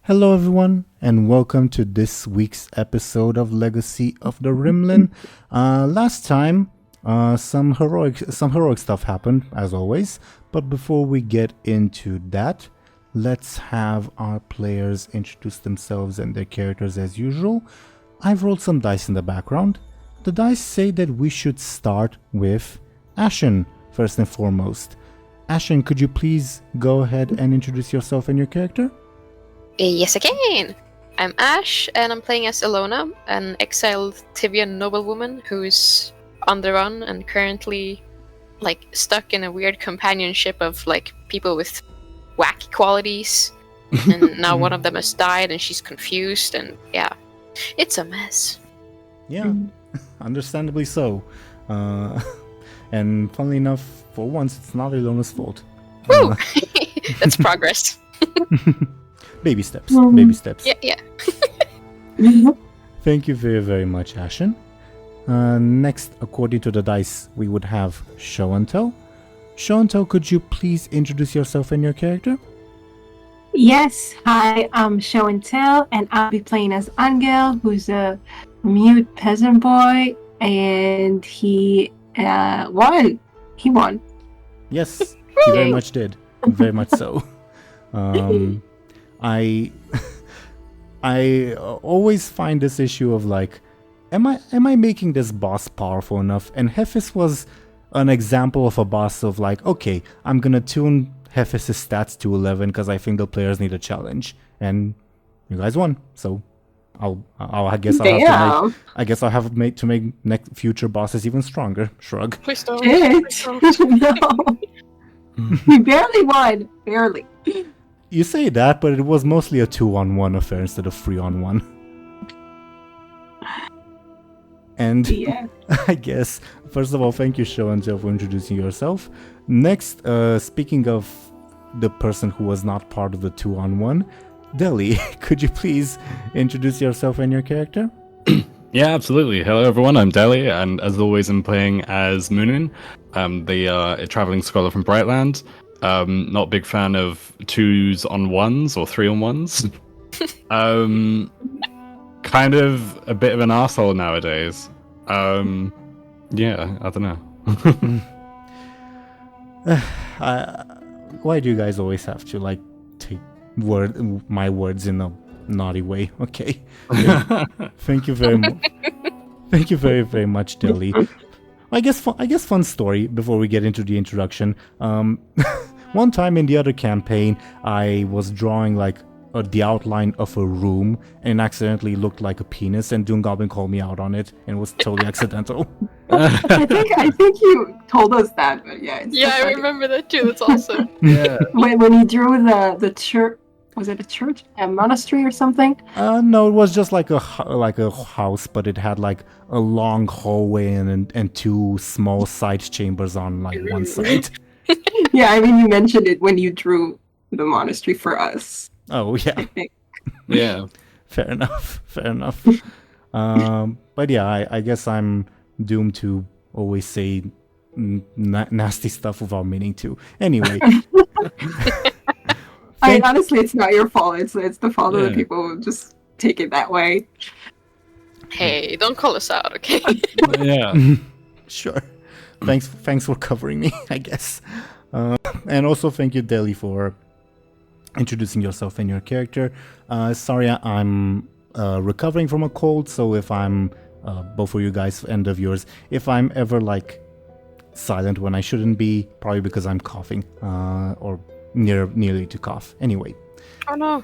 Hello everyone, and welcome to this week's episode of Legacy of the Rimlen. Last time, some heroic stuff happened, as always. But before we get into that, let's have our players introduce themselves and their characters as usual. I've rolled some dice in the background. The dice say that we should start with Ashen, first and foremost. Ashen, could you please go ahead and introduce yourself and your character? Yes, I can. I'm Ash, and I'm playing as Illona, an exiled Tivian noblewoman who's on the run and currently, stuck in a weird companionship of, people with wacky qualities. And now one of them has died, and she's confused, and yeah, it's a mess. Yeah, understandably so. And funnily enough, for once, it's not Illona's fault. Woo! That's progress. Baby steps. Baby steps. Yeah. Thank you very, very much, Ashen. Next, according to the dice, we would have Show&Tell. Show&Tell, could you please introduce yourself and your character? Yes, hi, I'm Show&Tell, and I'll be playing as Anghel, who's a mute peasant boy, and he won. He won. Yes, he very much did. Very much so. I always find this issue of am I making this boss powerful enough? And Hefis was an example of a boss of okay, I'm gonna tune Hefis' stats to 11 because I think the players need a challenge, and you guys won. So I guess I'll have to make next future bosses even stronger. Shrug. Please don't. No, we barely won. Barely. You say that, but it was mostly a 2-on-1 affair instead of 3-on-1. And yeah. I guess, first of all, thank you, Show&Tell, for introducing yourself. Next, speaking of the person who was not part of the 2-on-1, Dely, could you please introduce yourself and your character? Yeah, absolutely. Hello, everyone. I'm Dely, and as always, I'm playing as Muninn, a traveling scholar from Brightland. Not a big fan of 2s-on-1s or 3-on-1s. Kind of a bit of an asshole nowadays. Yeah, I don't know. Why do you guys always have to take my words in a naughty way? Okay. Thank you very much. Thank you very, very much, Dely. I guess fun story before we get into the introduction. One time in the other campaign, I was drawing the outline of a room and accidentally looked like a penis, and Doom Goblin called me out on it, and it was totally accidental. I think you told us that, but yeah. I remember that too. That's awesome. Yeah. When he drew the church, was it a church, a monastery, or something? No, it was just like a house, but it had a long hallway and two small side chambers on one side. Yeah, I mean, you mentioned it when you drew the monastery for us. Oh yeah. I think. Yeah. Fair enough. But yeah, I guess I'm doomed to always say nasty stuff without meaning to. Anyway. Honestly, it's not your fault. It's the fault of the people who just take it that way. Hey, don't call us out, okay? Yeah. Sure. Thanks for covering me, I guess. And also thank you, Dely, for introducing yourself and your character. Sorry, I'm recovering from a cold, so if I'm both of you guys and of yours, if I'm ever silent when I shouldn't be, probably because I'm coughing or nearly to cough. Anyway. Oh no.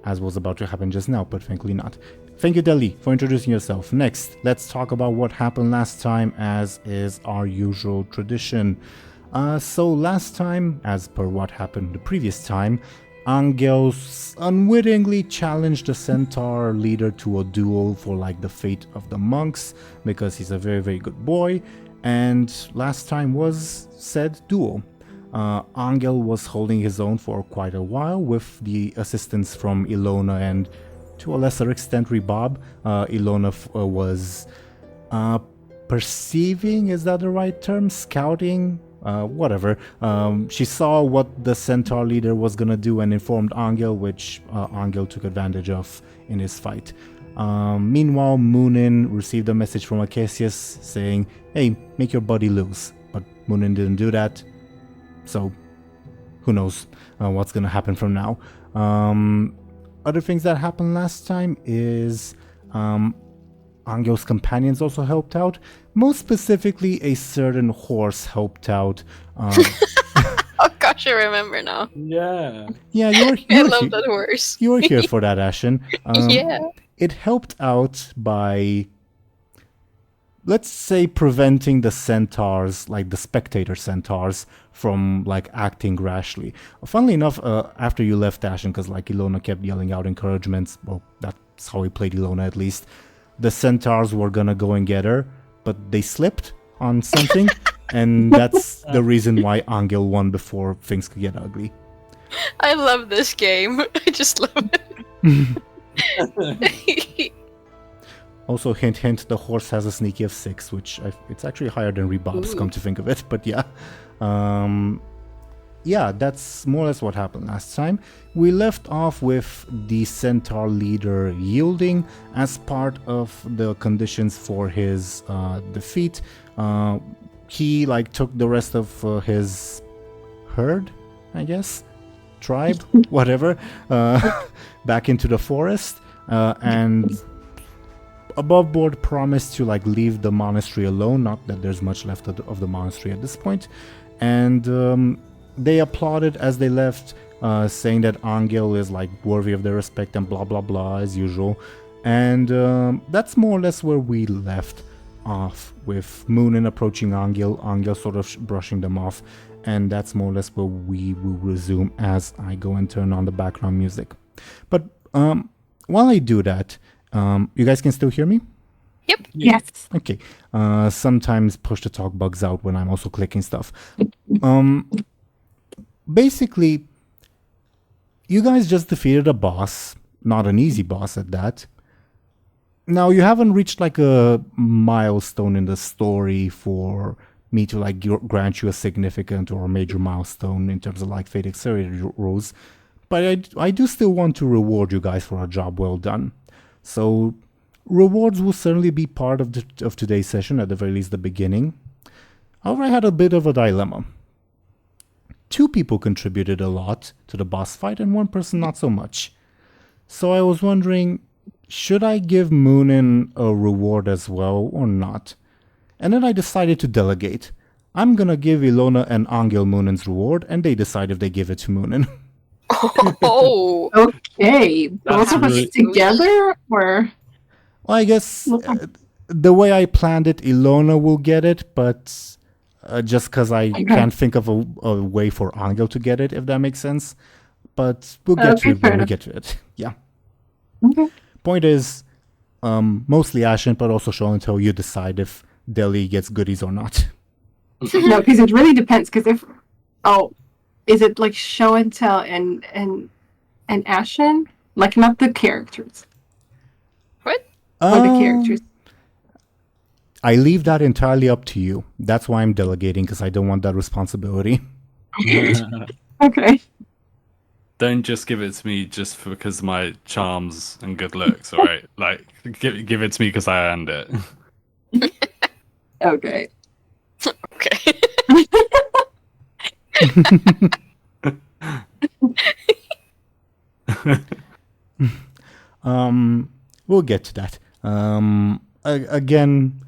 As was about to happen just now, but thankfully not. Thank you, Dely, for introducing yourself. Next, let's talk about what happened last time, as is our usual tradition. So last time, as per what happened the previous time, Anghel unwittingly challenged the centaur leader to a duel for the fate of the monks, because he's a very, very good boy, and last time was said duel. Anghel was holding his own for quite a while with the assistance from Illona and, to a lesser extent, Rebob. Illona was perceiving, is that the right term? Scouting whatever. She saw what the centaur leader was gonna do and informed Anghel, which Anghel took advantage of in his fight. Meanwhile, Muninn received a message from Acacius saying, hey, make your buddy lose. But Muninn didn't do that, so who knows what's gonna happen from now. Other things that happened last time is Anghel's companions also helped out. Most specifically, a certain horse helped out. Oh gosh, I remember now. Yeah. Yeah, I love that horse. You were here for that, Ashen. Yeah. It helped out by, let's say, preventing the centaurs, like the spectator centaurs, from like acting rashly. Funnily enough, after you left Ashen, because like Illona kept yelling out encouragements, well, that's how we played Illona at least, the centaurs were gonna go and get her, but they slipped on something, and that's the reason why Anghel won before things could get ugly. I love this game. I just love it. Also, hint, hint, the horse has a sneaky of 6, which it's actually higher than Rebob's, come to think of it, but yeah. Yeah, that's more or less what happened last time. We left off with the centaur leader yielding as part of the conditions for his defeat. He like took the rest of his herd, I guess, tribe, whatever, back into the forest, and above board promised to like leave the monastery alone. Not that there's much left of the monastery at this point, and they applauded as they left, saying that Anghel is like worthy of their respect and blah blah blah as usual. And that's more or less where we left off, with Muninn approaching Anghel sort of brushing them off, and that's more or less where we will resume as I go and turn on the background music. But while I do that, you guys can still hear me? Yep. Yes. Okay. Sometimes push to talk bugs out when I'm also clicking stuff. Basically, you guys just defeated a boss, not an easy boss at that. Now, you haven't reached like a milestone in the story for me to like grant you a significant or a major milestone in terms of like Fate Accelerated rules, but I do still want to reward you guys for a job well done. So, rewards will certainly be part of today's session, at the very least the beginning. However, I had a bit of a dilemma. 2 people contributed a lot to the boss fight and 1 person not so much. So I was wondering, should I give Muninn a reward as well or not? And then I decided to delegate. I'm gonna give Illona and Anghel Muninn's reward, and they decide if they give it to Muninn. Oh. Okay. Both of us really- together, or Well, I guess the way I planned it, Illona will get it, but just because I can't think of a way for Anghel to get it, if that makes sense. But we'll get to it when we get to it. Yeah. okay. Point is, mostly Ashen, but also Show&Tell, you decide if Dely gets goodies or not. No, because it really depends. Because if is it like Show&Tell and Ashen, like not the characters What? or the characters? I leave that entirely up to you. That's why I'm delegating, because I don't want that responsibility. Okay. Don't just give it to me just because of my charms and good looks, alright? Like, give it to me because I earned it. Okay. Okay. We'll get to that. Again,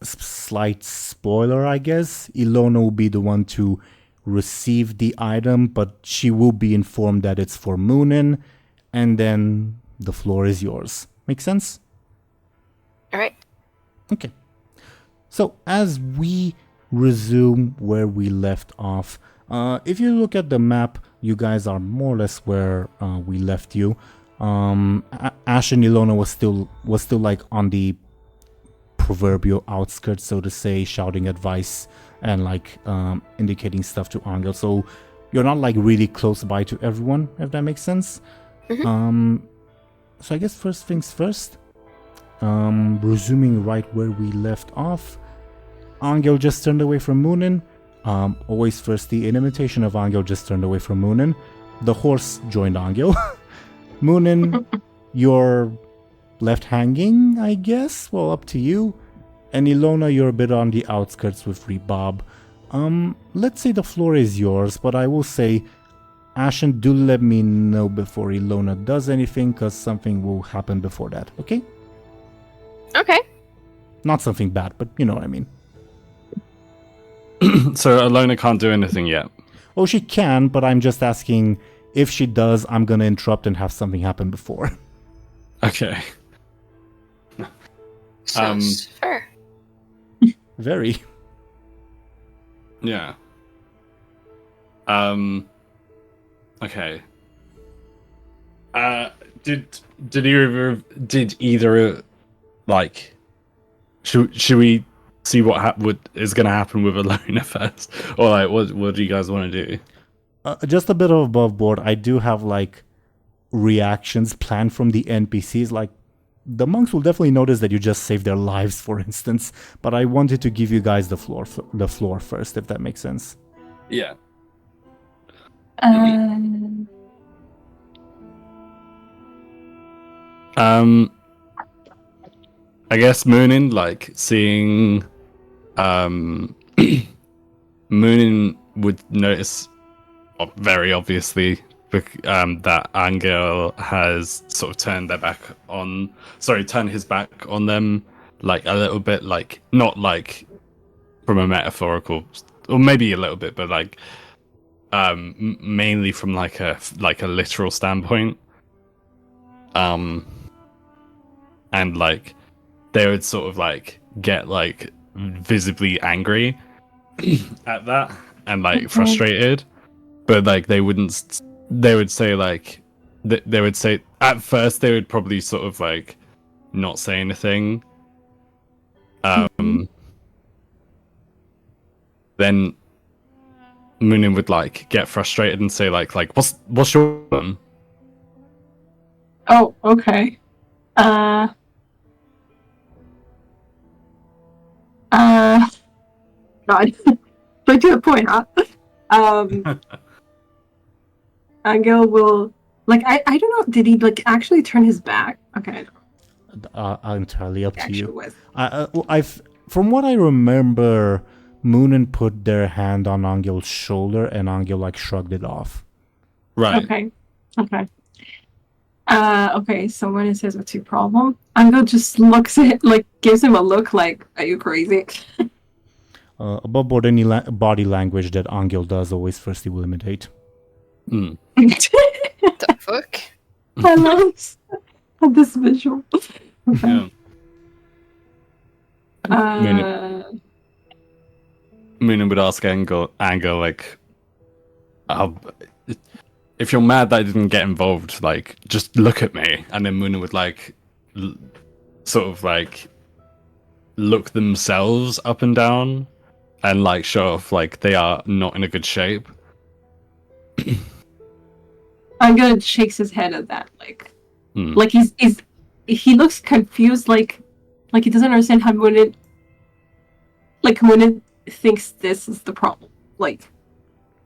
slight spoiler, I guess. Illona will be the one to receive the item, but she will be informed that it's for Muninn, and then the floor is yours. Make sense? Alright. Okay. So as we resume where we left off, if you look at the map, you guys are more or less where we left you. Ash and Illona was still like on the proverbial outskirts, so to say, shouting advice and like indicating stuff to Anghel. So you're not like really close by to everyone, if that makes sense. So I guess first things first, resuming right where we left off, Anghel just turned away from Muninn. Always thirsty, in imitation of Anghel, just turned away from Muninn. The horse joined Anghel. Muninn, you're left hanging, I guess? Well, up to you. And Illona, you're a bit on the outskirts with Rebob. Let's say the floor is yours, but I will say, Ashen, do let me know before Illona does anything, because something will happen before that, okay? Okay. Not something bad, but you know what I mean. So Illona can't do anything yet. Oh, she can, but I'm just asking if she does, I'm gonna interrupt and have something happen before. Okay. Sounds fair. Very. Yeah. Okay. Did either like should we see what is gonna happen with Illona first, or like what do you guys want to do? Just a bit of above board. I do have like reactions planned from the NPCs. Like the monks will definitely notice that you just saved their lives, for instance. But I wanted to give you guys the floor first, if that makes sense. Yeah. I guess Muninn, like seeing Muninn would notice very obviously that Anghel has sort of turned his back on them, like a little bit, like not like from a metaphorical, or maybe a little bit, but like mainly from like a literal standpoint. And like they would sort of like get like visibly angry at that and like frustrated, but like they would say at first they would probably sort of like not say anything. Then Muninn would like get frustrated and say like what's your problem? Oh, okay. God. But to the point, huh? Anghel will, like, I don't know, did he, like, actually turn his back? Okay. Entirely up to you. Was. From what I remember, Muninn put their hand on Anghel's shoulder and Anghel, like, shrugged it off. Right. Okay. Okay, so when it says, what's your problem? Anghel just looks at, like, gives him a look like, are you crazy? Above board, any body language that Anghel does always firstly will imitate. The fuck? I love this visual. Okay. Yeah. Muninn would ask Anghel like, if you're mad that I didn't get involved, like, just look at me. And then Muninn would like, sort of like, look themselves up and down, and like show off like they are not in a good shape. Anghel shakes his head at that, like he looks confused, like he doesn't understand how Muninn thinks this is the problem. Like,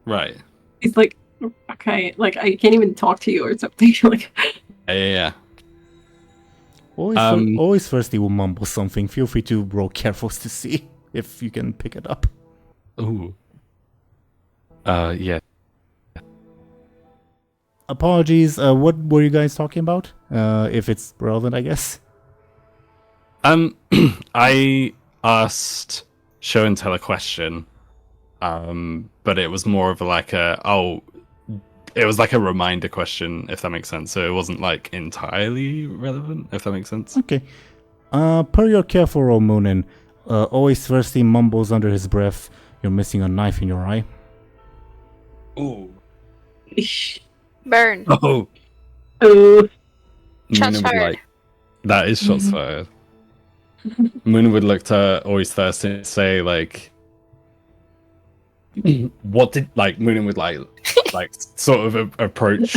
right. He's like, okay, like I can't even talk to you or something. Like, yeah. Always first he will mumble something. Feel free to roll careful to see if you can pick it up. Ooh. Yeah. Apologies, what were you guys talking about? If it's relevant, I guess. I asked Show&Tell a question, but it was more of like it was like a reminder question, if that makes sense. So it wasn't like entirely relevant, if that makes sense. Okay. Per your careful roll, Muninn, always first he mumbles under his breath, "You're missing a knife in your eye." Ooh. Burn. Oh. Shots fired. Like, that is shots fired. Muninn would look to always thirsty and say like, what did like Muninn would like sort of approach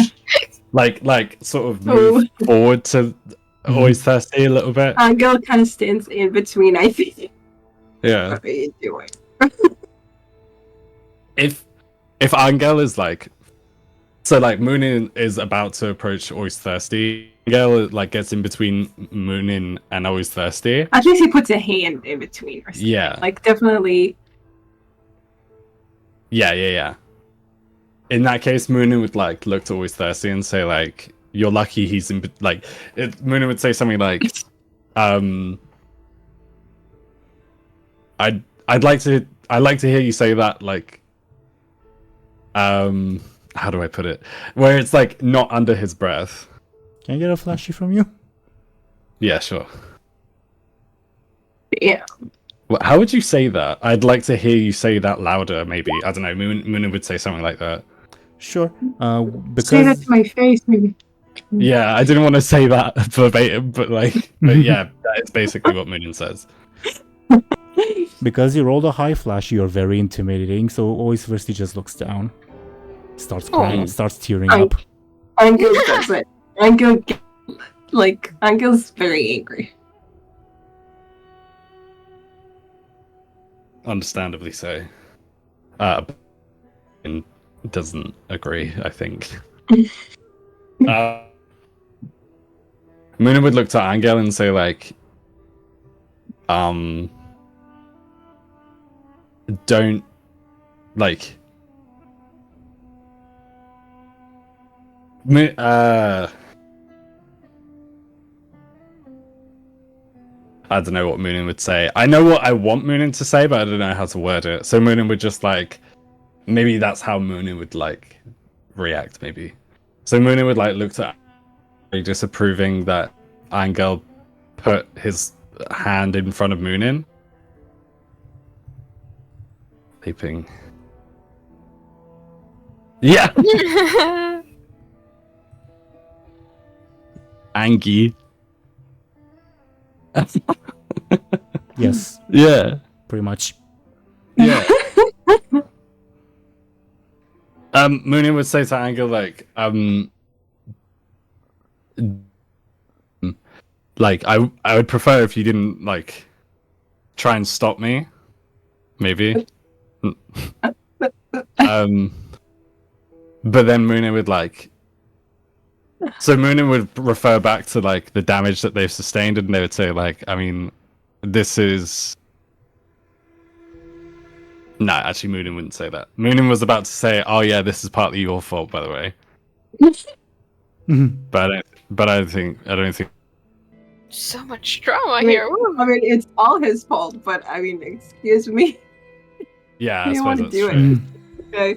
like sort of move forward to always thirsty a little bit. Anghel kind of stands in between, I think. Yeah. What are you doing? if Anghel is like, so like Muninn is about to approach Always Thirsty. Anghel like gets in between Muninn and Always Thirsty. At least he puts a hand in between or something. Yeah. Like, definitely. Yeah. In that case, Muninn would like look to Always Thirsty and say like, "You're lucky he's in." Muninn would say something like, I'd like to hear you say that like, how do I put it? Where it's like not under his breath. Can I get a flashy from you? Yeah, sure. Yeah. Well, how would you say that? I'd like to hear you say that louder, maybe. I don't know. Muninn would say something like that. Sure. Because Say that to my face, maybe. Yeah, I didn't want to say that verbatim, but yeah, that is basically what Muninn says. Because you rolled a high flash, you're very intimidating. So always first he just looks down, starts crying, starts tearing up. Anghel does it. Anghel's very angry. Understandably so. And doesn't agree, I think. Muninn would look to Anghel and say like, don't like I don't know what Muninn would say. I know what I want Muninn to say, but I don't know how to word it. So Muninn would just like, maybe that's how Muninn would like react, maybe. So Muninn would like look to disapproving that Anghel put his hand in front of Muninn. Peeping. Yeah. Angie. Yes. Yeah. Pretty much. Yeah. Muninn would say to Anghel like, I would prefer if you didn't like try and stop me. Maybe. But then Muninn would like, so Muninn would refer back to like the damage that they've sustained, and they would say like, I mean, this is. No, actually, Muninn wouldn't say that. Muninn was about to say, "Oh yeah, this is partly your fault, by the way." But I don't think. So much drama here. I mean, it's all his fault, but I mean, excuse me. Yeah, I I didn't suppose want that's to do true. it. Okay.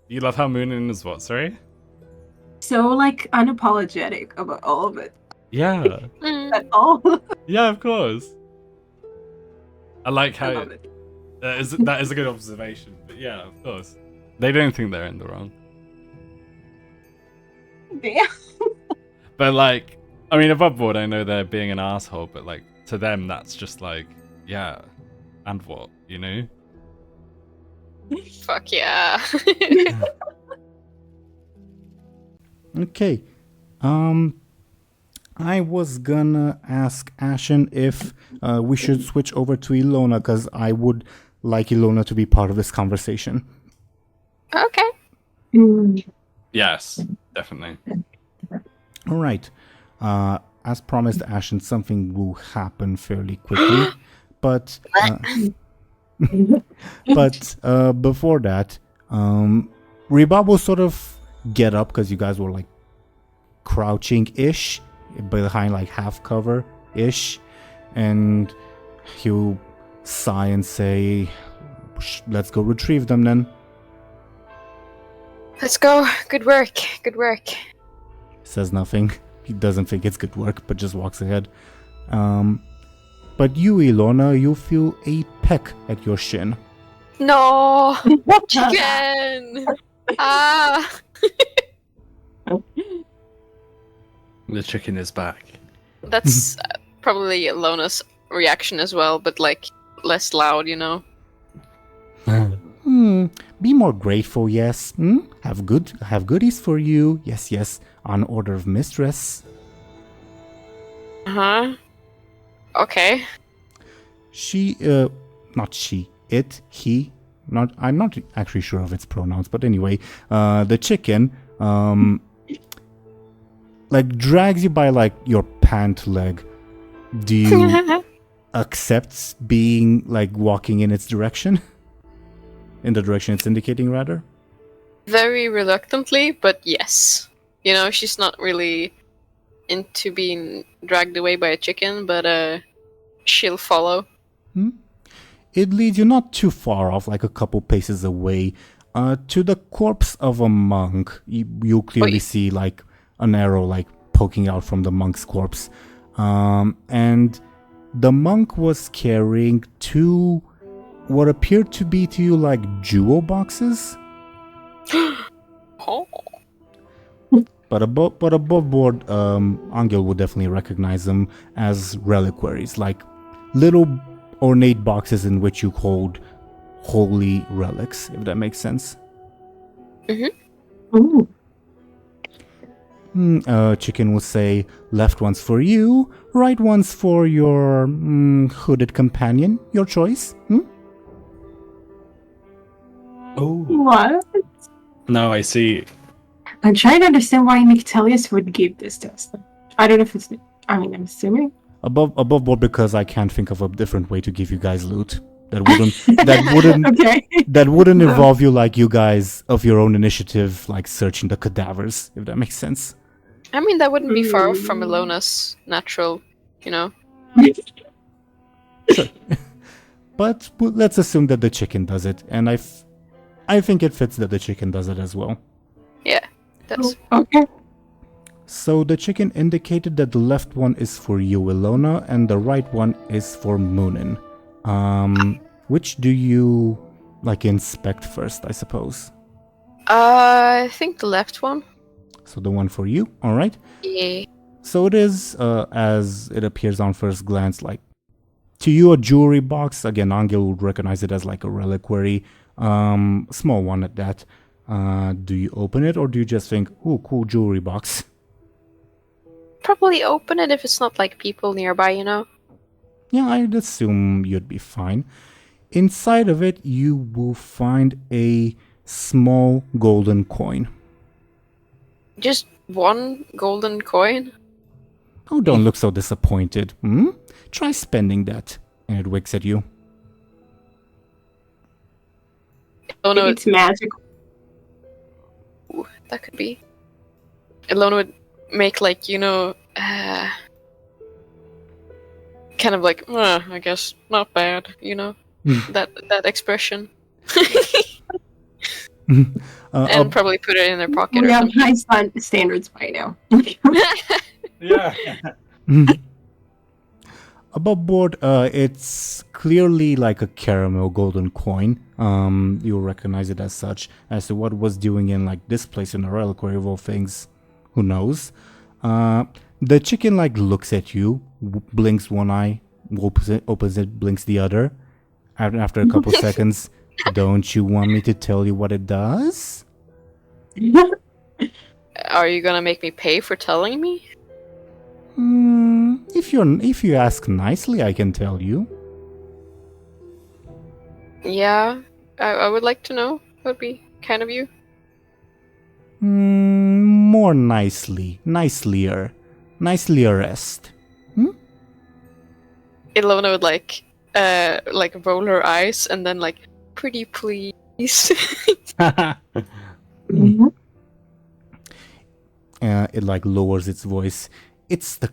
You love how Muninn is what? Sorry. So like unapologetic about all of it. Yeah. At all. Yeah, of course. I like I how love it. that is a good observation. But yeah, of course. They don't think they're in the wrong. Damn. But like, I mean, above board, I know they're being an asshole, but like to them, that's just like, yeah, and what, you know? Fuck yeah. Okay. I was gonna ask Ashen if we should switch over to Illona, because I would like Illona to be part of this conversation. Okay. Yes, definitely. All right. As promised, Ashen, something will happen fairly quickly, but before that, Rebab will sort of get up because you guys were like crouching-ish behind like half cover-ish, and he'll sigh and say, "Let's go retrieve them then." Let's go. Good work. Good work. Says nothing. He doesn't think it's good work, but just walks ahead. But you, Illona, you feel a peck at your shin. No. Chicken. Ah. The chicken is back. That's probably Illona's reaction as well, but like less loud, you know. Be more grateful, yes. Have goodies for you. Yes. On order of mistress. Uh-huh. Okay. He I'm not actually sure of its pronouns, but anyway, the chicken like drags you by like your pant leg. Do you accept being like walking in its direction? In the direction it's indicating, rather? Very reluctantly, but yes. You know, she's not really into being dragged away by a chicken, but she'll follow. It leads you not too far off, like a couple paces away, to the corpse of a monk. You clearly see like an arrow like poking out from the monk's corpse. And the monk was carrying two what appeared to be to you like jewel boxes. Oh. But above board, Anghel would definitely recognize them as reliquaries, like little ornate boxes in which you hold holy relics, if that makes sense. Ooh. Chicken will say, left one's for you, right one's for your hooded companion. Your choice. Oh. What? No, I see. I'm trying to understand why Nictelius would give this to us. I don't know if it's. I mean, I'm assuming. Above board, because I can't think of a different way to give you guys loot. That wouldn't Okay. that wouldn't involve you guys of your own initiative, like searching the cadavers, if that makes sense. I mean, that wouldn't be far off from Illona's natural, you know. Sure. But let's assume that the chicken does it, and I think it fits that the chicken does it as well. Yeah, it does. Okay. So the chicken indicated that the left one is for you, Illona, and the right one is for Muninn. Which do you like inspect first, I suppose? I think the left one. So the one for you, all right? Yeah. So it is, as it appears on first glance, like to you a jewelry box. Again, Anghel would recognize it as like a reliquary, small one at that. Do you open it, or do you just think, "Ooh, cool jewelry box"? Probably open it if it's not like people nearby, you know. Yeah, I'd assume you'd be fine. Inside of it, you will find a small golden coin. Just one golden coin? Oh, don't look so disappointed. Try spending that. And it winks at you. Oh no, It's magical. Ooh, that could be. Illona would make like, you know, kind of like, I guess not bad, you know, that expression. And probably put it in their pocket We or have something. high standards by now. Yeah. Above board, it's clearly like a caramel golden coin. You'll recognize it as such. As to what it was doing in like this place in the reliquary of all things, who knows? The chicken like looks at you, blinks one eye, opens it, blinks the other. After a couple seconds, don't you want me to tell you what it does? Are you gonna make me pay for telling me? If you ask nicely, I can tell you. Yeah, I would like to know. That would be kind of you. More nicelier. Nicelier-est. Illona would like roll her eyes and then like, pretty please. It like lowers its voice. It's the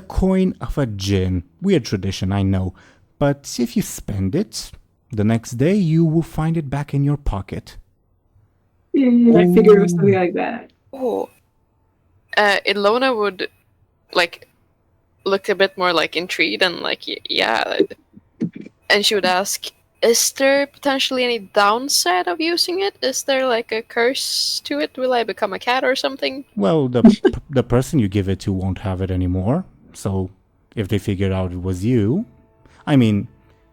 coin of a djinn. Weird tradition, I know. But if you spend it, the next day you will find it back in your pocket. I figured it was something like that. Oh. Illona would like look a bit more like intrigued and like, yeah. And she would ask, is there potentially any downside of using it? Is there like a curse to it? Will I become a cat or something? Well, the person you give it to won't have it anymore. So if they figured out it was you, I mean,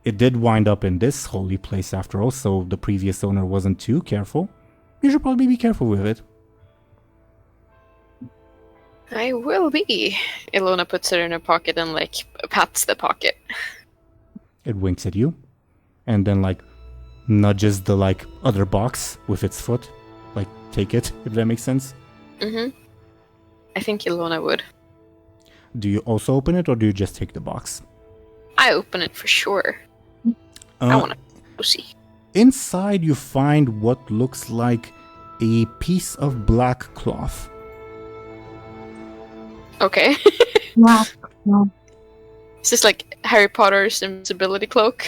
it did wind up in this holy place after all, so the previous owner wasn't too careful. You should probably be careful with it. I will be. Illona puts it in her pocket and like pats the pocket. It winks at you. and then like nudges the like other box with its foot. Like take it, if that makes sense. Mm-hmm. I think Illona would. Do you also open it or do you just take the box? I open it for sure. I want to see. Inside you find what looks like a piece of black cloth. Okay. Wow. No. Is this like Harry Potter's invisibility cloak?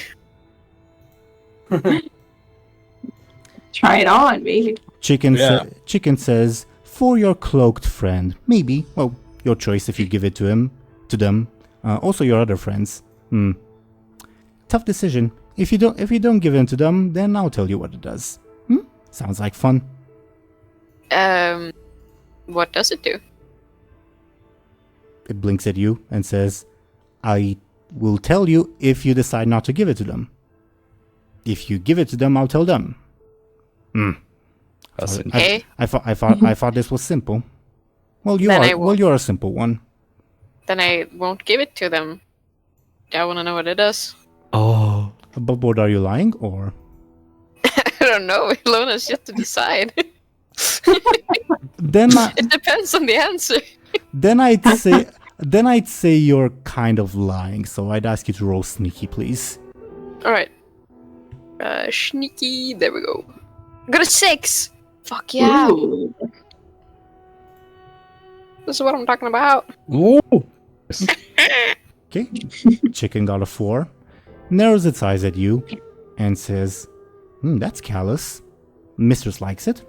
Try it on, maybe. Chicken says, for your cloaked friend. Maybe. Well, your choice if you give it to them. Also your other friends. Tough decision. If you don't give it to them, then I'll tell you what it does. Sounds like fun. What does it do? It blinks at you and says, I will tell you if you decide not to give it to them. If you give it to them, I'll tell them. Okay. I thought this was simple. Well, you're a simple one. Then I won't give it to them. I want to know what it does. Oh. But what, are you lying or? I don't know. Ilona's yet to decide. Then it depends on the answer. Then I'd say you're kind of lying. So I'd ask you to roll sneaky, please. All right. Sneaky. There we go. Got a 6. Fuck yeah. Ooh. This is what I'm talking about. Ooh. Okay. Chicken got a 4. Narrows its eyes at you and says, that's callous. Mistress likes it.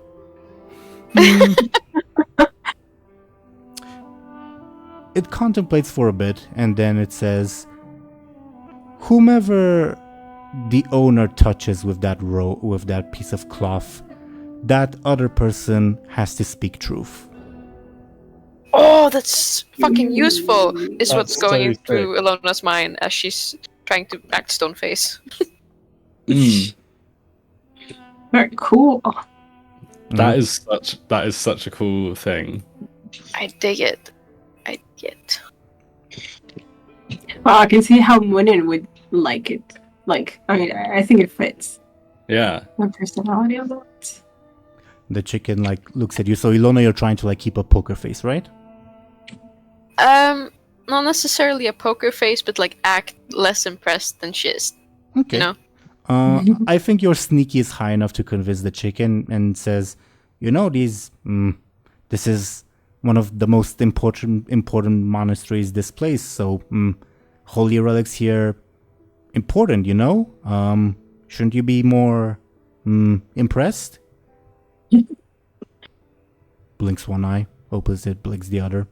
It contemplates for a bit and then it says, whomever the owner touches with that piece of cloth, that other person has to speak truth. Oh, that's fucking useful. Is what's That's going so through Ilona's mind as she's trying to act stone face. Very cool. That is such a cool thing. I dig it. Well, I can see how Muninn would like it. Like, I mean, I think it fits Yeah. the personality of it. The chicken like looks at you. So Illona, you're trying to like keep a poker face, right? Not necessarily a poker face, but like act less impressed than she is. Okay. You know? I think your sneaky is high enough to convince the chicken and says, this is one of the most important monasteries this place. So holy relics here, important, shouldn't you be more impressed? Blinks one eye, opens it, blinks the other.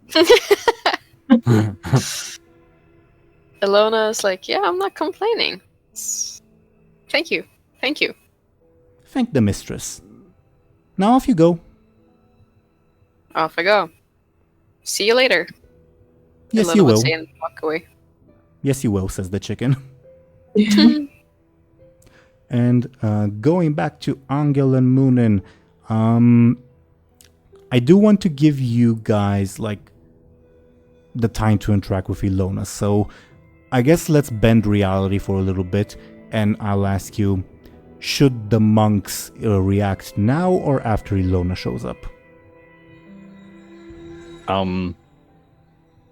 Illona is like, yeah, I'm not complaining. Thank you. Thank the mistress. Now off you go. Off I go. See you later. Yes, Illona you would will. say and walk away. Yes, you will, says the chicken. And going back to Anghel and Muninn, I do want to give you guys like the time to interact with Illona. So I guess let's bend reality for a little bit, and I'll ask you, should the monks react now or after Illona shows up?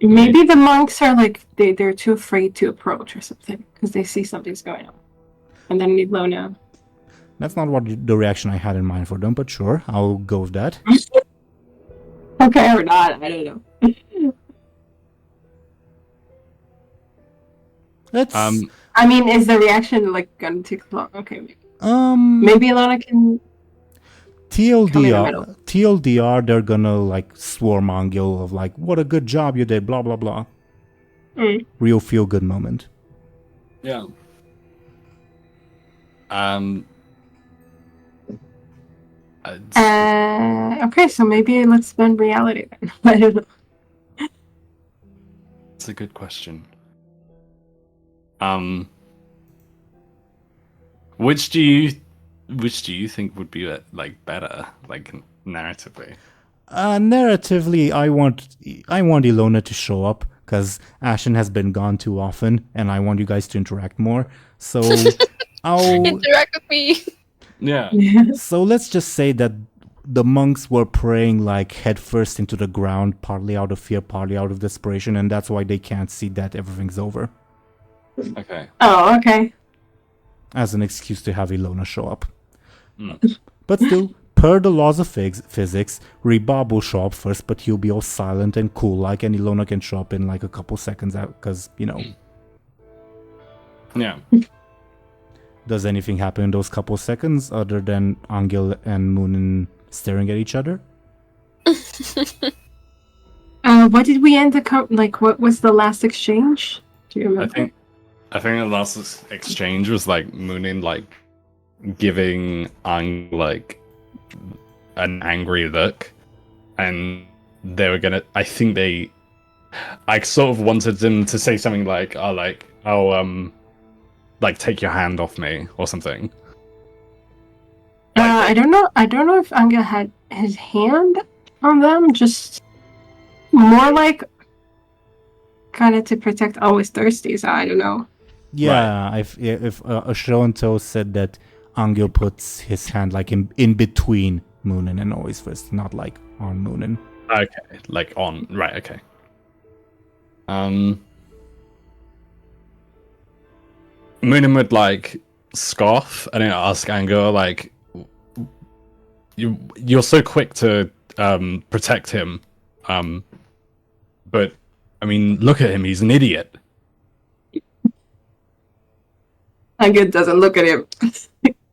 Maybe the monks are like they're too afraid to approach or something because they see something's going on, and then Illona. That's not what the reaction I had in mind for them, but sure, I'll go with that. Okay or not, I don't know. Let's. I mean, is the reaction like gonna take long? Okay, maybe Illona can. TLDR, they're gonna like swarm Anghel of like, what a good job you did, blah blah blah. Real feel good moment. Yeah. Okay, so maybe let's spend reality then. I don't know. It's a good question. Which do you think would be like better, like narratively? Narratively, I want Illona to show up because Ashen has been gone too often, and I want you guys to interact more. So Oh, Interact with me. Yeah. so let's just say that the monks were praying like headfirst into the ground, partly out of fear, partly out of desperation, and that's why they can't see that everything's over. Okay. Oh, okay. As an excuse to have Illona show up. Mm. But still, per the laws of physics, Rebab will show up first, but he'll be all silent and cool like, and Illona can show up in like a couple seconds out, because, you know. Yeah. Does anything happen in those couple seconds other than Anghel and Muninn staring at each other? What did we end the like? What was the last exchange? Do you remember? I think the last exchange was like Muninn like giving Ang like an angry look, and they were gonna. I think I sort of wanted them to say something like, like take your hand off me or something. I don't know. I don't know if Anghel had his hand on them. Just more like kind of to protect always thirsty. So I don't know. Yeah, right. If Show&Tell said that Anghel puts his hand like in between Muninn and always first, not like on Muninn. Okay, like on, right, okay. Muninn would like scoff and then ask Anghel like, you're so quick to protect him, but I mean, look at him, he's an idiot. Anghel doesn't look at him.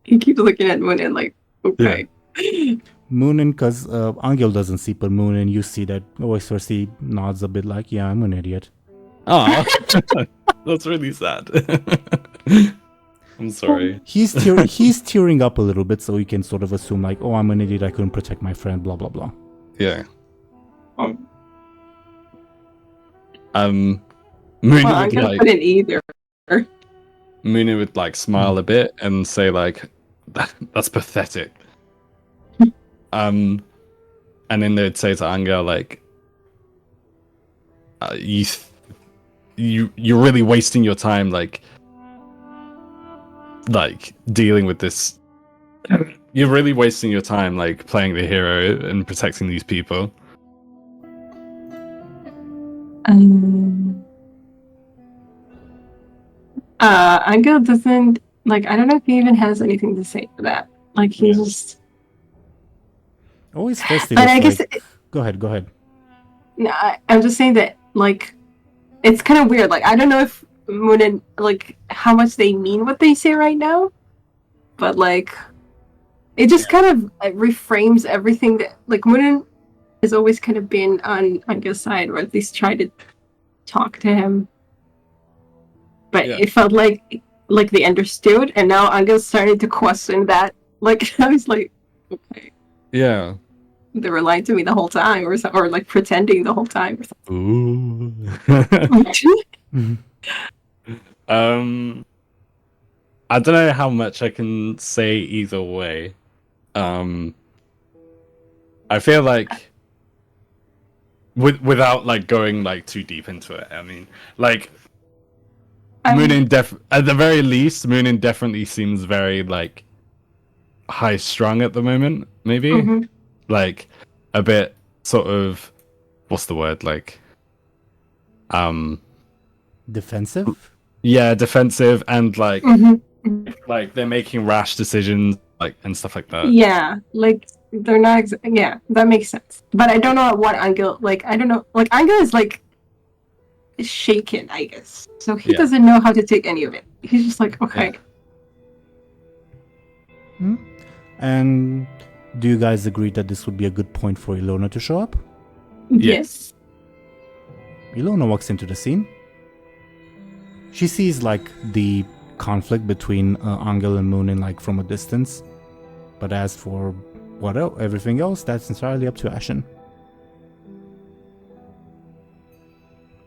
He keeps looking at Muninn like, okay. Yeah. Muninn, because Anghel doesn't see, but Muninn, you see that always first he nods a bit like, yeah, I'm an idiot. Oh, that's really sad. I'm sorry. He's tearing up a little bit, so you can sort of assume like, oh, I'm an idiot, I couldn't protect my friend, blah blah blah. Yeah. Muninn would like couldn't either. Muninn would like smile a bit and say like, that's pathetic. And then they'd say to Anghel like, you're really wasting your time like dealing with this. You're really wasting your time like playing the hero and protecting these people. Anghel doesn't like. I don't know if he even has anything to say for that. Like he's just always thirsty. But I guess go ahead. No, I'm just saying that like it's kind of weird. Like I don't know if Muninn like how much they mean what they say right now, but like it just kind of reframes everything that like Muninn has always kind of been on Anghel's side, or at least tried to talk to him. But it felt like they understood, and now Angel's starting to question that. Like I was like, okay, yeah, they were lying to me the whole time, or like pretending the whole time, or something. Ooh. I don't know how much I can say either way. I feel like without like going like too deep into it. I mean, like. Muninn at the very least, Muninn definitely seems very like high strung at the moment. Maybe like a bit sort of what's the word like defensive. Yeah, defensive and like like they're making rash decisions like and stuff like that. Yeah, like they're not. Yeah, that makes sense. But I don't know what Anghel like. I don't know. Like Anghel is like shaken, I guess. So he doesn't know how to take any of it. He's just like, okay. Yeah. And do you guys agree that this would be a good point for Illona to show up? Yes. Illona walks into the scene. She sees like the conflict between Anghel and Muninn like from a distance. But as for everything else, that's entirely up to Ashen.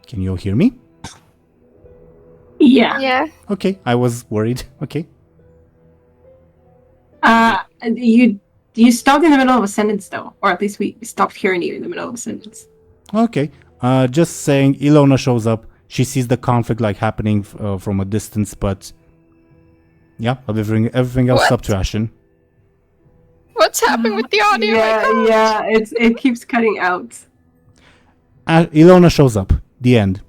Can you all hear me? Yeah. Yeah. Okay, I was worried. Okay. You stopped in the middle of a sentence though, or at least we stopped hearing you in the middle of a sentence. Okay. Just saying, Illona shows up. She sees the conflict like happening from a distance, but Yeah, I'll be bringing everything else up to Ashen. What's happening with the audio? Yeah, it keeps cutting out. Illona shows up. The end.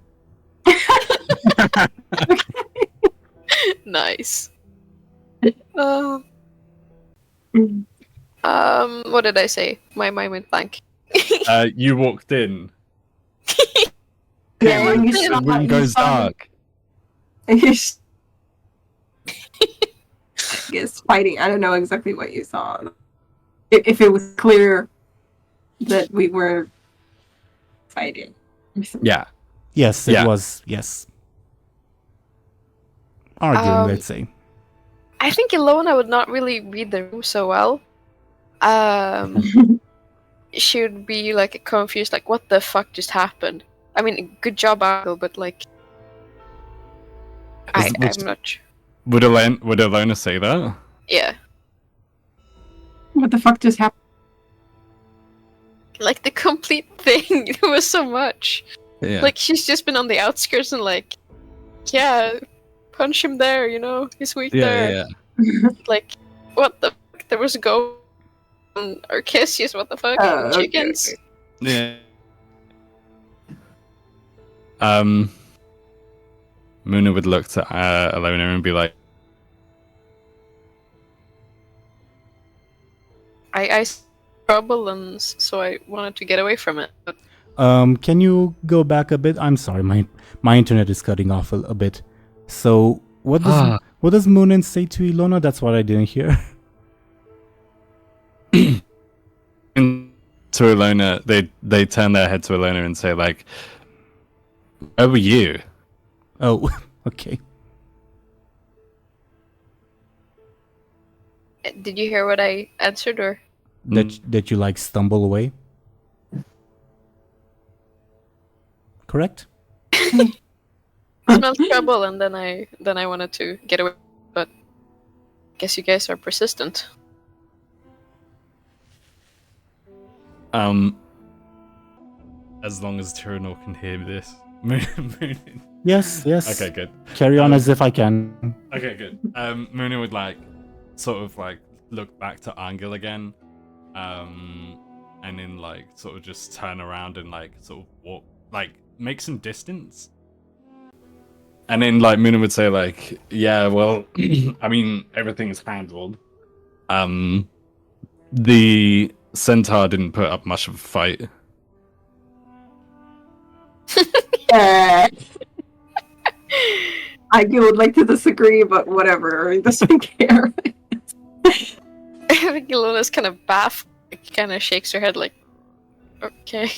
Nice. What did I say? My mind went blank. You walked in. Yeah, and you The saw, room goes dark. and you I guess fighting. I don't know exactly what you saw. If it was clear that we were fighting. Yeah. Yes, it Yeah. was. Yes. Arguing, let's say. I think Illona would not really read the room so well. She would be like confused, like, what the fuck just happened? I mean, good job, Anghel, but like, I'm not sure. Would Illona say that? Yeah. What the fuck just happened? Like, the complete thing. There was so much. Yeah. Like, she's just been on the outskirts and like, yeah, punch him there, he's weak there. Yeah. Like, what the fuck? There was a go or kisses, what the fuck? Chickens. Yeah. Muninn would look to Illona and be like, I saw trouble, and so I wanted to get away from it. But Can you go back a bit? I'm sorry, my internet is cutting off a bit. So what does Muninn say to Illona? That's what I didn't hear. to Illona, they turn their head to Illona and say like, "Where were you?" Oh, okay. did you hear what I answered, or? That you like stumble away? Correct? I smelled trouble, and then I wanted to get away, but I guess you guys are persistent. As long as Teeironor can hear this. Yes. Okay, good. Carry on as if I can. Okay, good. Muninn would sort of look back to Anghel again, and then sort of just turn around and sort of walk, make some distance. And then Muninn would say yeah, well, I mean, everything's handled. The centaur didn't put up much of a fight. I would like to disagree, but whatever. He doesn't care. I think Illona's kind of baffled, kind of shakes her head like, okay.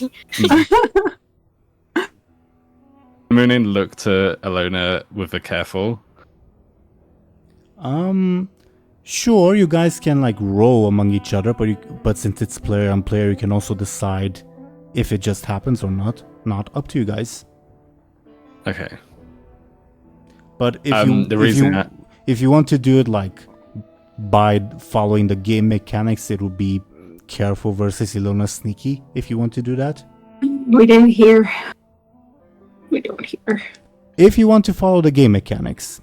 Muninn looked to Illona with a careful. Sure, you guys can roll among each other, but since it's player on player, you can also decide if it just happens or not. Not up to you guys. Okay. But if you want to do it by following the game mechanics, it would be careful versus Illona sneaky. If you want to do that, we didn't hear. We don't hear. If you want to follow the game mechanics,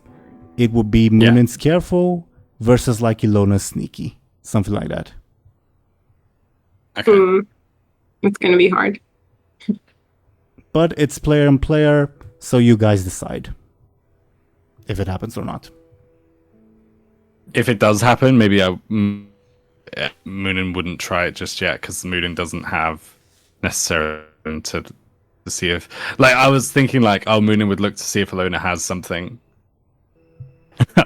it would be Muninn's careful versus Illona sneaky, something like that. Okay. It's gonna be hard. But it's player on player, so you guys decide if it happens or not. If it does happen, maybe Muninn wouldn't try it just yet, because Muninn doesn't have necessarily to see if... I was thinking Muninn would look to see if Illona has something.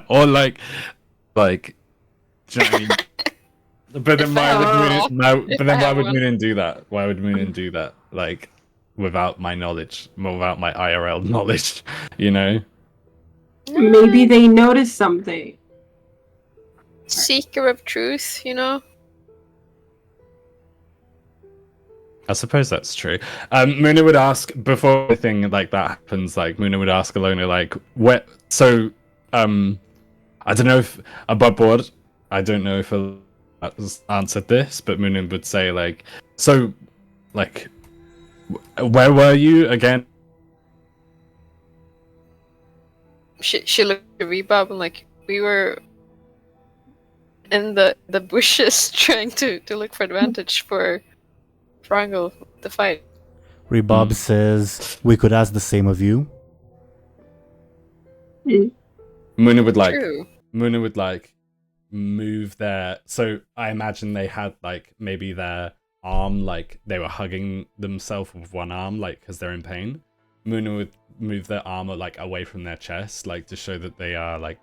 Or do you know what I mean? But then why would Muninn do that? Why would Muninn do that? Without my knowledge, without my IRL knowledge, Maybe they noticed something. Seeker of truth, I suppose that's true. Muninn would ask, before anything like that happens, Muninn would ask Illona, where... So, I don't know if... Above board, I don't know if Illona has answered this, but Muninn would say, so, where were you again? She looked at Rebub and we were in the bushes trying to look for advantage for Anghel to fight. Rebob says, we could ask the same of you. Muninn would True. move their. So I imagine they had like maybe their arm, like they were hugging themselves with one arm, like because they're in pain. Muninn would move their armor like away from their chest, like to show that they are like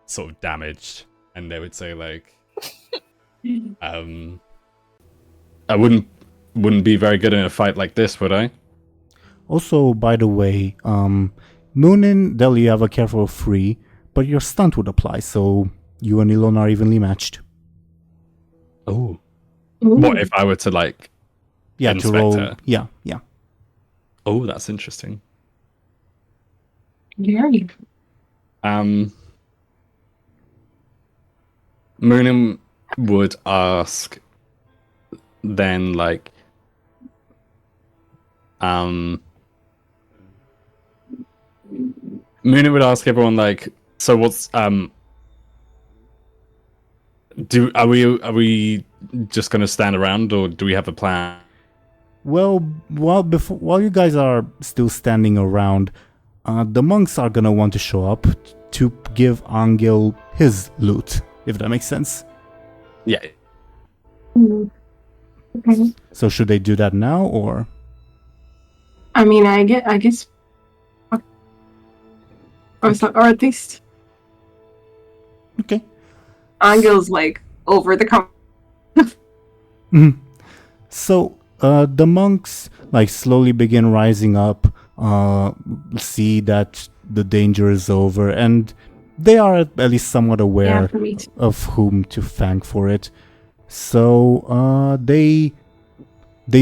sort of damaged, and they would say like, I wouldn't be very good in a fight like this, would I? Also, by the way, Muninn, Deli, you have a careful free, but your stunt would apply, so you and Illona are evenly matched. Oh. What if I were to like Yeah, to roll. her? Yeah. Oh, that's interesting. Very. Muninn would ask then like Muninn would ask everyone like, so what's are we just gonna stand around, or do we have a plan? Well, while you guys are still standing around, the monks are gonna want to show up to give Anghel his loot, if that makes sense. Yeah. Okay. So should they do that now, or? I mean, I guess, or at least Okay. Anghel's like over the So the monks like slowly begin rising up, see that the danger is over, and they are at least somewhat aware for me too. of whom to thank for it. So they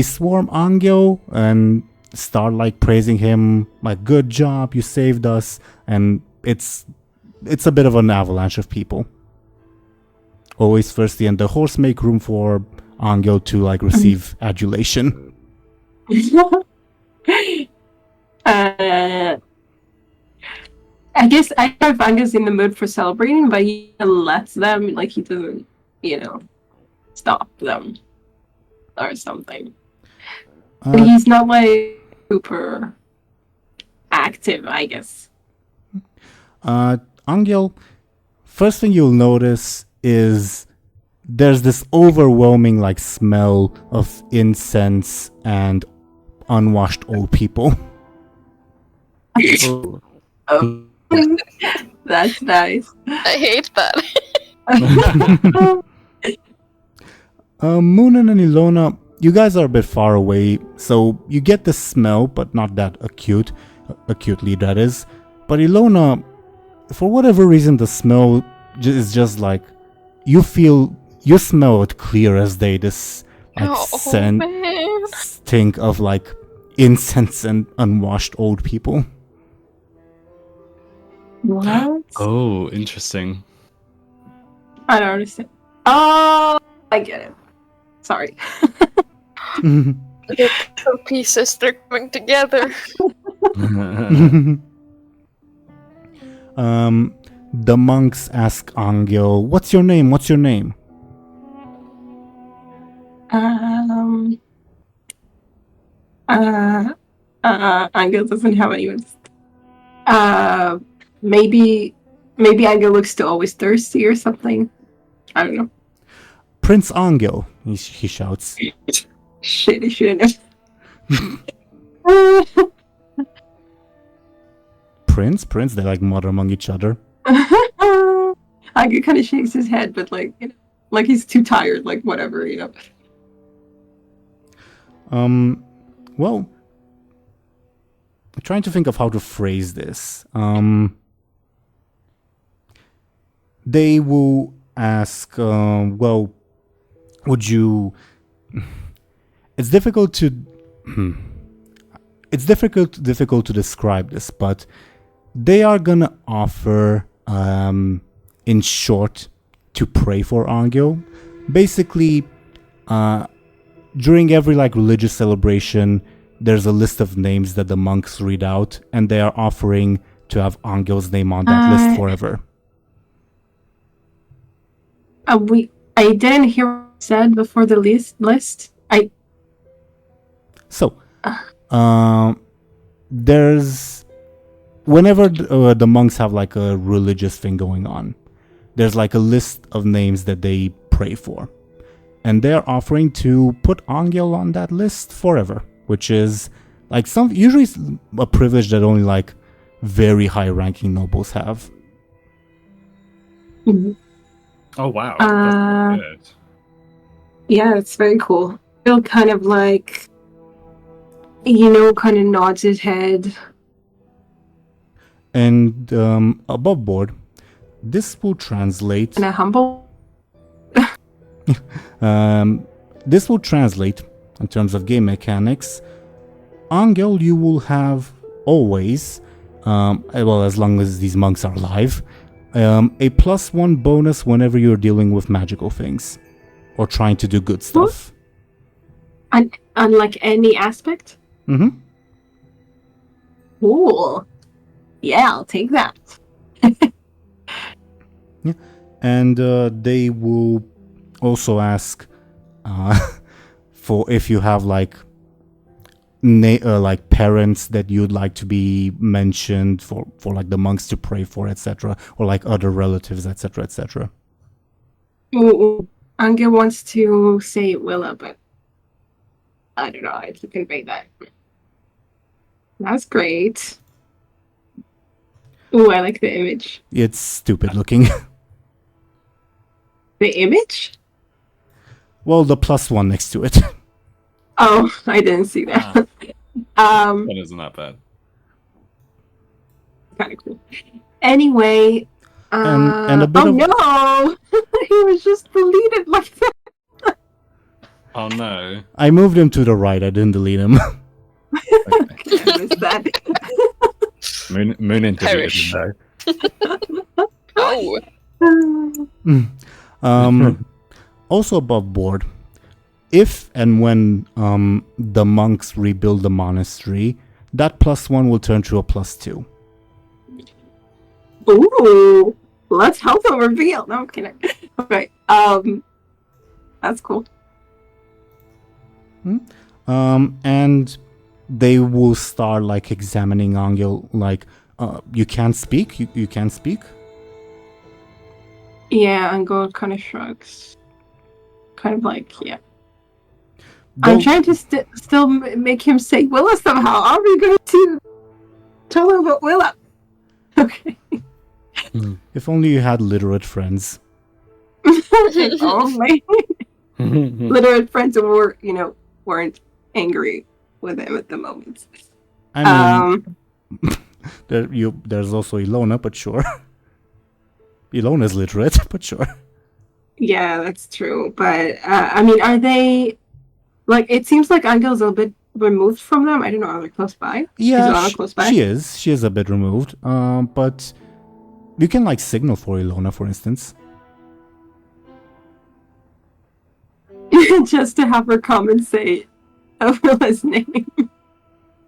swarm Anghel and start like praising him, like, good job, you saved us, and it's a bit of an avalanche of people. Always firstly, and the horse make room for Anghel to like receive adulation. I guess I don't know if Anghel's in the mood for celebrating, but he lets them, like he doesn't, stop them or something. But he's not like super active, I guess. Anghel, first thing you'll notice is there's this overwhelming like smell of incense and unwashed old people. Oh. That's nice. I hate that. Muninn and Illona, you guys are a bit far away, so you get the smell, but not that acutely that is. But Illona, for whatever reason, the smell is just like, you smell it clear as day, this like stink of like incense and unwashed old people. What? Oh, interesting. I don't understand. Oh, I get it. Sorry. The two pieces, they're coming together. The monks ask Anghel, what's your name? What's your name? Anghel doesn't have anyone. Maybe Anghel looks to always thirsty or something. I don't know. Prince Anghel, he shouts. Shit, he shouldn't have. Prince, they like mutter among each other. Anghel kind of shakes his head, but like, like he's too tired, like whatever, Well, I'm trying to think of how to phrase this. They will ask, well, would you... It's difficult to to describe this, but they are gonna offer, in short, to pray for Anghel. Basically, during every like religious celebration, there's a list of names that the monks read out, and they are offering to have Anghel's name on that list forever. I didn't hear what you said before the list. So, there's whenever the monks have like a religious thing going on, there's like a list of names that they pray for, and they're offering to put Anghel on that list forever, which is like usually a privilege that only like very high-ranking nobles have. Mhm. Oh wow. That's really good. Yeah, it's very cool. Bill kind of like, kind of nods his head. And above board, this will translate. And a humble. This will translate in terms of game mechanics. Anghel, you will have always, well, as long as these monks are alive, a +1 bonus whenever you're dealing with magical things or trying to do good stuff. On like any aspect? Mm-hmm. Cool. Yeah, I'll take that. Yeah. And they will also ask for if you have like like parents that you'd like to be mentioned for like the monks to pray for, etc., or like other relatives, etc., etc. Ooh, Anghel wants to say Willa, but I don't know how to convey that. That's great. Ooh, I like the image. It's stupid looking. The image? Well, the +1 next to it. Oh, I didn't see that. That isn't that bad. Kind of cool. Anyway, and a bit of... no! He was just deleted like that. Oh no. I moved him to the right. I didn't delete him. I missed that. Muninn Perish. Oh. Also above board, if and when the monks rebuild the monastery, that +1 will turn to a +2. Ooh, let's help them reveal. No, I'm kidding. Okay, that's cool. And they will start like examining Anghel, like, you can't speak? You can't speak? Yeah, Anghel kind of shrugs. Kind of like, yeah. They'll- I'm trying to still make him say Willa somehow. Are we going to tell him about Willa? Okay. If only you had literate friends. If only. Literate friends who were, weren't angry with him at the moment. I mean, there's also Illona, but sure. Illona's literate, but sure. Yeah, that's true. But, I mean, are they... Like, it seems like Anghel's a bit removed from them. I don't know, are they close by? Yeah, is Illona close by? she is. She is a bit removed. But you can, like, signal for Illona, for instance. Just to have her come and say Willa's name.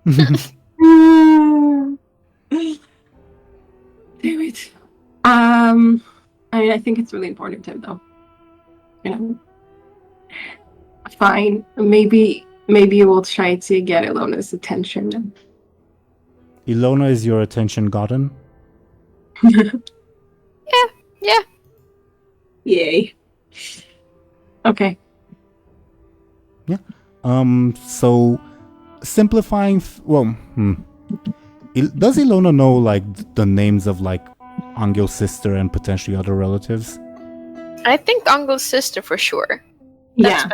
Damn it. I mean, I think it's really important to him, though. Fine. Maybe we'll try to get Illona's attention. Illona, is your attention gotten? Yeah. Yay. Okay. So simplifying. Does Illona know like the names of like Anghel's sister and potentially other relatives? I think Anghel's sister for sure. That's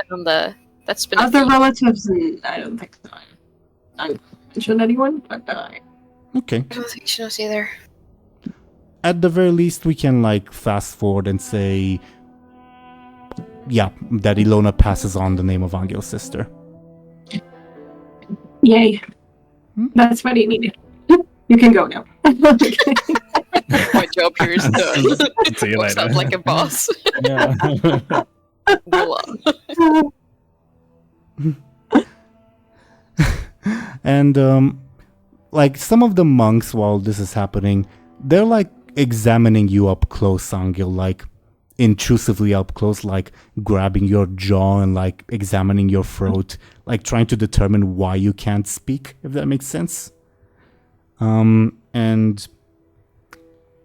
been Other a theme. relatives, I don't think so. I don't mention anyone, but Okay. I don't think she knows either. At the very least, we can like fast forward and say, yeah, that Illona passes on the name of Anghel's sister. yay. That's what he needed. You can go now. My job here is done. See you Walks later. out like a boss. Yeah. Willa. And like some of the monks, while this is happening, they're like examining you up close, Anghel. Like intrusively up close, like grabbing your jaw and like examining your throat, like trying to determine why you can't speak, if that makes sense. And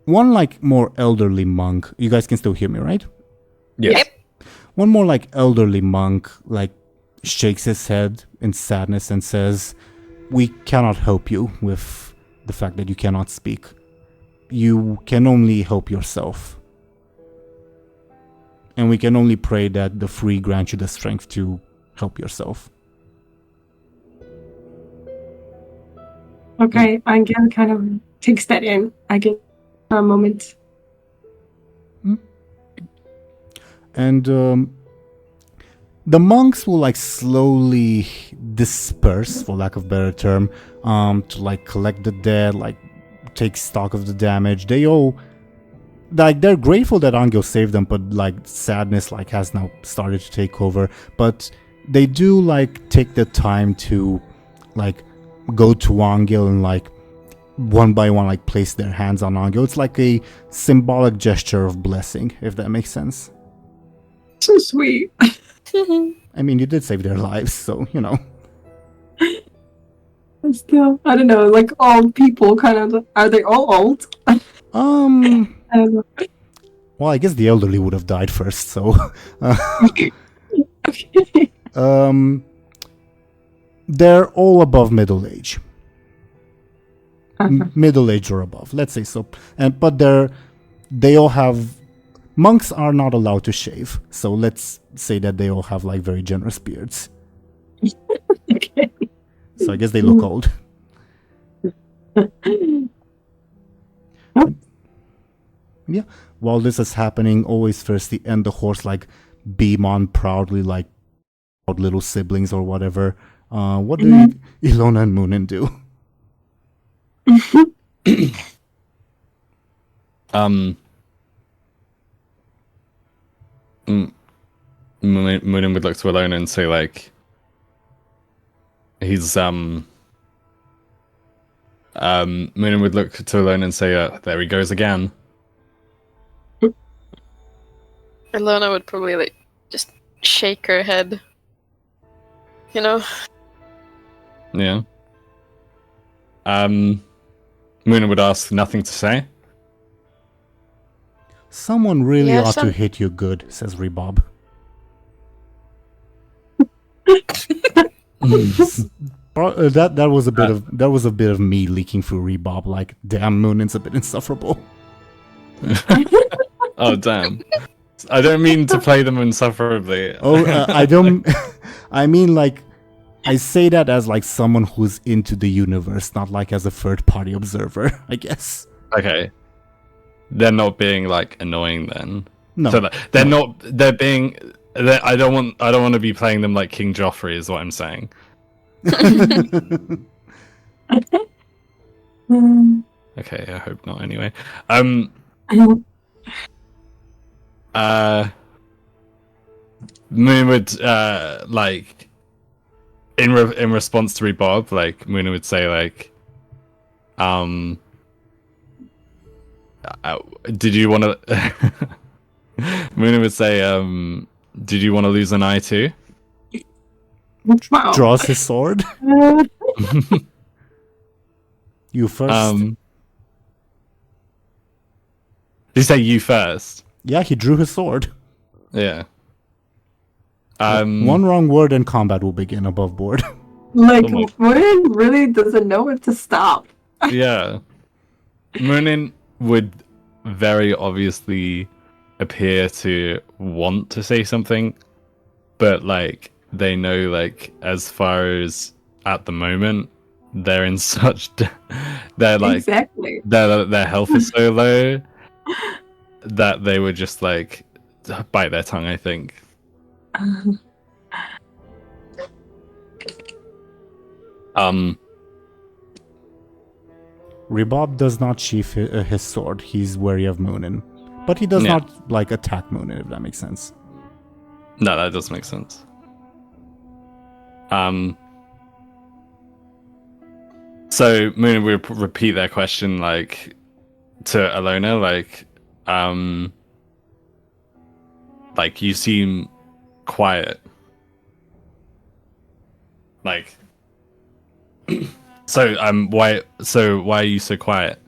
one like more elderly monk, you guys can still hear me, right? Yes. Yep. One more like elderly monk like shakes his head in sadness and says, "We cannot help you with the fact that you cannot speak. You can only help yourself. And we can only pray that the free grant you the strength to help yourself." Okay, Anghel kind of takes that in. I get a moment. And the monks will like slowly disperse, for lack of a better term, to like collect the dead, like take stock of the damage. They all like they're grateful that Anghel saved them, but like sadness like has now started to take over. But they do like take the time to like go to Anghel and like one by one like place their hands on Anghel. It's like a symbolic gesture of blessing, if that makes sense. So sweet. I mean, you did save their lives, so you know. Still, I don't know, like old people kind of, are they all old? I don't know. Well, I guess the elderly would have died first, so Okay. they're all above middle age. Uh-huh. Middle age or above, let's say so. But they all have, monks are not allowed to shave, so let's say that they all have like very generous beards. Okay. So I guess they look old. Yeah. While this is happening, always Thirsty and the horse like beam on proudly, like proud little siblings or whatever. What do Illona and Muninn do? Muninn would look to Illona and say, like, he's Muninn would look to Illona and say, "There he goes again." Illona would probably like just shake her head. You know? Yeah. Muninn would ask, "Nothing to say?" Someone really Yeah, ought to hit you good, says Rebob. That was a bit of me leaking through Rebob. Like, damn, Muninn's a bit insufferable. Oh, damn. I don't mean to play them insufferably. I don't. I mean, like, I say that as like someone who's into the universe, not like as a third-party observer, I guess. Okay. They're not being like annoying then. No, So they're not. They're being. I don't want to be playing them like King Joffrey, is what I'm saying. Okay, I hope not. Anyway, Moon would like in response to Rebob, like Moon would say like, did you want to? Moon would say, did you want to lose an eye too? Wow. draws his sword. You first. Did you say you first? Yeah, he drew his sword. Yeah. One wrong word and combat will begin above board. Like, Oh my- Muninn really doesn't know when to stop. Yeah. Muninn would very obviously appear to want to say something, but like they know, like, as far as at the moment, they're in such they're like Exactly. their health is so low that they would just like bite their tongue, I think. Rebob does not sheath his sword. He's wary of Muninn. But he does Yeah. not, like, attack Muninn, if that makes sense. No, that does make sense. So Moon will repeat their question, like, to Illona, like, like you seem quiet. Like, why are you so quiet?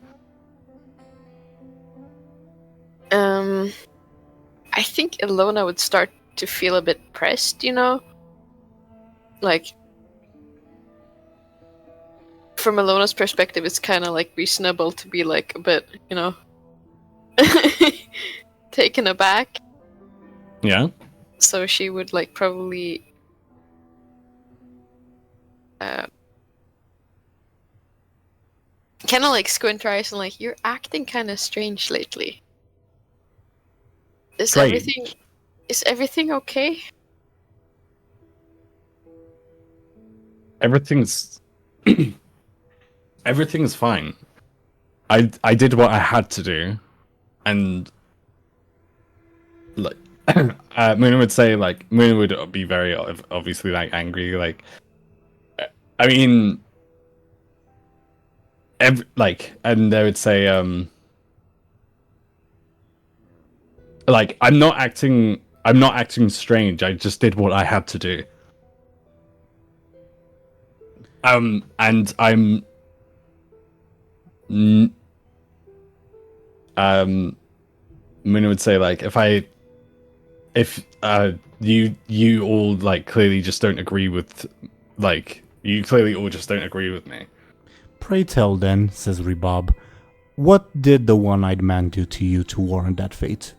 I think Illona would start to feel a bit pressed, you know? Like, from Illona's perspective, it's kind of like reasonable to be like a bit, you know, taken aback. Yeah. So she would like probably kind of like squint her eyes and like, you're acting kind of strange lately. Is everything okay? Everything's fine. I did what I had to do, and like Muninn would say, like Muninn would be very obviously like angry, like I mean, and they would say like I'm not acting strange. I just did what I had to do. And I'm Muninn would say, like, if you all like clearly just don't agree with, like, you clearly all just don't agree with me. Pray tell then, says Rebob, what did the one-eyed man do to you to warrant that fate?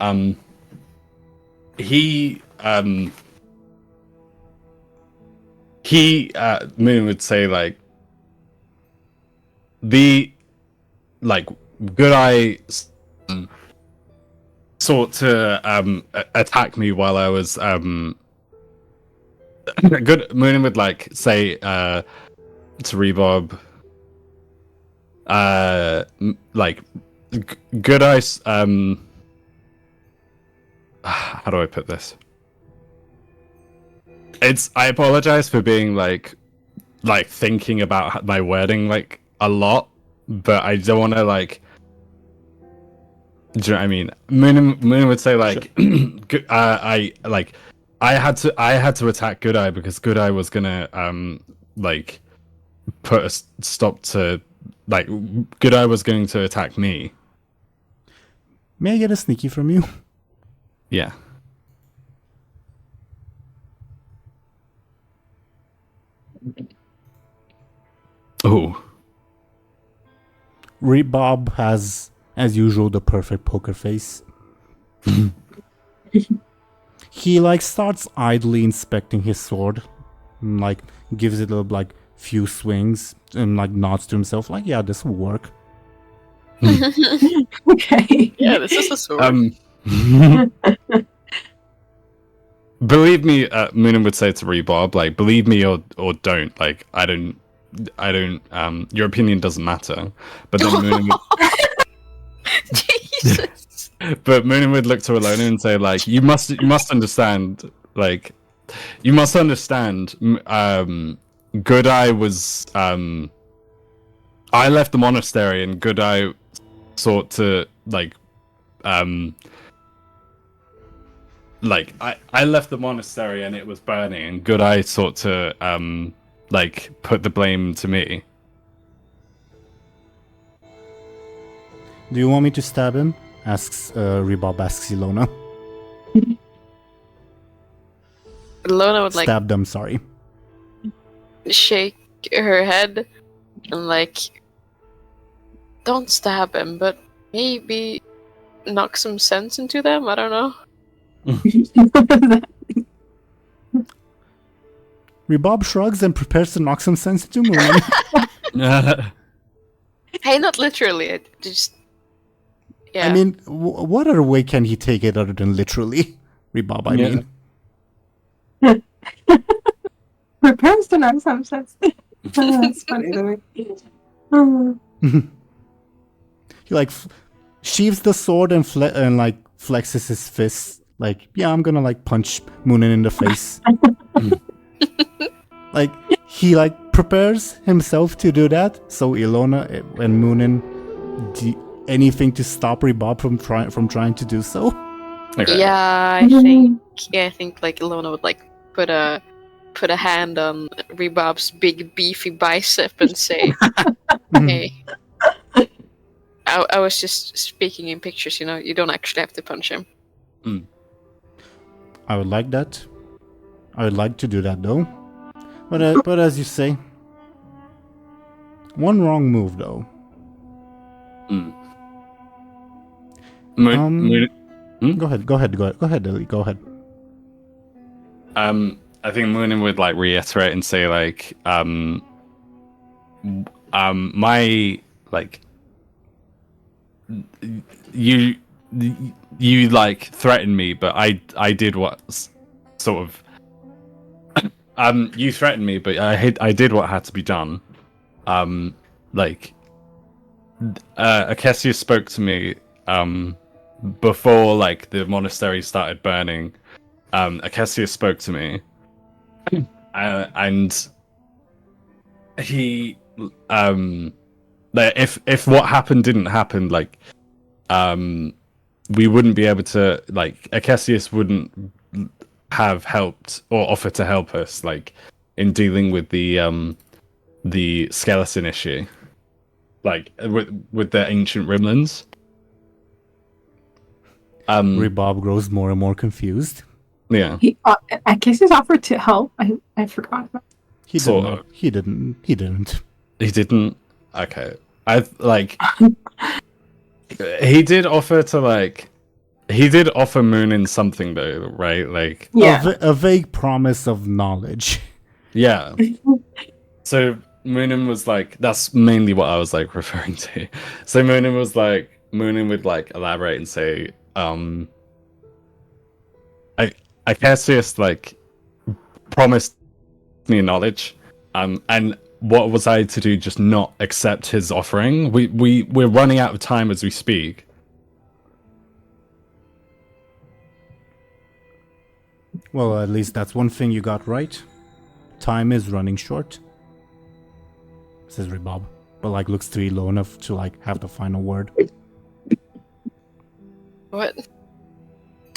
Muninn would say, like, Good Eye sought to attack me while I was Muninn would like say to Rebob, like Good Eye how do I put this? I apologize for being like thinking about my wording like a lot, but I don't want to like. Do you know what I mean? Muninn would say like, sure. I had to attack Good Eye because Good Eye was gonna like put a stop to, like, Good Eye was going to attack me. May I get a sneaky from you? Yeah. Oh. Rebob has, as usual, the perfect poker face. He like starts idly inspecting his sword, and, like gives it a like few swings, and like nods to himself, like, "Yeah, this will work." Okay. Yeah, this is a sword. Believe me, Muninn would say to Rebob, like, believe me or don't. Like, I don't. Your opinion doesn't matter. But then Muninn would, Jesus. but Muninn would look to Illona and say, like, you must understand. Like, you must understand. Good Eye was. I left the monastery, and Good Eye sought to like. Like, I left the monastery and it was burning, and Good Eye sought to like put the blame to me. Do you want me to stab him? Asks Rebob asks Illona. Illona would like Stab them, sorry. shake her head and like, don't stab him, but maybe knock some sense into them. I don't know. Rebob shrugs and prepares to knock some sense into Muninn. Hey, not literally. I just, yeah. I mean, what other way can he take it other than literally? Rebob, I mean. Prepares to knock some sense. That's funny to me. He like sheaves the sword and like flexes his fists. Like, yeah, I'm gonna like punch Muninn in the face. Like, he like prepares himself to do that. So Illona and Muninn do anything to stop Rebob from trying to do so. Okay. Yeah, I think like Illona would like put a hand on Rebob's big beefy bicep and say, "Hey, I was just speaking in pictures. You don't actually have to punch him." I would like that. I would like to do that though. But as you say, one wrong move though. Go ahead, Ellie. Go ahead. I think Muninn would like reiterate and say like, my like, you like threatened me, but I did what sort of. You threatened me, but I did what had to be done. Akessius spoke to me before like the monastery started burning. Akessius spoke to me, and he like if what happened didn't happen, like we wouldn't be able to, like, Akessius wouldn't have helped or offered to help us like in dealing with the skeleton issue, like with the ancient Rimlens. Rebob grows more and more confused. Yeah. I guess he's offered to help. I forgot about. He Sort didn't. He didn't. He didn't. Okay. I like. He did offer to like. He did offer Muninn something though, right? Like. Yeah. A vague promise of knowledge. Yeah. So Muninn was like, that's mainly what I was like referring to. So Muninn would like elaborate and say, Cassius like promised me knowledge, and what was I to do? Just not accept his offering? We're running out of time as we speak. Well, at least that's one thing you got right. Time is running short, says Rebob, but like looks to Illona to like have the final word. What?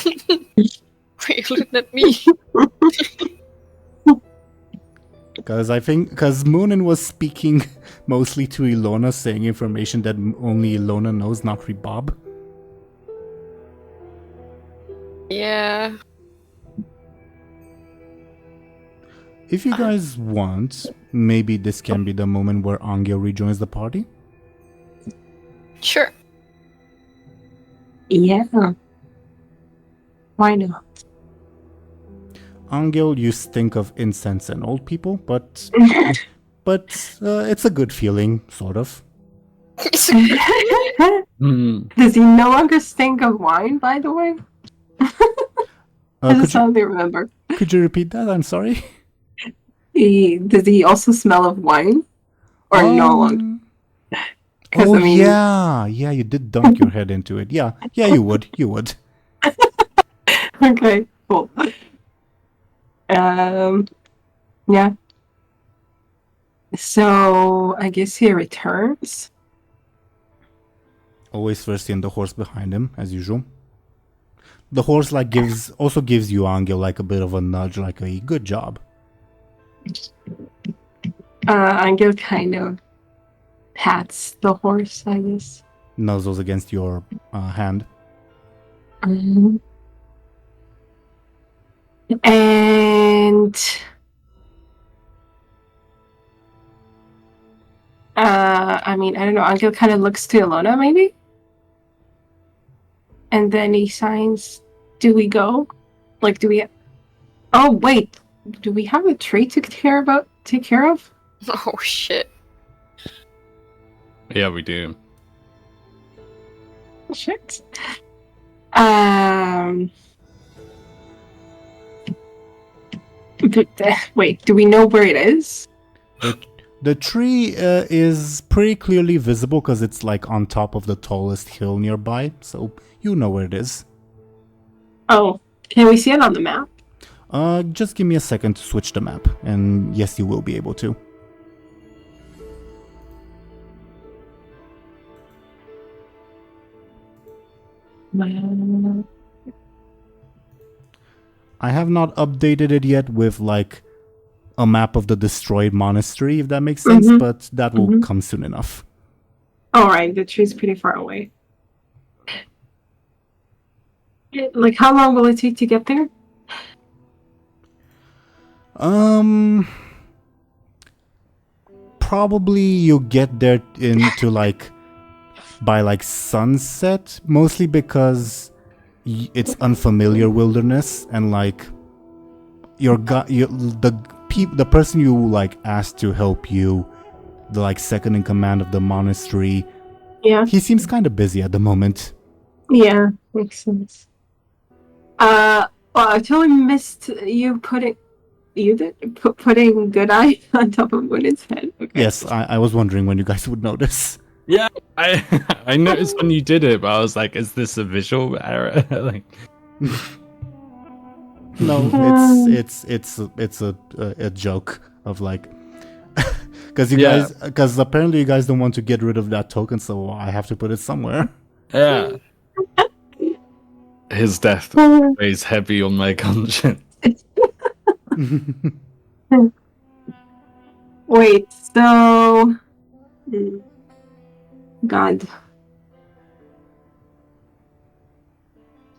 Why are you looking at me? Because Muninn was speaking mostly to Illona, saying information that only Illona knows, not Rebob. Yeah. If you guys want, maybe this can be the moment where Anghel rejoins the party. Sure. Yeah. Why not? Anghel, you stink of incense and old people, but it's a good feeling, sort of. Does he no longer stink of wine, by the way? That's how they remember. Could you repeat that? I'm sorry. Does he also smell of wine? Or no longer? Oh, yeah, you did dunk your head into it. Yeah, you would. Okay, cool. Yeah. So, I guess he returns. Always first in the horse behind him, as usual. The horse also gives you, Anghel, like a bit of a nudge, like a good job. Anghel kind of pats the horse, I guess. Nuzzles against your hand. And I don't know, Anghel kind of looks to Illona, maybe? And then he signs, do we go? Like, do we... Oh, wait. Do we have a tree to take care of? Oh, shit. Yeah, we do. Shit. Wait, do we know where it is? The tree is pretty clearly visible because it's like on top of the tallest hill nearby, so you know where it is. Oh, can we see it on the map? Just give me a second to switch the map, and yes, you will be able to. I have not updated it yet with like a map of the destroyed monastery, if that makes sense, but that will come soon enough. All right, the tree's pretty far away. Like, how long will it take to get there? Probably you'll get there into like by like sunset, mostly because it's unfamiliar wilderness, and like the person you like asked to help you, the like second in command of the monastery, he seems kind of busy at the moment. Yeah, makes sense. Well, I totally missed you putting Good Eye on top of Muninn's head. Okay. Yes, I was wondering when you guys would notice. Yeah, I noticed when you did it, but I was like, is this a visual error? Like, no, it's a joke of like, because apparently you guys don't want to get rid of that token, so I have to put it somewhere. Yeah. His death weighs heavy on my conscience. Wait, so... God.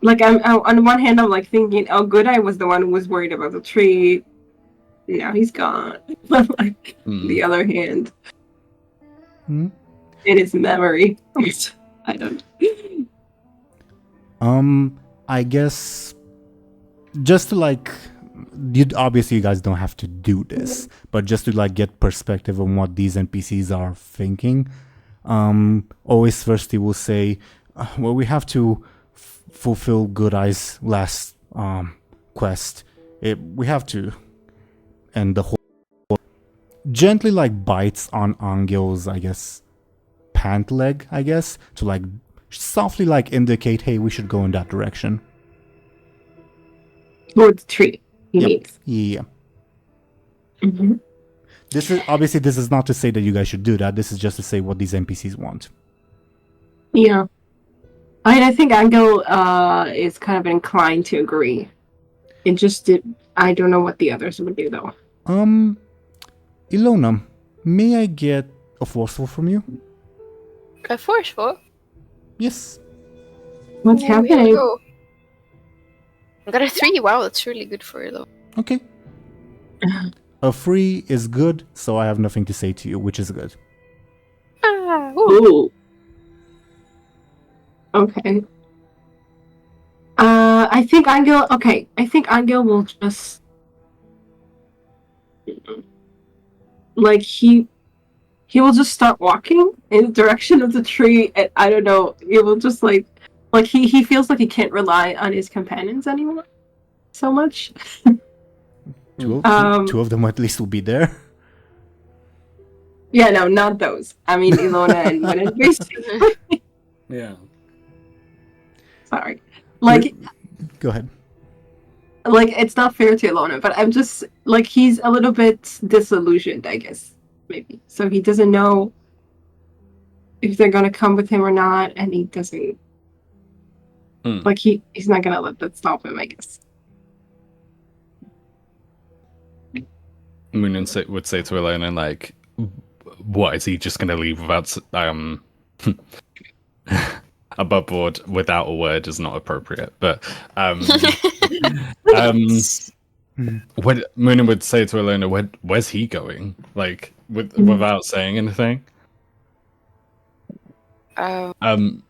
Like, I'm on one hand, I'm like thinking, oh, Good Eye was the one who was worried about the tree. Now he's gone. Like, the other hand, in his memory, I don't. I guess just to like, obviously you guys don't have to do this, but just to like get perspective on what these NPCs are thinking. Always first he will say, well, we have to fulfill Good Eye's last quest. We have to. And the whole gently like bites on Anghel's, I guess, pant leg, I guess, to like softly like indicate, hey, we should go in that direction. Towards the tree, he means. Yeah. This is not to say that you guys should do that. This is just to say what these NPCs want. Yeah. I think Anghel is kind of inclined to agree. It just I don't know what the others would do though. Illona, may I get a forceful from you? A forceful? Yes. What's happening? I got a 3. Wow, that's really good for you though. Okay. A 3 is good, so I have nothing to say to you, which is good. Ooh. Okay. I think Anghel will just like he will just start walking in the direction of the tree, and I don't know, it will just like he feels like he can't rely on his companions anymore so much. Two of them at least will be there. Yeah, no, not those. I mean, Illona and Muninn, basically. Yeah. Sorry. Like, go ahead. Like, it's not fair to Illona, but I'm just, like, he's a little bit disillusioned, I guess, maybe. So he doesn't know if they're gonna come with him or not, and he doesn't, like, he's not gonna let that stop him, I guess. Muninn would say to Illona, like, what, is he just gonna leave without, above board without a word is not appropriate, but when Muninn would say to Illona, where's he going? Like, without saying anything. Illona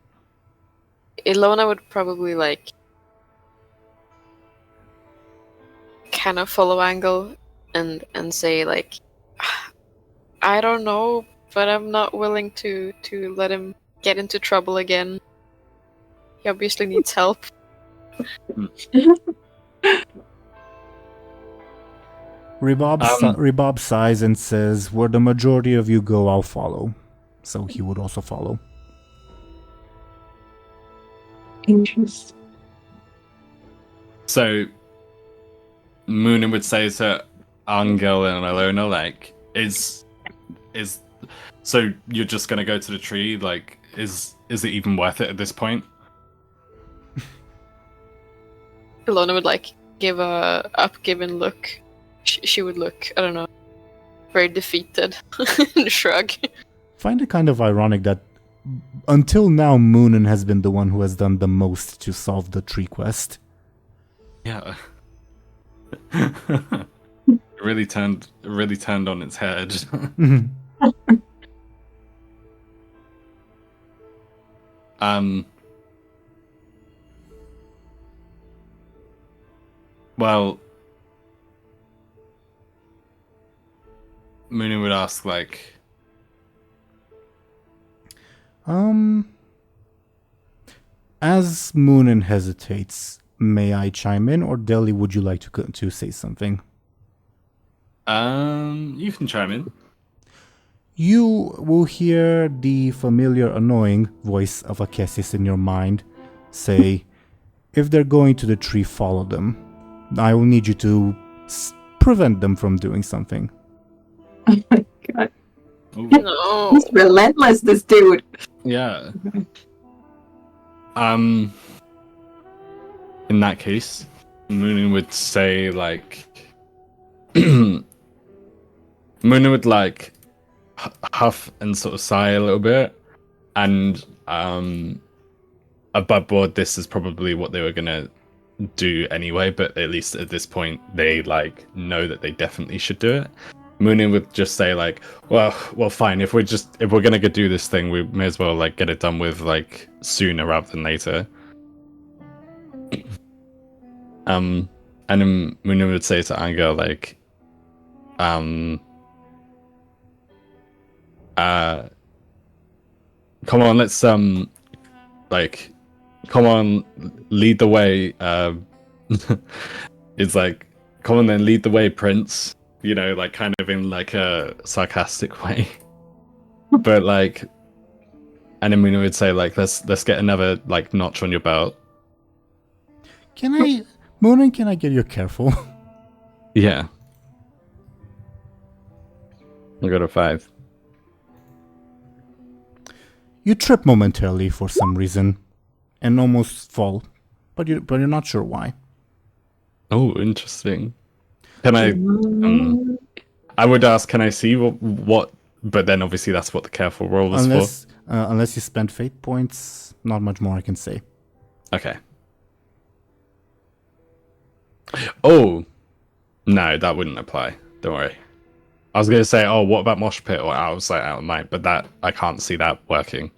would probably like kind of follow Anghel and say like, I don't know, but I'm not willing to let him get into trouble again. He obviously needs help. Rebob sighs and says, where the majority of you go, I'll follow. So he would also follow. Interesting. So Muninn would say to Anghel and Illona, like, so you're just gonna go to the tree? Like, is it even worth it at this point? Illona would like give a upgiven look. She would look, I don't know, very defeated and shrug. Find it kind of ironic that until now Muninn has been the one who has done the most to solve the tree quest. Yeah. really turned on its head. Well, Muninn would ask, like, as Muninn hesitates, may I chime in, or Deli, would you like to say something? You can chime in. You will hear the familiar annoying voice of Akessis in your mind say, if they're going to the tree, follow them. I will need you to prevent them from doing something. Oh my god. Ooh. No. He's relentless, this dude. Yeah. In that case, Muninn would say, like, Muninn would, like, huff and sort of sigh a little bit, and above board, this is probably what they were gonna do anyway, but at least at this point, they, like, know that they definitely should do it. Muninn would just say, like, well, fine. If we're gonna go do this thing, we may as well, like, get it done with, like, sooner rather than later. And then Muninn would say to Anghel, like, come on, let's like, come on, lead the way. It's like, come on then, lead the way, Prince. You know, like, kind of in, like, a sarcastic way. But, like, and then Muninn would say, like, let's get another, like, notch on your belt. Muninn, can I get you careful? Yeah. I got a 5. You trip momentarily for some reason, and almost fall, but you're not sure why. Oh, interesting. Can I would ask, can I see what? But then obviously that's what the careful roll was for. Unless you spend fate points, not much more I can say. Okay. Oh, no, that wouldn't apply. Don't worry. I was gonna say, oh, what about Mosh Pit or Outside Out of Mind? But that I can't see that working.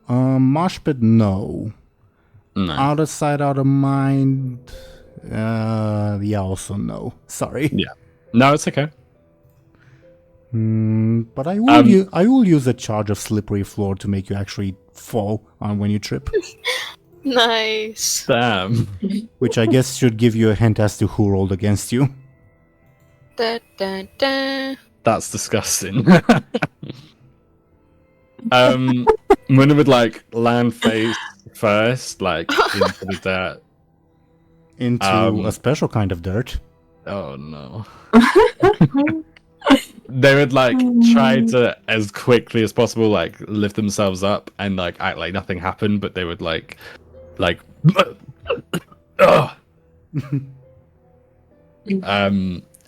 Mosh Pit, no. No. Out of sight, out of mind. Yeah, also no. Sorry. Yeah. No, it's okay. But I will use a charge of slippery floor to make you actually fall on when you trip. Nice. Damn. Which I guess should give you a hint as to who rolled against you. Da, da, da. That's disgusting. Muninn would, like, land face first, like, into the dirt. Into a special kind of dirt. Oh no. They would, like, try to, as quickly as possible, like, lift themselves up and, like, act like nothing happened, but they would, like,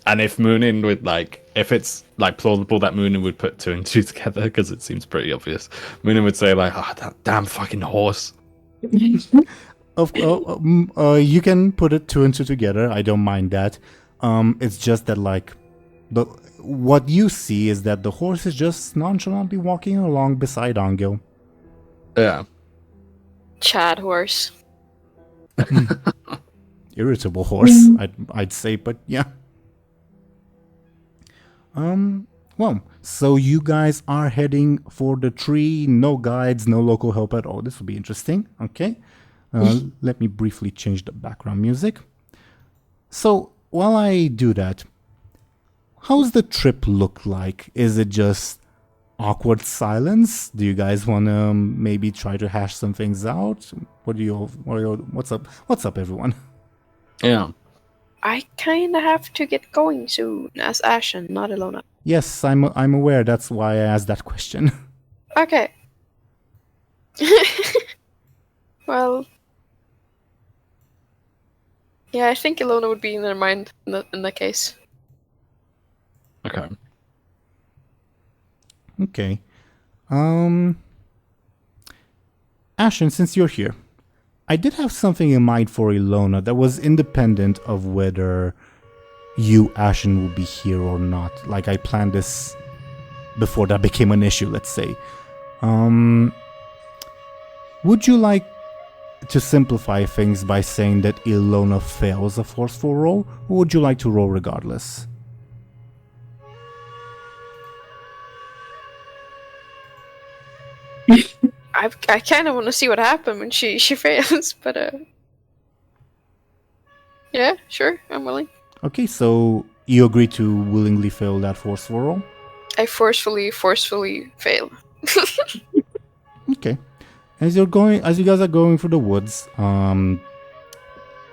and if Muninn would, like, if it's, like, plausible that Muninn would put 2 and 2 together, because it seems pretty obvious, Muninn would say, like, oh, that damn fucking horse. You can put it 2 and 2 together. I don't mind that. It's just that, like, what you see is that the horse is just nonchalantly walking along beside Anghel. Yeah. Chad horse. Irritable horse, I'd say, but yeah. Well, so you guys are heading for the tree. No guides, no local help at all. This will be interesting. Okay. Let me briefly change the background music. So, while I do that, how's the trip look like? Is it just awkward silence? Do you guys want to maybe try to hash some things out? What's up? What's up, everyone? Yeah. I kind of have to get going soon as Ashen, not Illona. Yes, I'm aware. That's why I asked that question. Okay. Well, yeah, I think Illona would be in their mind in that case. Okay. Okay. Ashen, since you're here, I did have something in mind for Illona that was independent of whether you, Ashen, will be here or not. Like, I planned this before that became an issue, let's say. Would you like to simplify things by saying that Illona fails a forceful roll, or would you like to roll regardless? I kind of want to see what happened when she fails, but yeah, sure, I'm willing. Okay, so you agree to willingly fail that forceful roll? I forcefully fail. Okay. As you guys are going through the woods, and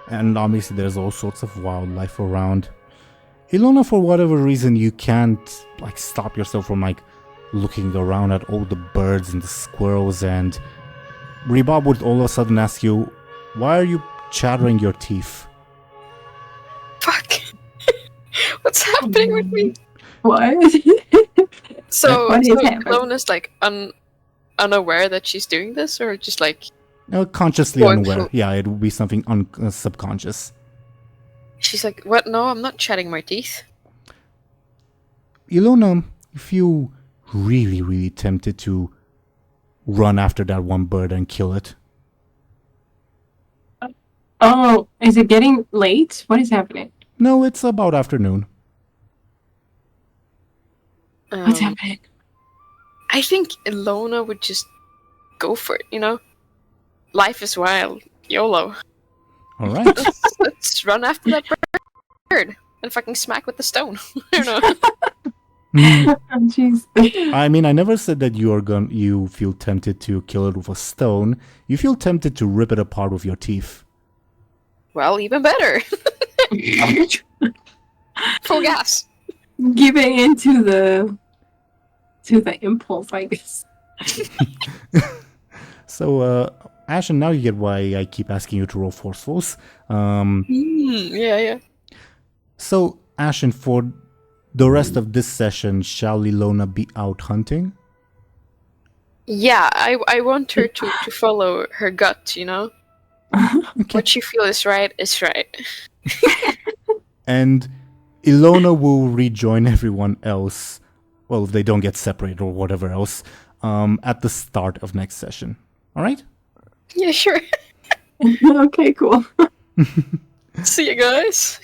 obviously there's all sorts of wildlife around. Illona, for whatever reason, you can't like stop yourself from like looking around at all the birds and the squirrels, and Rebab would all of a sudden ask you, "Why are you chattering your teeth?" Fuck. What's happening with me? What? So What is happening? Illona's like unaware that she's doing this, or just like Consciously Going unaware. through- Yeah, it would be something subconscious. she's like, what? No, I'm not chatting my teeth. Illona, you feel really, really tempted to run after that one bird and kill it. Oh, is it getting late? What is happening? No, it's about afternoon. What's happening? I think Illona would just go for it, you know? Life is wild. YOLO. All right. Let's run after that bird and fucking smack with the stone. I don't know. Oh, jeez. I mean, I never said that you feel tempted to kill it with a stone. You feel tempted to rip it apart with your teeth. Well, even better. Full gas. Giving into the impulse, I guess. So, Ashen, now you get why I keep asking you to roll forcefuls. Yeah. So, Ashen, for the rest of this session, shall Illona be out hunting? Yeah, I want her to follow her gut, you know? Okay. What she feels is right is right. And Illona will rejoin everyone else, well, if they don't get separated or whatever else, at the start of next session. All right? Yeah, sure. Okay, cool. See you guys.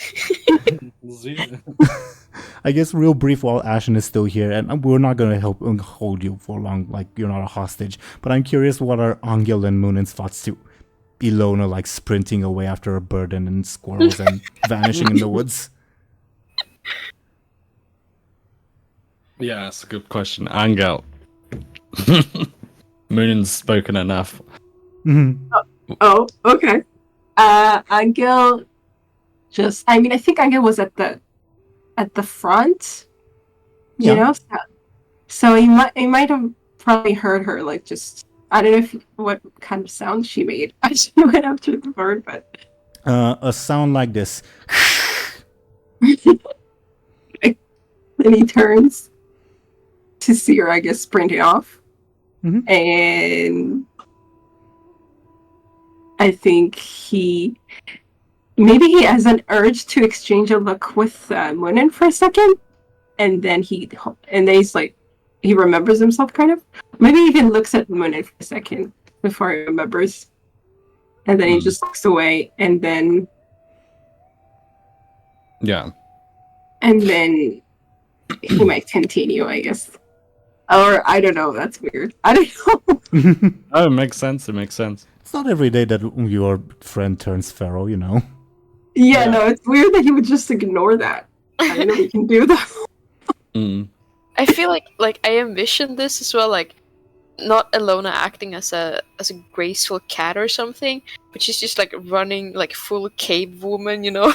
I guess real brief while Ashen is still here, and we're not going to help hold you for long, like you're not a hostage, but I'm curious what are Anghel and Munin's thoughts to Illona, like sprinting away after a bird and then squirrels and vanishing in the woods? Yeah, that's a good question. Anghel. Munin's spoken enough. Mhm. Oh, okay. Anghel I think Anghel was at the front. You Yeah. know? So he might have probably heard her, like, just, I don't know what kind of sound she made as she went after the bird, but A sound like this. then he turns to see her, I guess, sprinting off. Mhm. And I think maybe he has an urge to exchange a look with Muninn for a second, and then he's like, he remembers himself kind of. Maybe he even looks at Muninn for a second before he remembers, and then he just looks away, and then Yeah. he might continue, I guess. Or I don't know. That's weird. I don't know. Oh, it makes sense. It makes sense. It's not every day that your friend turns feral, you know. Yeah, no, it's weird that he would just ignore that. I don't know he can do that. Mm. I feel like I envisioned this as well, like not Illona acting as a graceful cat or something, but she's just like running like full cave woman, you know,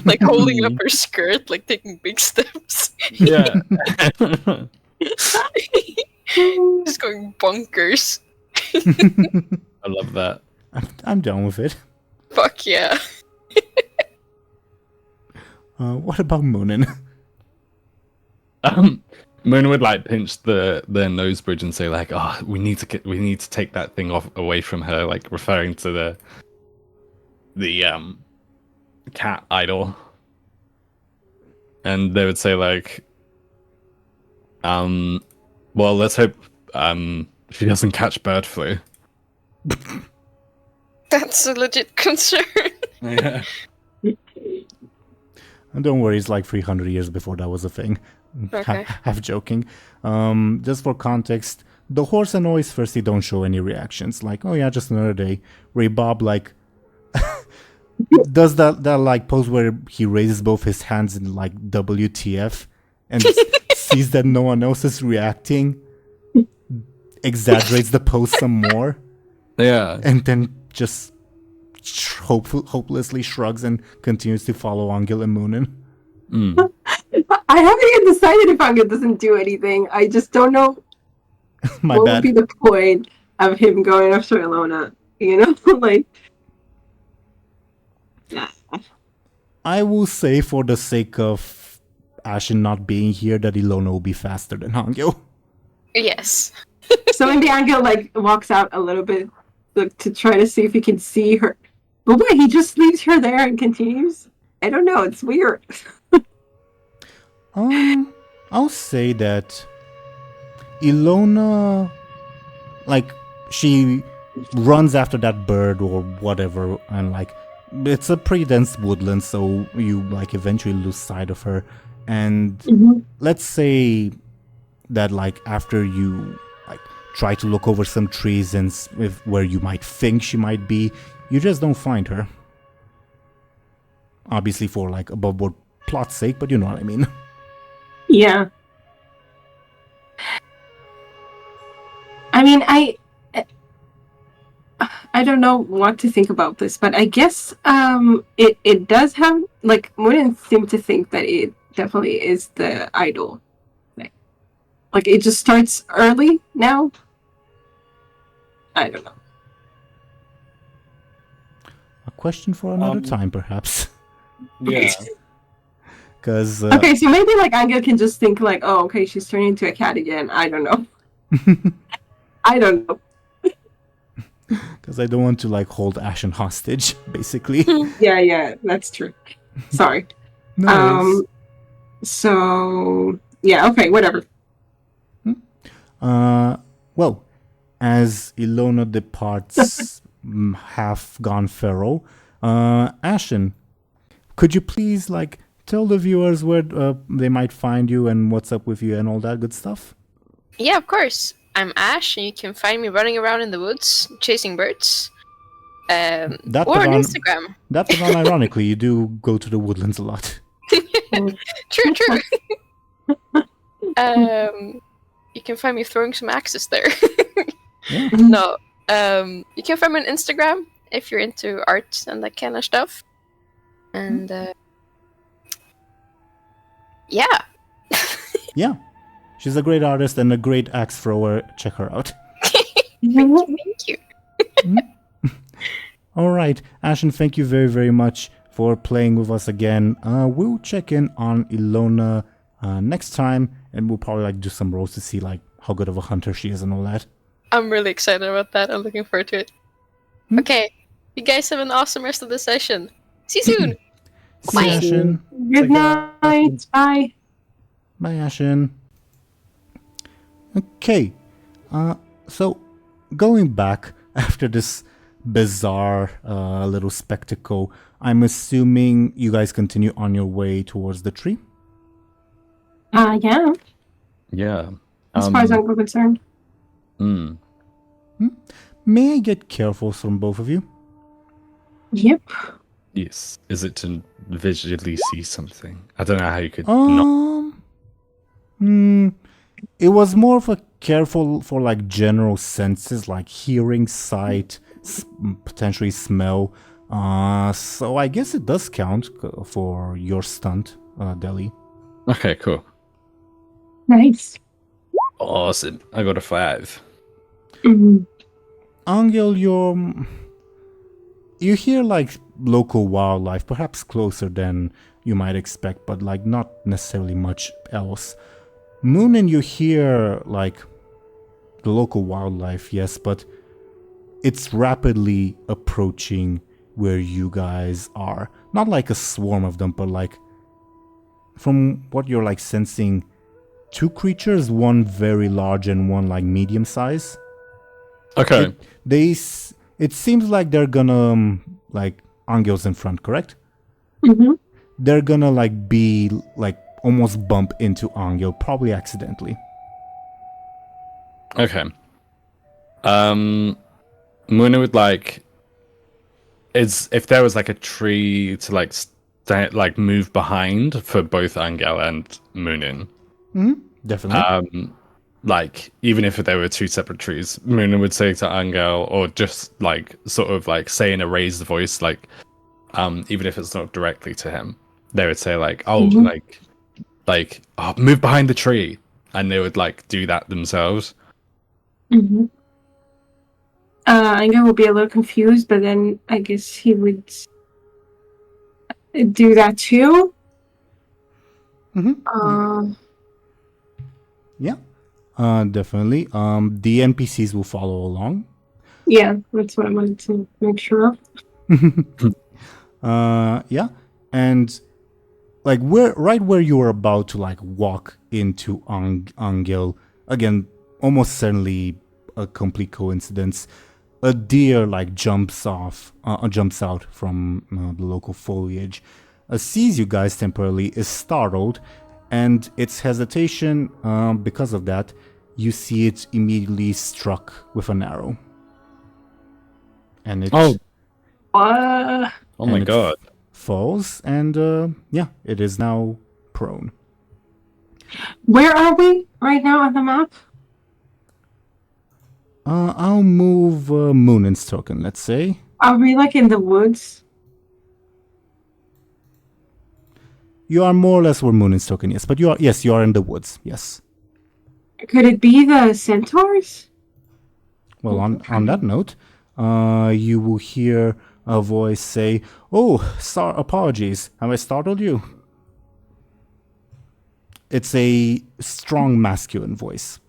like holding up her skirt, like taking big steps. Yeah. Just going bonkers. I love that. I'm down with it. Fuck yeah. What about Muninn? Moon would like pinch the nose bridge and say like, "Oh, we need to take that thing off away from her," like referring to the cat idol. And they would say like, well, let's hope she doesn't catch bird flu. That's a legit concern. Yeah. And don't worry, it's like 300 years before that was a thing. Okay. Half joking. Just for context, the horse and Ois firstly don't show any reactions. Like, oh yeah, just another day. Bob like does that like pose where he raises both his hands in like WTF and sees that no one else is reacting, exaggerates the pose some more, Yeah. and then just hopelessly shrugs and continues to follow Anghel and Muninn. I haven't even decided if Anghel doesn't do anything. I just don't know My what bad. would be the point of him going after Illona. You know, like. Yeah. I will say, for the sake of Ashen not being here, that Illona will be faster than Anghel. Yes. So maybe Anghel like walks out a little bit to try to see if he can see her. But wait, he just leaves her there and continues? I don't know, it's weird. I'll say that Illona, like, she runs after that bird or whatever, and like, it's a pretty dense woodland, so you like eventually lose sight of her. And let's say that like after you like try to look over some trees and where you might think she might be, you just don't find her. Obviously for like above board plot's sake, but you know what I mean. Yeah. I mean, I don't know what to think about this, but I guess it does have, like, Muninn seem to think that it definitely is the idol. Like it just starts early now? I don't know. A question for another time, perhaps. Yeah. Because okay, so maybe like Anghel can just think like, oh, okay, she's turning into a cat again. I don't know. I don't know. Because I don't want to like hold Ashen hostage, basically. Yeah, that's true. Sorry. No worries. So yeah, okay, whatever. Well, as Illona departs half gone feral, Ashen, could you please like tell the viewers where they might find you and what's up with you and all that good stuff? Yeah, of course. I'm Ash, and you can find me running around in the woods, chasing birds. Or on Instagram. That ironically, you do go to the woodlands a lot. True. You can find me throwing some axes there. Yeah. No. You can find me on Instagram if you're into art and that kind of stuff. And yeah. Yeah. She's a great artist and a great axe thrower. Check her out. Thank you. All right, Ashen, thank you very, very much for playing with us again. We'll check in on Illona next time, and we'll probably like do some rolls to see like how good of a hunter she is and all that. I'm really excited about that. I'm looking forward to it. Okay, you guys have an awesome rest of the session. See you soon. See you, Ashen. Good night. Bye. Bye, Ashen. Okay, so going back after this bizarre little spectacle, I'm assuming you guys continue on your way towards the tree? Yeah. Yeah. As far as I'm concerned. May I get careful from both of you? Yep. Yes. Is it to visually see something? I don't know how you could not. It was more of a careful for like general senses, like hearing, sight, potentially smell. So I guess it does count for your stunt, Deli. Okay, cool. Nice. Awesome. I got a 5. Anghel, You hear like local wildlife, perhaps closer than you might expect, but like not necessarily much else. Muninn, you hear like the local wildlife, yes, but it's rapidly approaching where you guys are. Not like a swarm of them, but like from what you're like sensing, two creatures, one very large and one like medium size. Okay. It seems like they're gonna like Anghel's in front, correct? Mm-hmm. They're gonna like be like almost bump into Anghel, probably accidentally. Okay. Muna would like if there was like a tree to like move behind for both Anghel and Muninn. Mm-hmm. Definitely. Like even if there were two separate trees, Muninn would say to Anghel, or just like sort of like say in a raised voice, like even if it's not directly to him, they would say like, oh, oh, move behind the tree, and they would like do that themselves. Mm-hmm. Anghel will be a little confused, but then I guess he would do that too. Mm-hmm. Yeah. Definitely. The NPCs will follow along. Yeah, that's what I wanted to make sure of. Yeah, and like where you were about to like walk into Anghel, again, almost certainly a complete coincidence. A deer like jumps out from the local foliage, sees you guys temporarily, is startled, and its hesitation, because of that, you see it immediately struck with an arrow. And it Oh my it god. falls, and yeah, it is now prone. Where are we right now on the map? I'll move Muninn's token, let's say. Are we like in the woods? You are more or less where Muninn's token, yes, but you are in the woods, yes. Could it be the centaurs? Well, on that note, you will hear a voice say, "Oh, apologies, have I startled you?" It's a strong masculine voice.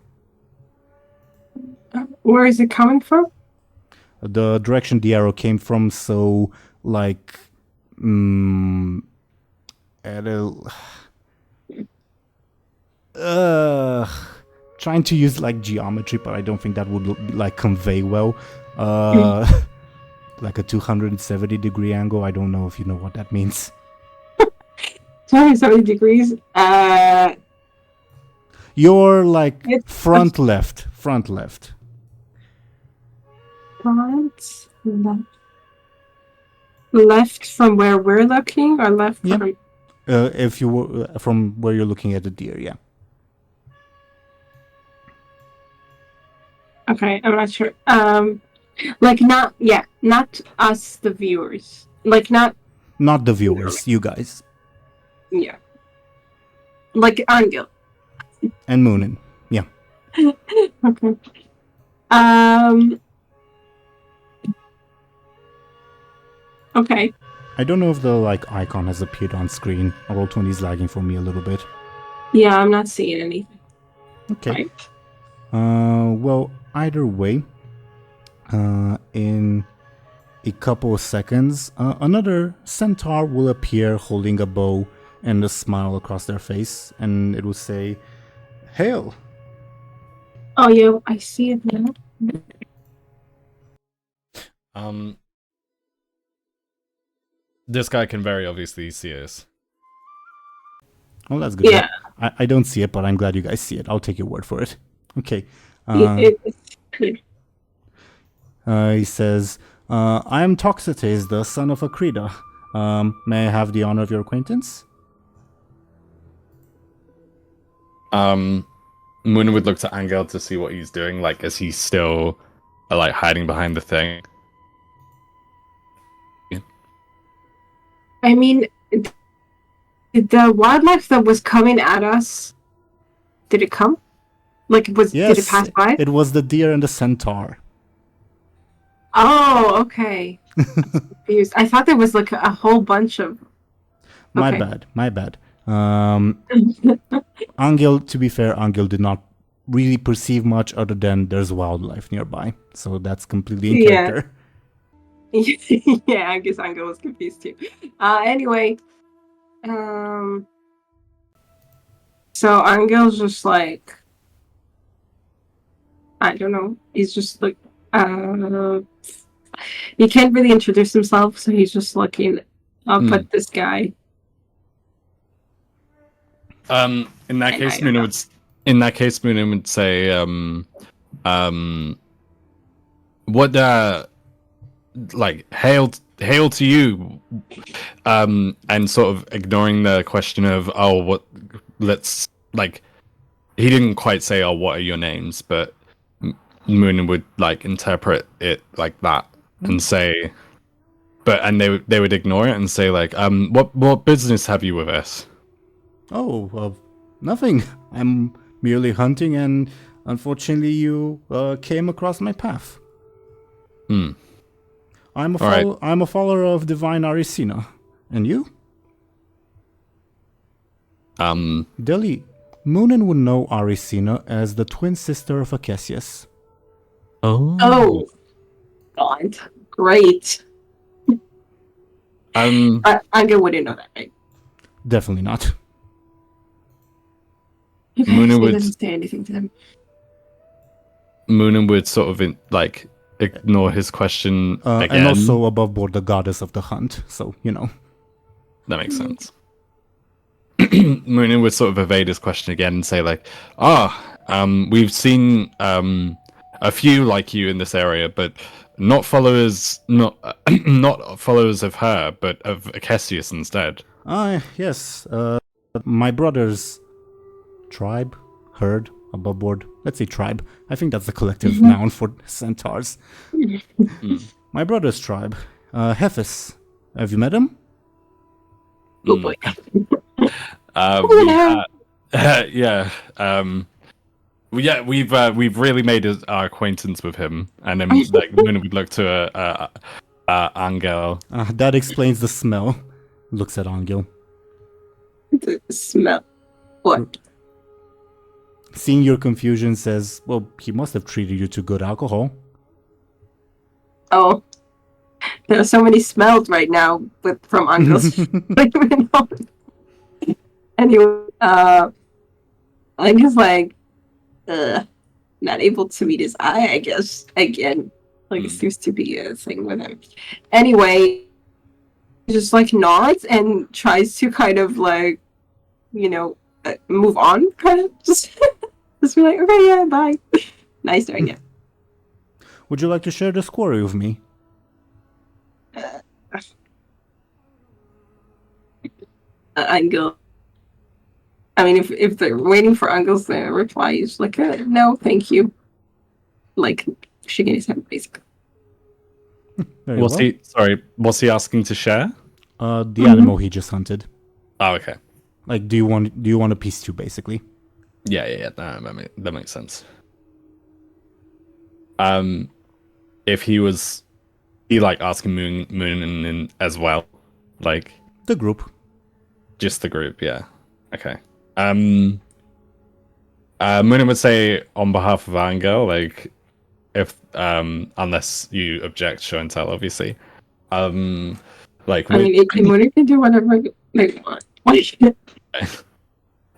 Where is it coming from? The direction the arrow came from, so like, trying to use like geometry, but I don't think that would like convey well. Like a 270 degree angle. I don't know if you know what that means. 270 degrees. You're like front left. Front left. Left from where we're looking, or left from? If you were from where you're looking at the deer, yeah. Okay, I'm not sure. Like not us, the viewers. Like not the viewers, you guys. Yeah. Like Anghel. And Muninn, yeah. Okay. Okay. I don't know if the like icon has appeared on screen. Roll20 is lagging for me a little bit. Yeah, I'm not seeing anything. Okay. Right. Well, either way, in a couple of seconds, another centaur will appear holding a bow and a smile across their face, and it will say, "Hail!" Oh, yeah, I see it now. This guy can very obviously see us. Oh, that's good. Yeah. I don't see it, but I'm glad you guys see it. I'll take your word for it. Okay. It's clear. He says, I am Toxotes, the son of Akrida. May I have the honor of your acquaintance? Muninn would look to Anghel to see what he's doing, like, is he still like hiding behind the thing? I mean, the wildlife that was coming at us, did it come? Like, did it pass by? It was the deer and the centaur. Oh, okay. Confused. I thought there was like a whole bunch of. My Okay. bad. Anghel, to be fair, Anghel did not really perceive much other than there's wildlife nearby. So that's completely in Yeah. character. Yeah, I guess Anghel was confused too. Anyway, so Angel's just like, I don't know. He's just like, he can't really introduce himself, so he's just looking up at this guy. In that And case, I don't know. Muninn would say, what, like, hail to you, and sort of ignoring the question of, oh, what, let's, like, he didn't quite say, oh, what are your names, but Muninn would, like, interpret it like that and say, and they would ignore it and say, like, what business have you with us? Oh, nothing. I'm merely hunting, and unfortunately, you came across my path. I'm a follower of divine Arisina. And you? Deli, Muninn would know Arisina as the twin sister of Acacius. Oh, God. Great. Angel wouldn't know that, right? Definitely not. Muninn would doesn't say anything to them. Muninn would sort of like ignore his question again. And also above board the goddess of the hunt, so you know. That makes sense. Muninn would sort of evade his question again and say like, we've seen a few like you in this area, but not followers not followers of her, but of Acacius instead. Yes. My brother's tribe, herd, above board. Let's say tribe. I think that's the collective noun for centaurs. My brother's tribe, Hephis. Have you met him? Oh boy. We've really made our acquaintance with him, and then like when we look to Anghel. That explains the smell. Looks at Anghel. The smell. What? Seeing your confusion says, well, he must have treated you to good alcohol. Oh. There are so many smells right now from Angel's. Anyway, I guess like not able to meet his eye, I guess. Again. Like it seems to be a thing with him. Anyway, he just like nods and tries to kind of like, you know, move on, kind of just be like, okay, yeah, bye. Nice doing it. Would you like to share this quarry with me? Angel. I mean, if they're waiting for Angel's reply, he's like, no, thank you. Like, shaking his head, basically. What's he asking to share? The animal he just hunted. Oh, okay. Like, do you want a piece too, basically? Yeah. That makes sense. If he like asking Muninn as well, like the group, just the group, yeah. Okay. Muninn would say on behalf of Anghel, like if unless you object, show and tell, obviously. Like Muninn can do whatever they want.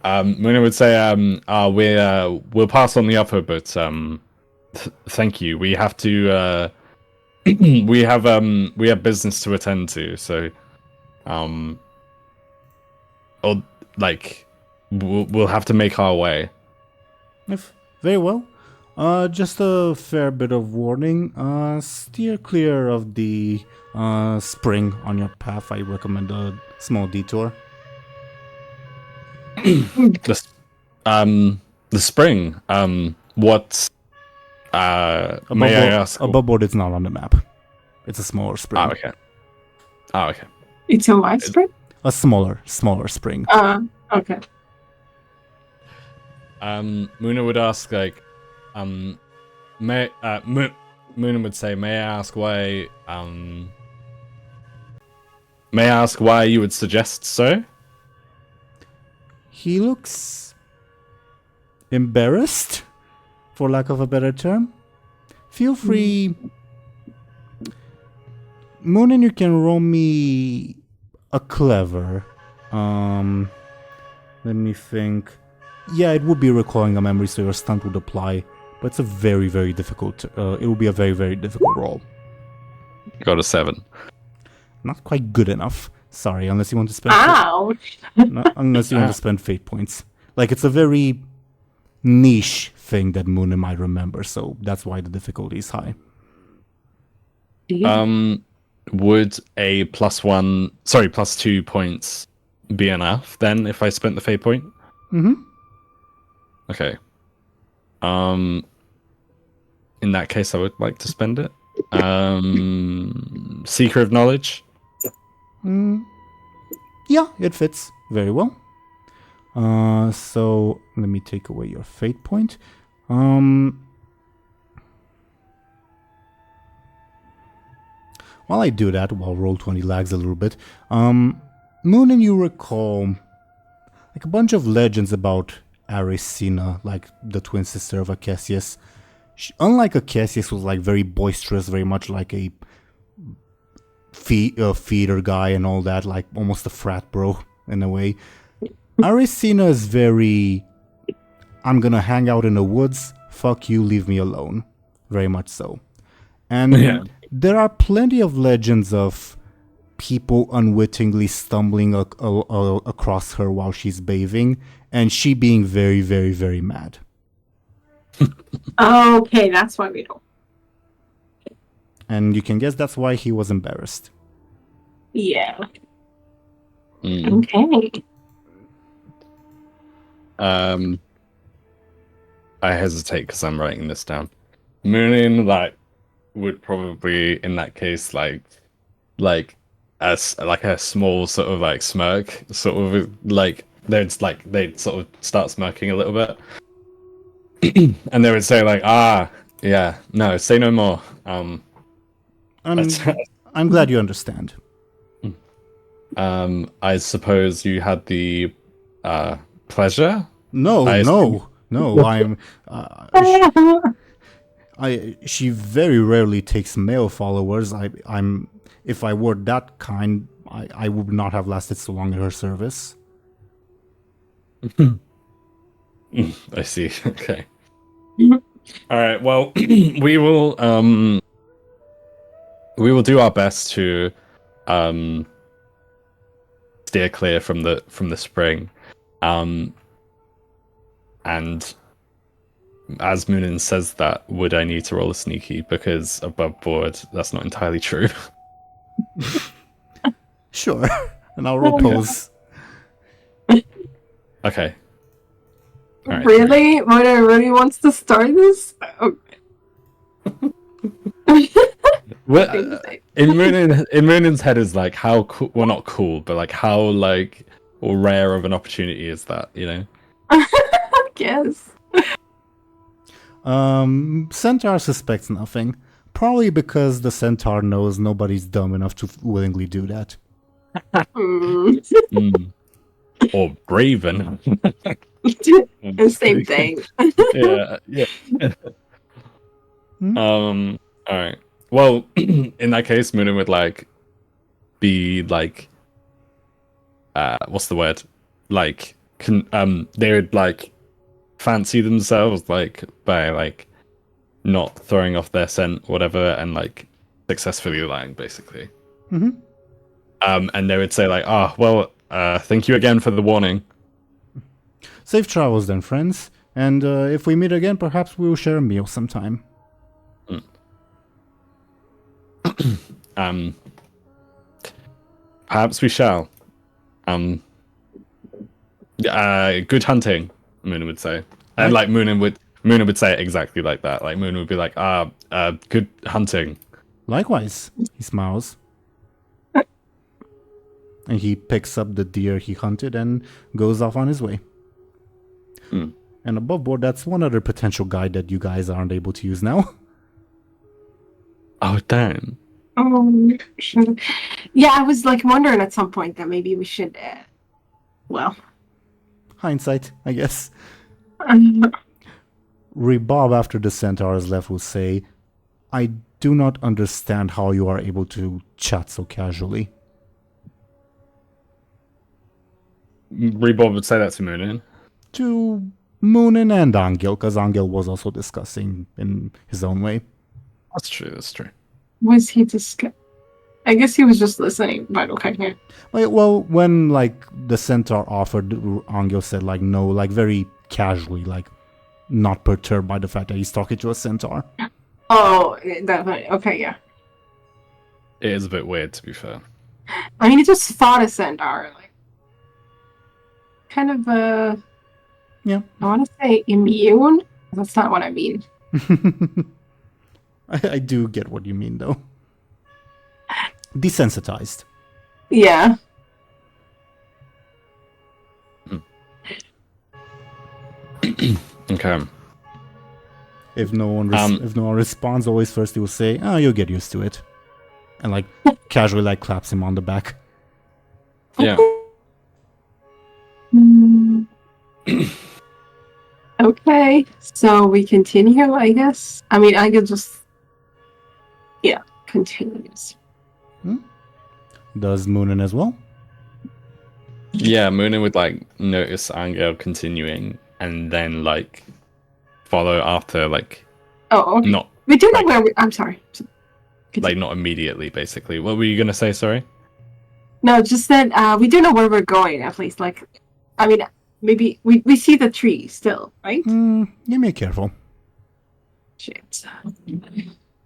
Muninn would say, we'll pass on the offer, but thank you. We have to we have business to attend to, so or like we'll have to make our way. Very well. Just a fair bit of warning. Steer clear of the spring on your path. I recommend a small detour. The spring. What? May I ask? Above board, it's not on the map. It's a smaller spring. Oh, okay. It's a what spring? A smaller spring. Okay. Muninn would ask like, Muninn would say, may I ask why you would suggest so? He looks embarrassed, for lack of a better term. Feel free. Muninn, you can roll me a clever. Let me think. Yeah, it would be recalling a memory, so your stunt would apply. But it's a very, very difficult. It will be a very, very difficult roll. Got a 7. Not quite good enough. Sorry, unless you want to spend. Ouch! Unless you want to spend fate points. Like, it's a very niche thing that Muninn might remember, so that's why the difficulty is high. Would a +2 points be enough then if I spent the fate point? Mm-hmm. Okay. In that case, I would like to spend it. Seeker of Knowledge. Yeah, it fits very well. So let me take away your fate point. While I do that, while Roll20 lags a little bit, Muninn, you recall like a bunch of legends about Aresina, like the twin sister of Acacius. Unlike Acacius, was like very boisterous, very much like a feeder guy and all that, like almost a frat bro in a way. Aresina is very, I'm gonna hang out in the woods, fuck you, leave me alone. Very much so. And there are plenty of legends of people unwittingly stumbling across her while she's bathing, and she being very, very, very mad. Okay, that's why we don't. And you can guess that's why he was embarrassed. Yeah. Okay. I hesitate because I'm writing this down. Muninn, like, would probably in that case like a small sort of like smirk, sort of like they'd sort of start smirking a little bit, and they would say like, yeah, no, say no more. I'm glad you understand. I suppose you had the pleasure. No. She very rarely takes male followers. If I were that kind, I would not have lasted so long in her service. I see. Okay. All right. Well, we will do our best to steer clear from the spring, and as Muninn says that, would I need to roll a sneaky because above board? That's not entirely true. Sure, and I'll roll pose. Okay. All right. Really? What everybody wants to start this? Okay. Well, in Muninn's head is like how cool, well not cool, but like how like or rare of an opportunity is that, you know? I guess. Centaur suspects nothing. Probably because the Centaur knows nobody's dumb enough to willingly do that. Or brave enough. The same thing. Yeah. All right. Well, in that case, Muninn would like be like, what's the word? Like, they would like fancy themselves like by like not throwing off their scent or whatever, and like successfully lying basically. And they would say like, thank you again for the warning. Safe travels then, friends. And if we meet again, perhaps we will share a meal sometime. Perhaps we shall. Good hunting, Muninn would say. And like Muninn would say it exactly like that. Like Muninn would be like, good hunting. Likewise, he smiles. And he picks up the deer he hunted and goes off on his way. And above board, that's one other potential guide that you guys aren't able to use now. Oh, damn. Yeah, I was like wondering at some point that maybe we should. Well, Hindsight, I guess. Rebob, after the centaur has left, will say, I do not understand how you are able to chat so casually. Rebob would say that to Muninn. To Muninn and Anghel, because Anghel was also discussing in his own way. That's true, that's true. was he I guess he was just listening, but okay. Yeah. Well, when like the centaur offered, Anghel said like no, like very casually, like not perturbed by the fact that he's talking to a centaur. Oh, definitely. Okay, yeah. It is a bit weird, to be fair. I mean, he just fought a centaur, like kind of Yeah. I want to say immune. That's not what I mean. I do get what you mean, though. Desensitized. Yeah. Okay. If no one responds, always first he will say, "Oh, you'll get used to it," and like casually like claps him on the back. Yeah. Okay, so we continue, I guess. I mean, I could just continues. Does Muninn as well? Yeah, Muninn would like notice Anghel continuing and then like follow after, like Oh, okay. not We do know like- where I'm sorry. like not immediately, basically. What were you gonna say? Sorry. No, just that we do know where we're going, at least. Like, I mean, maybe we see the tree still, right? You may careful. Shit.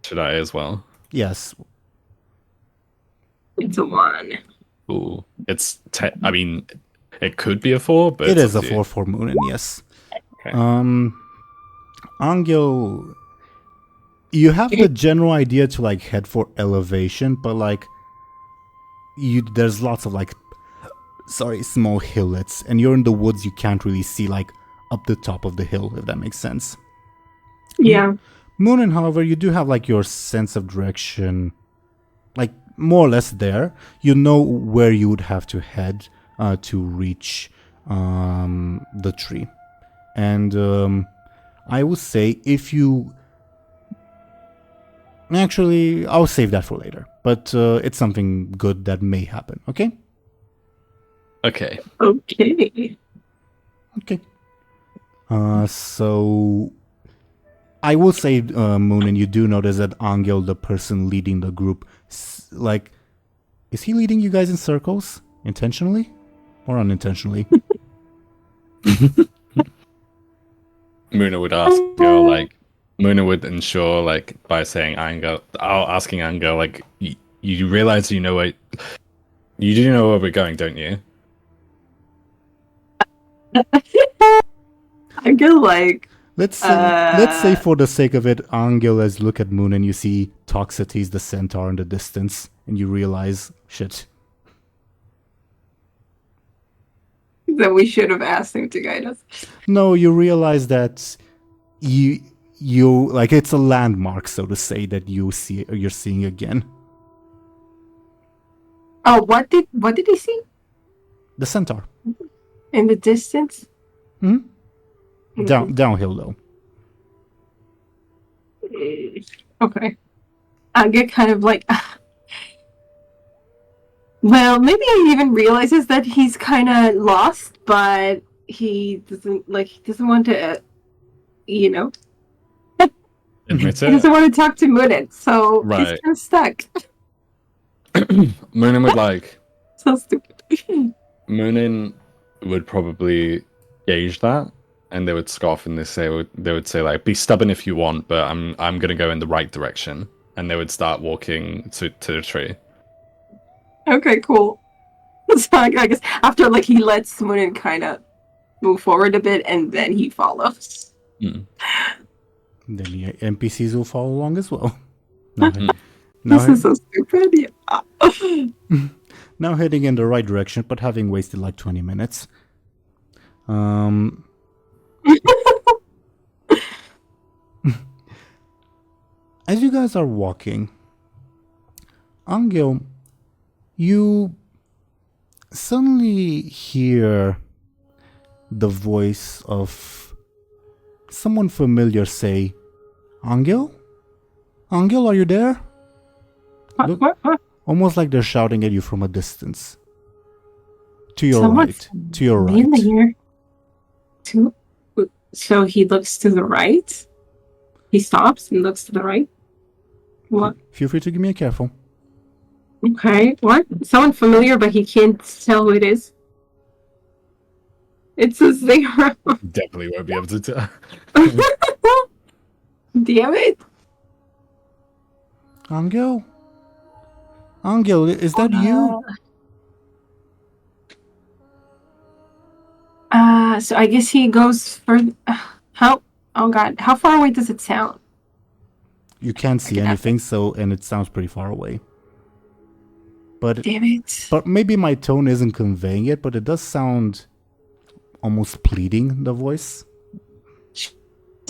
Should I as well? Yes. It's a 1. Ooh, it's. I mean, it could be a 4, but It it's is a up to you. 4 for Muninn, yes. Okay. Anghel, you have the general idea to like head for elevation, but like there's lots of like small hillets, and you're in the woods, you can't really see like up the top of the hill, if that makes sense. Yeah. Muninn, however, you do have like your sense of direction, like more or less there. You know where you would have to head to reach the tree. And I would say if you... Actually, I'll save that for later. But it's something good that may happen, okay? Okay. Okay. Okay. So... I will say, Muninn, you do notice that Anghel, the person leading the group, like... Is he leading you guys in circles? Intentionally? Or unintentionally? Muninn would ask Anghel, like, Muninn would ensure, like, by saying asking Anghel, like, you realize you do know where we're going, don't you? I feel like Let's say for the sake of it, Anghel, as you look at Muninn, you see Toxotes the centaur in the distance, and you realize, shit. that we should have asked him to guide us. No, you realize that you like it's a landmark, so to say, that you're seeing again. Oh, what did he see The centaur. in the distance? Downhill though. Okay. I get kind of like, well, maybe he even realizes that he's kind of lost, but he doesn't want to, Admit he it. doesn't want to talk to Muninn, so he's Right. kind of stuck. Muninn would like. So stupid. Muninn would probably gauge that, and they would scoff and they would say like, "Be stubborn if you want, but I'm gonna go in the right direction." And they would start walking to the tree. Okay, cool. So I guess after like he lets Muninn kind of move forward a bit, and then he follows. Mm. Then the NPCs will follow along as well. This is so stupid. Yeah. Now heading in the right direction, but having wasted like 20 minutes. As you guys are walking, Anghel, you suddenly hear the voice of someone familiar say, Anghel? Anghel, are you there? Look, What? almost like they're shouting at you from a distance. To your Someone's right. To your in right. here. So he looks to the right? He stops and looks to the right? What? Feel free to give me a careful. Okay, what? Someone familiar, but he can't tell who it is? It's a 0. Definitely won't be able to tell. Damn it. Anghel? Anghel, is that you? So I guess he goes further. Oh god, how far away does it sound? You can't see anything, and it sounds pretty far away. But Damn it. But maybe my tone isn't conveying it, but it does sound almost pleading, the voice. It's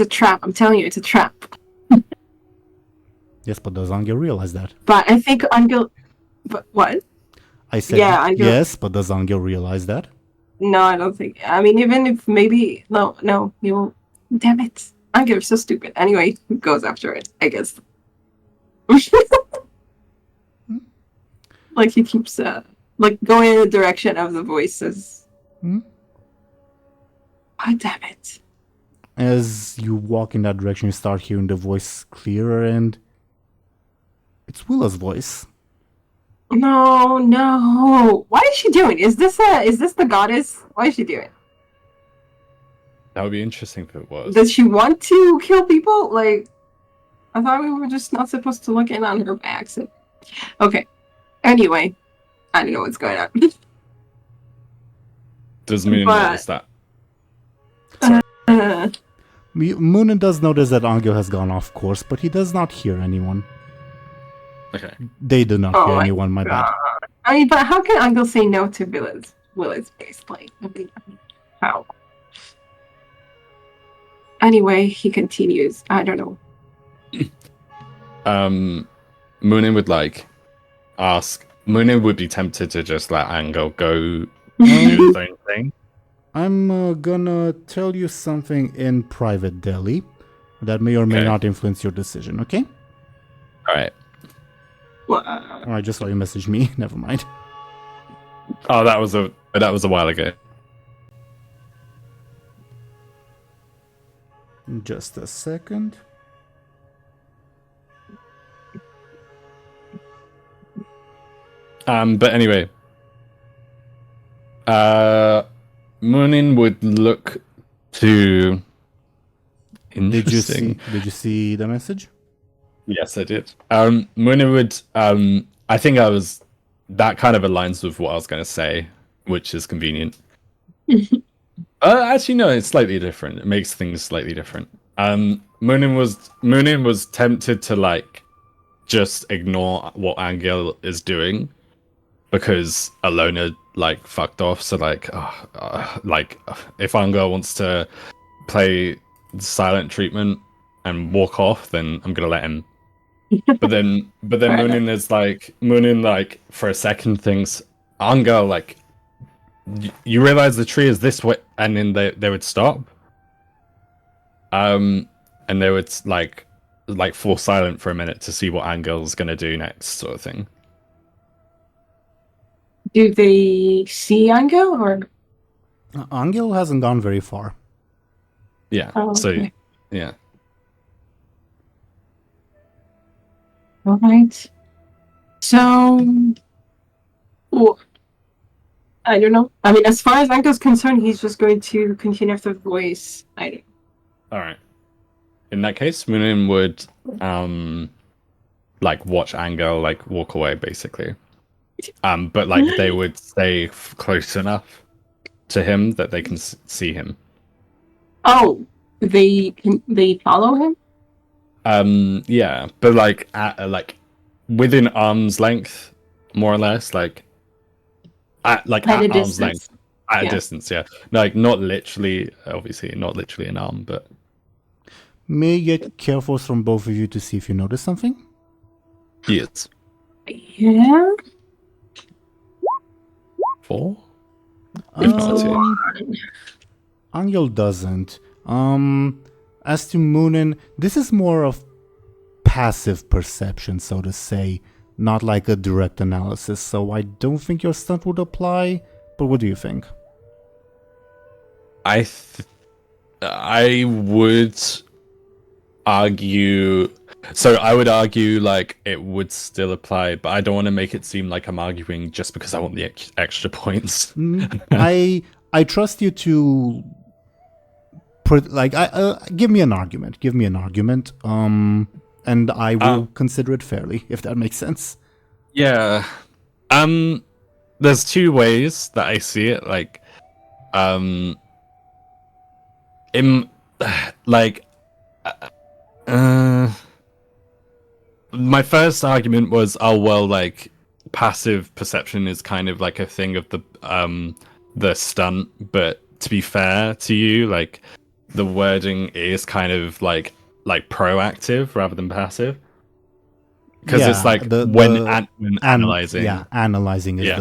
a trap, I'm telling you, it's a trap. Yes, but does Anghel realize that? But I think Anghel... But what? I said Yeah, Anghel... yes, but does Anghel realize that? No, I don't think... I mean, even if maybe... No, he won't... Damn it. Anghel, so stupid. Anyway, he goes after it, I guess. Like, he keeps, going in the direction of the voices. Hmm? Oh, damn it. As you walk in that direction, you start hearing the voice clearer, and it's Willa's voice. No. What is she doing? Is this the goddess? What is she doing? That would be interesting if it was. Does she want to kill people? Like, I thought we were just not supposed to look in on her by accident. Okay. Anyway, I don't know what's going on. Does Muninn notice that? Muninn does notice that Anghel has gone off course, but he does not hear anyone. Okay. They do not hear anyone, my bad. I mean, but how can Anghel say no to Willa's bass playing? I mean, how? Anyway, he continues. I don't know. Muninn would ask. Muninn would be tempted to just let Anghel go do his own thing. I'm gonna tell you something in private, Deli, that may or may not influence your decision, okay? Alright. Alright, just saw you message me. Never mind. Oh, that was a while ago. Just a second. But anyway. Muninn would look to... Interesting. Did you see the message? Yes, I did. Muninn would... I think that kind of aligns with what I was going to say, which is convenient. Actually, no, it's slightly different. It makes things slightly different. Muninn was tempted to just ignore what Anghel is doing because Illona fucked off. So if Anghel wants to play silent treatment and walk off, then I'm gonna let him. But then Muninn for a second thinks, Anghel, you realize the tree is this way, and then they would stop. And they would fall silent for a minute to see what Anghel's gonna do next, sort of thing. Do they see Anghel or? Anghel hasn't gone very far. Yeah. Oh, so okay. yeah. All right. So, I don't know. I mean, as far as Anghel's concerned, he's just going to continue after the voice. I don't. All right. In that case, Muninn would watch Anghel walk away, basically. But they would stay close enough to him that they can see him. Oh, they follow him? Yeah, but at within arm's length, more or less, at arm's length, at a distance, yeah. Not literally, obviously, not literally an arm, but. May I get careful from both of you to see if you notice something? Yes. Yeah. 4? If not 2. Anghel doesn't. As to Muninn, this is more of passive perception, so to say, not like a direct analysis. So I don't think your stunt would apply. But what do you think? I would argue. So I would argue like it would still apply, but I don't want to make it seem like I'm arguing just because I want the extra points. I trust you to give me an argument. Give me an argument. And I will consider it fairly, if that makes sense. Yeah. There's 2 ways that I see it. Like, my first argument was, like passive perception is kind of like a thing of the stunt, but to be fair to you, like the wording is kind of like proactive rather than passive, because it's like when analyzing. Yeah, analyzing is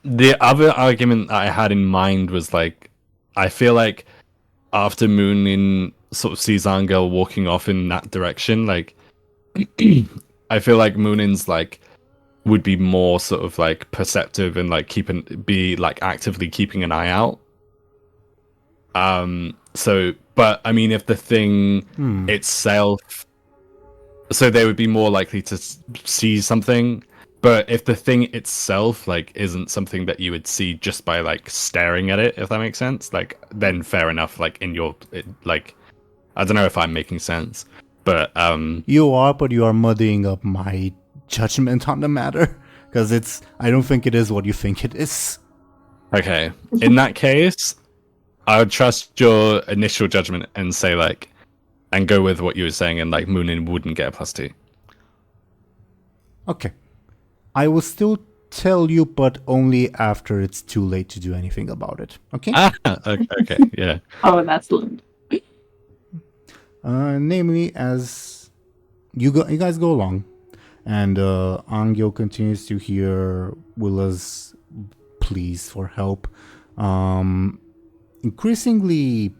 the other argument that I had in mind was like, I feel like after Muninn sort of sees Anghel walking off in that direction, like I feel like Munin's like would be more sort of like perceptive and like be actively keeping an eye out. So, but I mean, if the thing itself, so they would be more likely to see something. But if the thing itself like isn't something that you would see just by like staring at it, if that makes sense, like then fair enough. Like in your like, I don't know if I'm making sense, but you are muddying up my judgment on the matter, because I don't think it is what you think it is. Okay, in that case, I would trust your initial judgment and say like, and go with what you were saying, and like Muninn wouldn't get a +2. Okay. I will still tell you, but only after it's too late to do anything about it. Okay? Okay, yeah. Oh, that's lame. Namely, as you guys go along, and Anghel continues to hear Willa's pleas for help, increasingly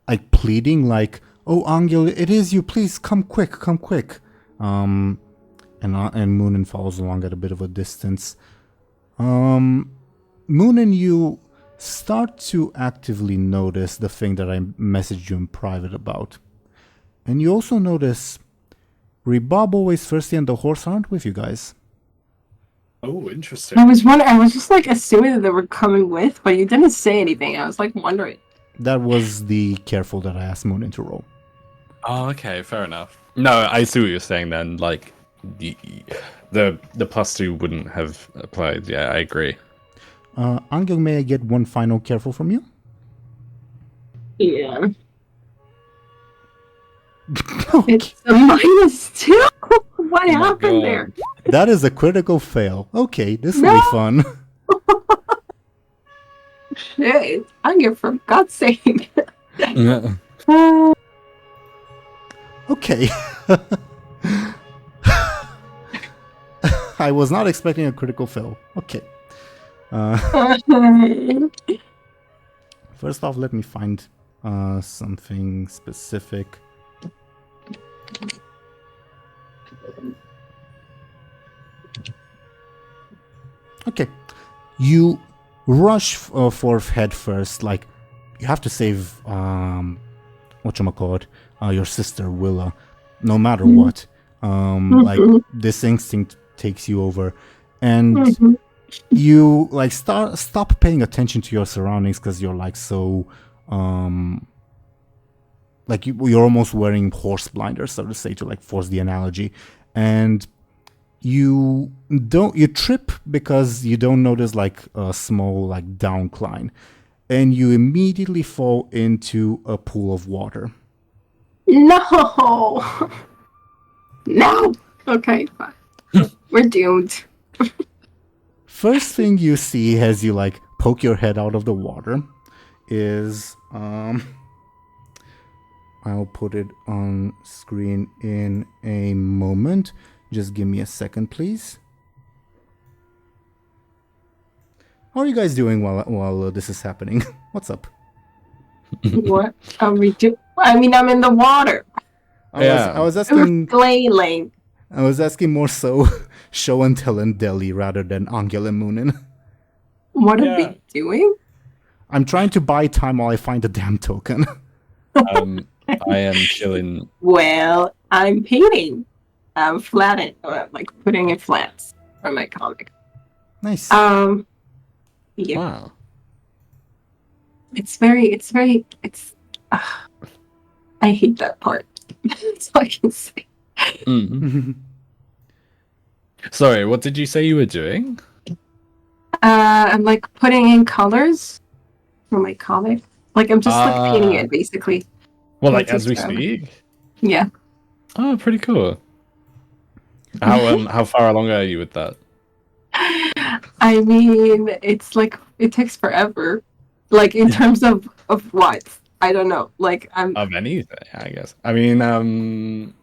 like pleading, like, "Oh, Anghel, it is you! Please come quick, come quick!" And Muninn follows along at a bit of a distance. Muninn, you start to actively notice the thing that I messaged you in private about. And you also notice Ribob, Always Thirsty, and the horse aren't with you guys. Oh, interesting. I was just like assuming that they were coming with, but you didn't say anything. I was like wondering. That was the careful that I asked Muninn to roll. Oh, okay, fair enough. No, I see what you're saying then. Like, the +2 wouldn't have applied. Yeah, I agree. Anghel, may I get one final careful from you? Yeah. Okay. It's a -2. What happened there? That is a critical fail. Okay, this will be fun. Shit, Anghel, for God's sake. Okay. I was not expecting a critical fail. Okay. First off, let me find something specific. Okay. You rush forth head first, like you have to save whatchamacallit, your sister Willa, no matter what. Like this instinct takes you over, and you like stop paying attention to your surroundings because you're like so like you're almost wearing horse blinders, so to say, to like force the analogy, and you trip because you don't notice like a small like downcline, and you immediately fall into a pool of water. No. No. Okay, fine. We're doomed. First thing you see as you like poke your head out of the water is I'll put it on screen in a moment. Just give me a second, please. How are you guys doing while this is happening? What's up? What are we doing? I mean, I'm in the water. I was asking. Flailing. I was asking more so Show&Tell and Deli rather than Anghel and Muninn. What are we doing? I'm trying to buy time while I find the damn token. I am chilling. Well, I'm painting. I'm flatting, like putting in flats for my comic. Nice. Yeah. Wow. It's I hate that part. That's all I can say. Sorry, what did you say you were doing? I'm like putting in colors for my comic. Like I'm just like painting it basically. Well, like as we speak? Yeah. Oh, pretty cool. How far along are you with that? I mean, it's like it takes forever. Like in terms of what? I don't know. Like of anything, I guess. I mean, I'm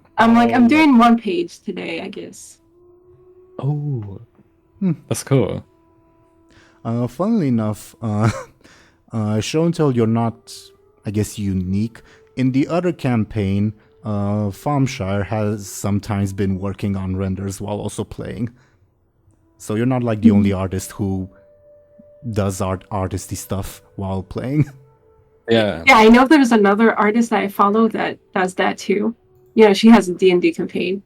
doing one page today, I guess. Oh, that's cool. Funnily enough, Show&Tell, you're not, I guess, unique. In the other campaign, Farmshire has sometimes been working on renders while also playing. So you're not like the only artist who does artisty stuff while playing. Yeah. Yeah, I know there's another artist that I follow that does that too. You know, she has a D&D campaign.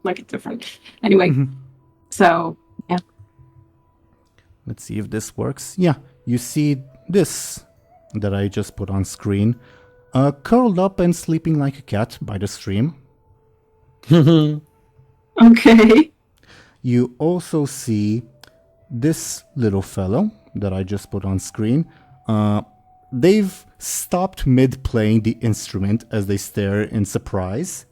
Like a different. Anyway, so yeah. Let's see if this works. Yeah, you see this that I just put on screen. Curled up and sleeping like a cat by the stream. Okay. You also see this little fellow that I just put on screen. They've stopped mid-playing the instrument as they stare in surprise.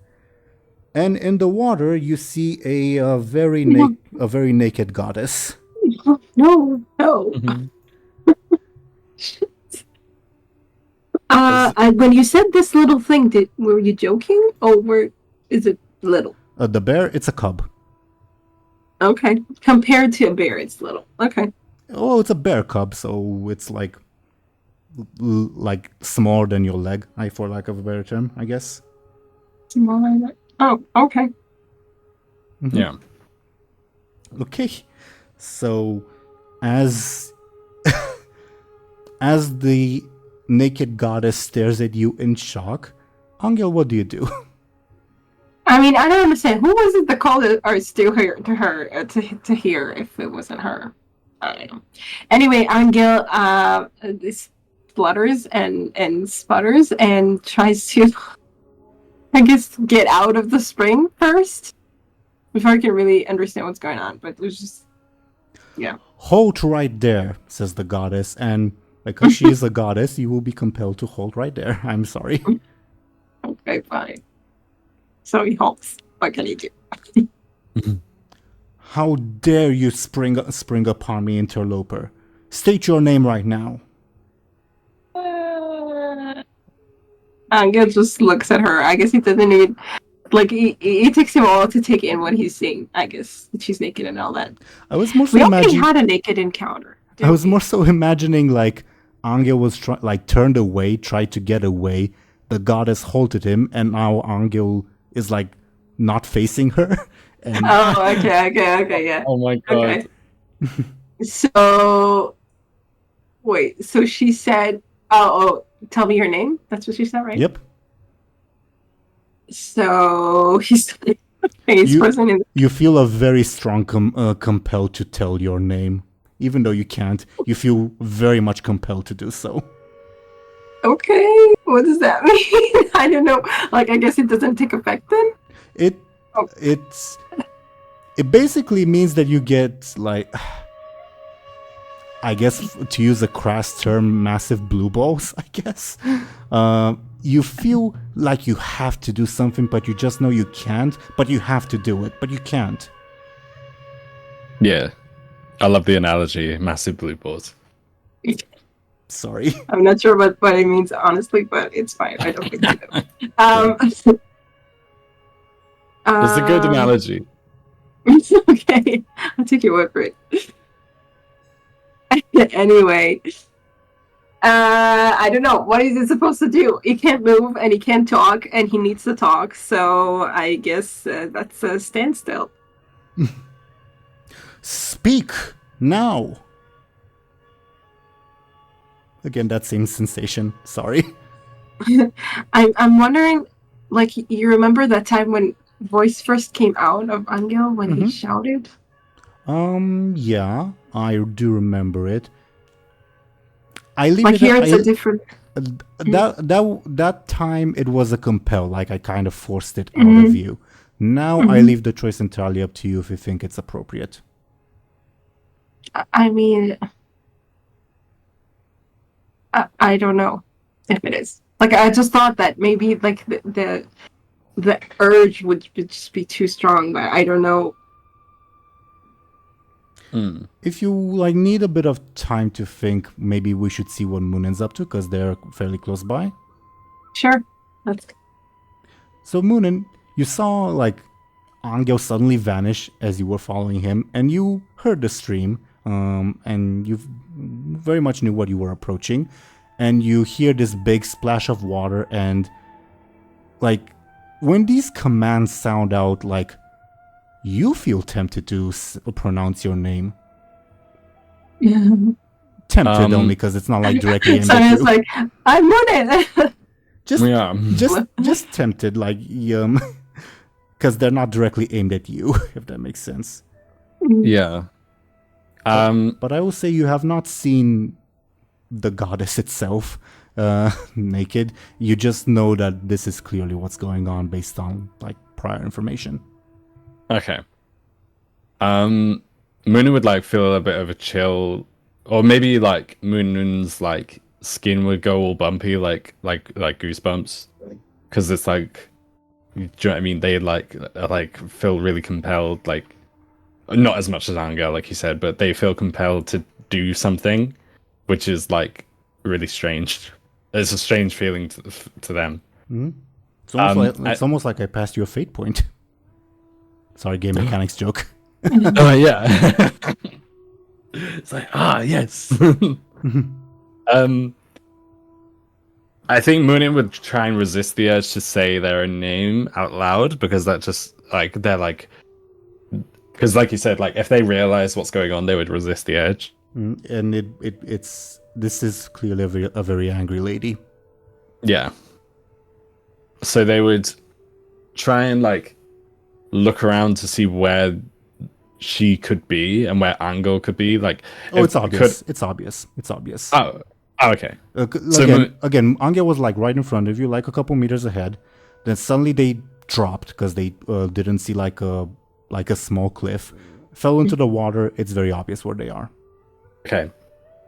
And in the water, you see a very naked goddess. No. When you said this little thing, were you joking, or is it little? The bear, it's a cub. Okay, compared to a bear, it's little. Okay. Oh, it's a bear cub, so it's like smaller than your leg, for lack of a better term, I guess. Smaller. Oh, okay. Yeah. Okay, so as the naked goddess stares at you in shock, Anghel, what do you do? I mean, I don't understand. Who was it that called it or still her to her to hear if it wasn't her? I don't know. Anyway, Anghel splutters and sputters and tries to, I guess, get out of the spring first before I can really understand what's going on. But it was just, yeah. Hold right there, says the goddess, and because she is a goddess, you will be compelled to hold right there. I'm sorry. Okay, fine. So he halts. What can he do? How dare you spring upon me, interloper? State your name right now. Anghel just looks at her. I guess he doesn't even... Like, it takes him a while to take in what he's seeing, I guess. That she's naked and all that. I was more so we already had a naked encounter. I was more so imagining, like, Anghel was turned away, tried to get away. The goddess halted him, and now Anghel is like not facing her. And oh, okay, yeah. Oh my god. Okay. So, wait. So she said, "Oh, tell me your name." That's what she said, right? Yep. So he's person in. You feel a very strong compelled to tell your name, even though you can't. You feel very much compelled to do so. Okay, what does that mean? I don't know. Like, I guess it doesn't take effect then? It basically means that you get, like, I guess, to use a crass term, massive blue balls, I guess. You feel like you have to do something, but you just know you can't, but you have to do it, but you can't. Yeah. I love the analogy, massive blue balls. Sorry. I'm not sure what it means, honestly, but it's fine. I don't think I know. It's a good analogy. Okay, I'll take your word for it. Anyway, I don't know. What is it supposed to do? He can't move and he can't talk, and he needs to talk. So I guess that's a standstill. Speak now. Again, that same sensation. Sorry. I'm wondering, like, you remember that time when voice first came out of Anghel when he shouted? Yeah, I do remember it. I leave Like it. here, it's a different. That time it was a compel. Like I kind of forced it out of you. Now I leave the choice entirely up to you if you think it's appropriate. I mean, I don't know if it is. Like I just thought that maybe like the urge would just be too strong, but I don't know. If you like need a bit of time to think, maybe we should see what Muninn's up to because they're fairly close by. Sure, let's. So Muninn, you saw like Anghel suddenly vanish as you were following him, and you heard the stream, and you very much knew what you were approaching, and you hear this big splash of water, and like when these commands sound out, like you feel tempted to pronounce your name. Yeah. Tempted only because it's not like directly aimed so at it's you. like I'm Muninn. just tempted, like because they're not directly aimed at you, if that makes sense. Yeah. But I will say you have not seen the goddess itself naked. You just know that this is clearly what's going on based on like prior information. Okay. Muninn would like feel a bit of a chill, or maybe like Muninn's like skin would go all bumpy, like goosebumps, because it's like, do you know what I mean? They like feel really compelled, like not as much as Anghel, like you said, but they feel compelled to do something, which is like really strange. It's a strange feeling to them. Mm-hmm. It's almost like I passed you a fate point. Sorry, game mechanics joke. Oh yeah. It's like yes. I think Muninn would try and resist the urge to say their name out loud because that just like they're like, because like you said, like if they realize what's going on, they would resist the urge. And this is clearly a very angry lady. Yeah. So they would try and like look around to see where she could be and where Anghel could be. Like, it's obvious. It's obvious. Oh, okay. Again, Anghel was like right in front of you, like a couple meters ahead. Then suddenly they dropped because they didn't see like a small cliff, fell into the water. It's very obvious where they are. Okay.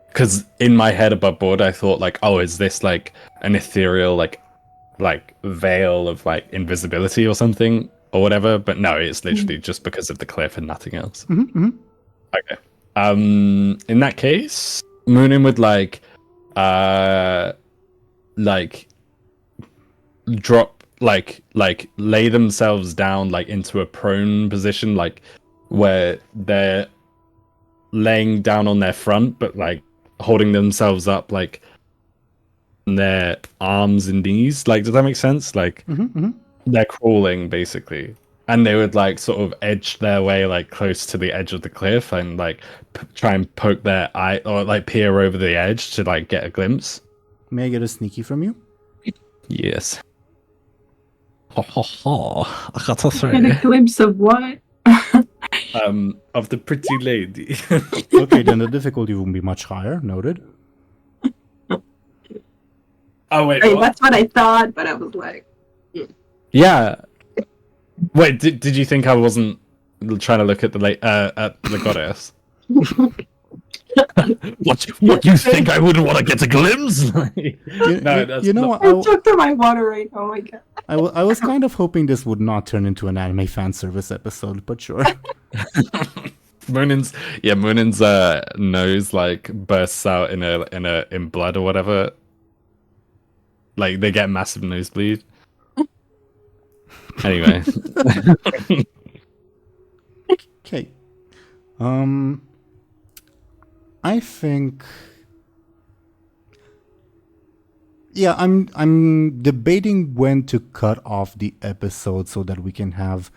Because in my head above board, I thought like, oh, is this like an ethereal like veil of like invisibility or something or whatever? But no, it's literally just because of the cliff and nothing else. Okay. In that case, Muninn would like drop like lay themselves down like into a prone position, like where they're laying down on their front but like holding themselves up like their arms and knees. Like, does that make sense? Like they're crawling basically, and they would like sort of edge their way like close to the edge of the cliff and like try and poke their eye or like peer over the edge to like get a glimpse. May I get a sneaky from you? Yes. I got to Get a glimpse of what? of the pretty lady. Okay, then the difficulty will be much higher. Noted. Oh wait, I mean, that's what I thought, but I was like, yeah. Wait, did you think I wasn't trying to look at the goddess? What you think I wouldn't want to get a glimpse? I took to my water right. Oh my god. I was kind of hoping this would not turn into an anime fan service episode, but sure. Munin's nose like bursts out in blood or whatever. Like they get massive nosebleed. Anyway. Okay. I think. Yeah, I'm debating when to cut off the episode so that we can have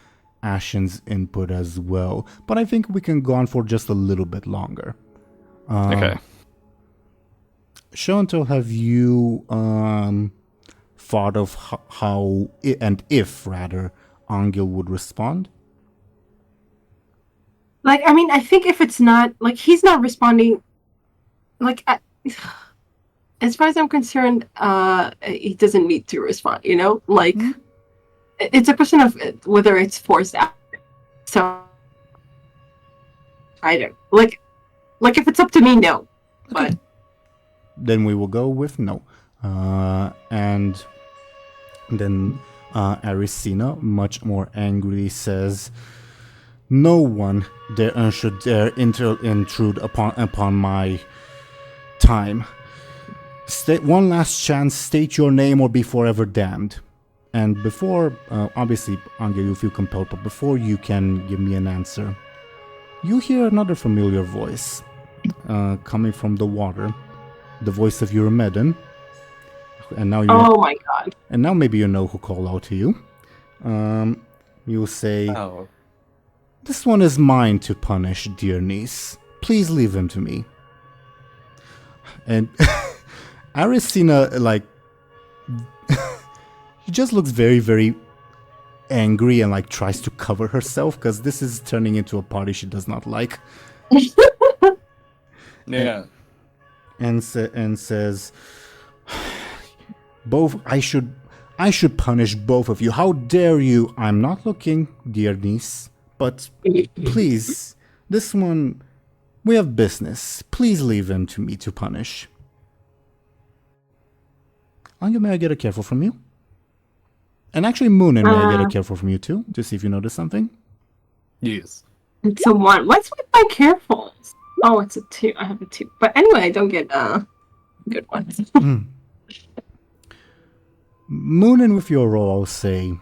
Ashen's input as well. But I think we can go on for just a little bit longer. Okay. Show&Tell, have you thought of how and if rather Anghel would respond? Like, I mean, I think if it's not like he's not responding, like as far as I'm concerned, he doesn't need to respond. You know, like it's a question of whether it's forced out. So I don't like if it's up to me, no. Okay. But Then we will go with no. And then Arisina, much more angrily, says, "No one should dare intrude upon my time. One last chance, state your name or be forever damned." And before, obviously, Anghel, you feel compelled, but before you can give me an answer, you hear another familiar voice coming from the water. The voice of Eurymedon. And now oh my god. And now maybe you know who called out to you. You'll say, Oh. "This one is mine to punish, dear niece. Please leave him to me." And Arisina, like, she just looks very, very angry and like tries to cover herself because this is turning into a party she does not like. Yeah. And says, "Both, I should punish both of you. How dare you? I'm not looking, dear niece, but please, this one, we have business. Please leave him to me to punish." Anghel, may I get a careful from you? And actually, Muninn, may I get a careful from you too, to see if you notice something? Yes. It's a 1. What's with my carefuls? Oh, it's a 2. I have a 2. But anyway, I don't get good ones. Muninn, with your roll, I'll say,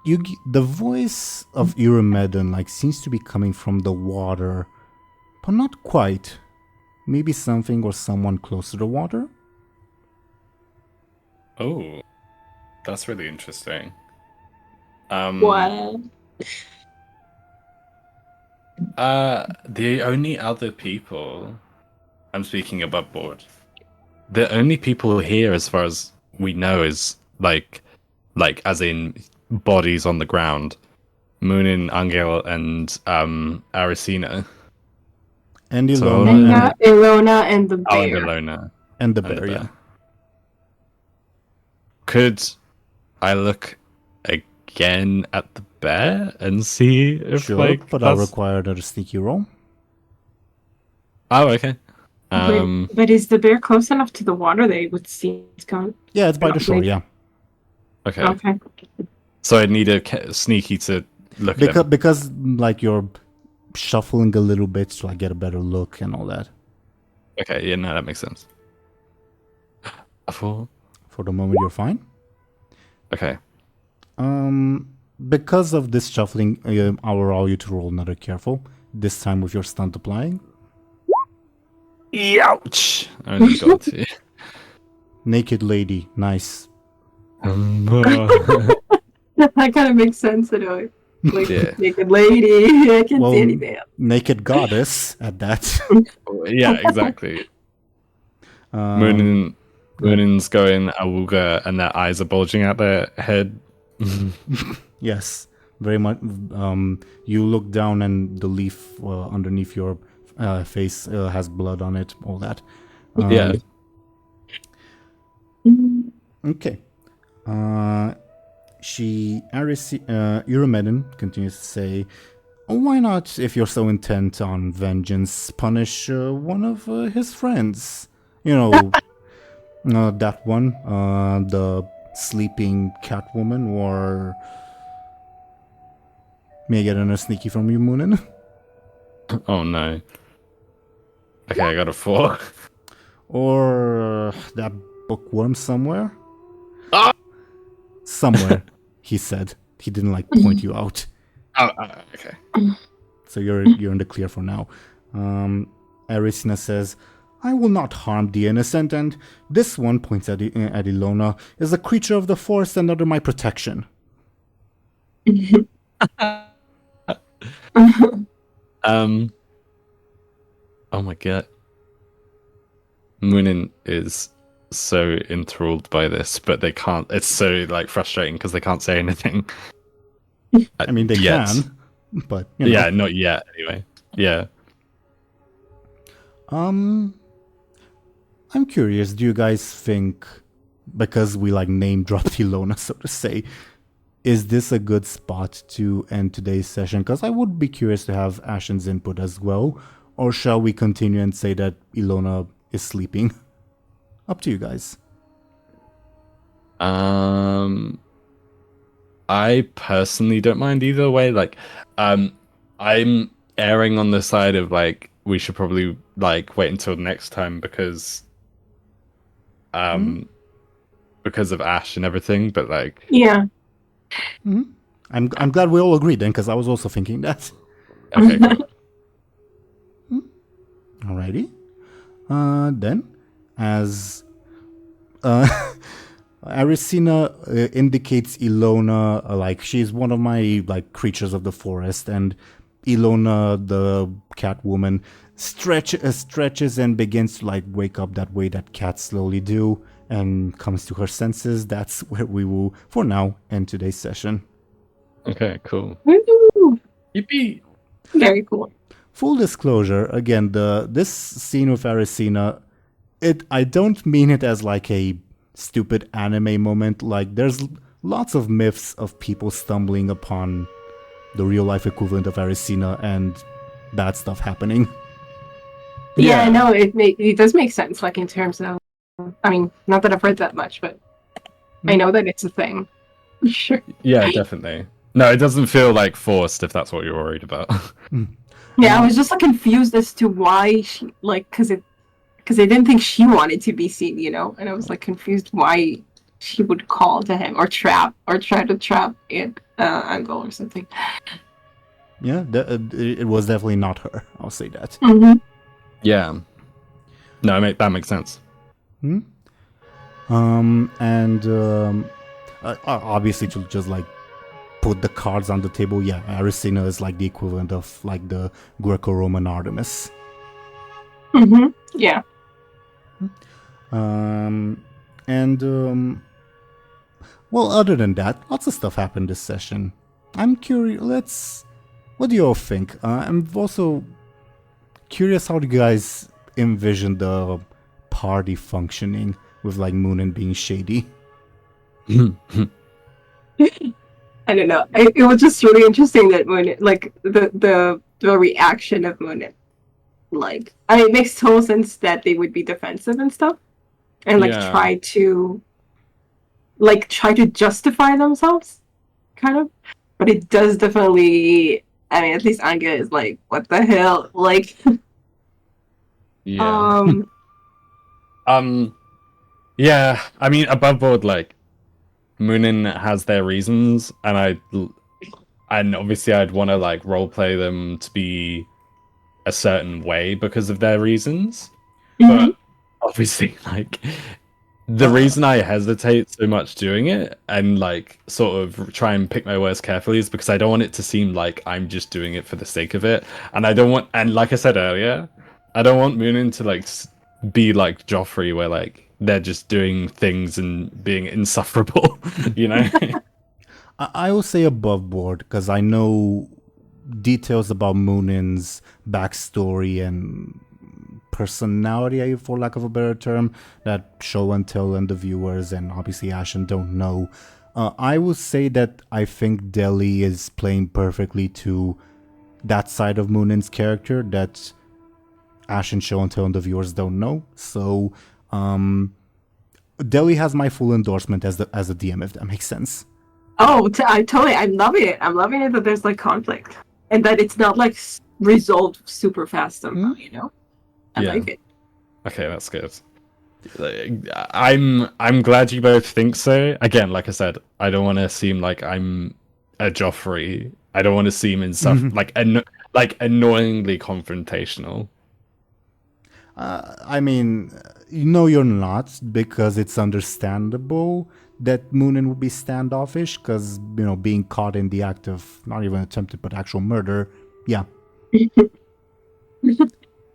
the voice of Eurymedon like seems to be coming from the water, but not quite. Maybe something or someone close to the water? Oh, that's really interesting. What? The only other people, I'm speaking above board. The only people here, as far as we know, is like as in bodies on the ground. Muninn, Anghel, and Arisina. And Illona. So, Illona and the bear. Oh, and Illona. And the bear, yeah. Could I look again at the bear and see if Sure, but I'll require another sneaky roll. Oh, okay. But is the bear close enough to the water they would see it's gone? Yeah, it's by the shore, yeah. Okay. Okay. So I need a sneaky to look at him. Because like you're shuffling a little bit to like get a better look and all that. Okay, yeah, no, that makes sense. A 4. For the moment, you're fine. Okay. Because of this shuffling, I'll allow you to roll another careful. This time with your stunt applying. Ouch! I only got 2. Naked lady, nice. That kind of makes sense anyway. Like, Yeah. naked lady, I can't see anything else. Naked goddess at that. Yeah, exactly. Muninn's going awooga and their eyes are bulging out their head. Yes, very much. You look down and the leaf underneath your face has blood on it, all that. Yeah. Okay. Eurymedon continues to say, "Oh, why not, if you're so intent on vengeance, punish one of his friends? You know, that one, the sleeping Catwoman, or May I get another sneaky from you, Muninn? Oh no. Okay, I got a 4. Or that bookworm somewhere? Ah! Somewhere, he said. He didn't like point you out. Oh, okay. So you're in the clear for now. Arisina says, I will not harm the innocent, and this one, points at Illona, is a creature of the forest and under my protection. Oh my god. Muninn is so enthralled by this, but they can't. It's so like frustrating because they can't say anything. I mean, they Yet. can, but you know. Yeah, not yet. Anyway, yeah. I'm curious. Do you guys think, because we like name dropped Illona, so to say, is this a good spot to end today's session? Because I would be curious to have Ashen's input as well. Or shall we continue and say that Illona is sleeping? Up to you guys. I personally don't mind either way. Like, I'm erring on the side of like we should probably like wait until next time because of Ash and everything. But like, Yeah. Mm-hmm. I'm glad we all agreed then, because I was also thinking that. okay, cool. Alrighty. Then, as Arisina indicates Illona, like she's one of my like creatures of the forest, and Illona, the cat woman, stretches and begins to like wake up that way that cats slowly do, and comes to her senses. That's where we will, for now, end today's session. Okay, cool. Woo! Yippee! Very cool. Full disclosure, again, this scene with Arisina, I don't mean it as like a stupid anime moment. Like, there's lots of myths of people stumbling upon the real life equivalent of Arisina and bad stuff happening. Yeah, no, it does make sense. Like in terms of, I mean, not that I've read that much, but I know that it's a thing. Sure. Yeah, definitely. No, it doesn't feel like forced if that's what you're worried about. Yeah, I was just like confused as to why she like because I didn't think she wanted to be seen, you know, and I was like confused why she would call to him or try to trap it Anghel or something. Yeah, it was definitely not her. I'll say that. Mm-hmm. Yeah. No, that makes sense. Obviously to just like put the cards on the table, yeah, Arisina is like the equivalent of like the Greco-Roman Artemis. Mm-hmm. Yeah. Well, other than that, lots of stuff happened this session. I'm curious, what do you all think? I'm also curious how you guys envision the party functioning with like Muninn being shady. I don't know. It was just really interesting that Muninn, like the reaction of Muninn, like I mean, it makes total sense that they would be defensive and stuff, and like Yeah. try to justify themselves, kind of. But it does definitely. I mean, at least Anghel is like, what the hell, like. Yeah. Yeah. I mean, above board, like Muninn has their reasons, and obviously I'd want to like roleplay them to be a certain way because of their reasons. Mhm. But obviously, like the reason I hesitate so much doing it and like sort of try and pick my words carefully is because I don't want it to seem like I'm just doing it for the sake of it, and I don't want, and like I said earlier, I don't want Muninn to like be like Joffrey, where like they're just doing things and being insufferable, you know. I will say above board because I know details about Muninn's backstory and personality, for lack of a better term, that Show&Tell and the viewers and obviously Ashen don't know. I will say that I think Dely is playing perfectly to that side of Muninn's character that Ashen, Show&Tell, and the viewers don't know. So Dely has my full endorsement as a DM, if that makes sense. Oh, I'm loving it. I'm loving it that there's like conflict and that it's not like resolved super fast somehow. You know, I like it. Okay, that's good. I'm glad you both think so. Again, like I said, I don't want to seem like I'm a Joffrey. I don't want to seem like annoyingly confrontational. I mean, you're not, because it's understandable that Muninn would be standoffish, because, being caught in the act of not even attempted but actual murder, yeah.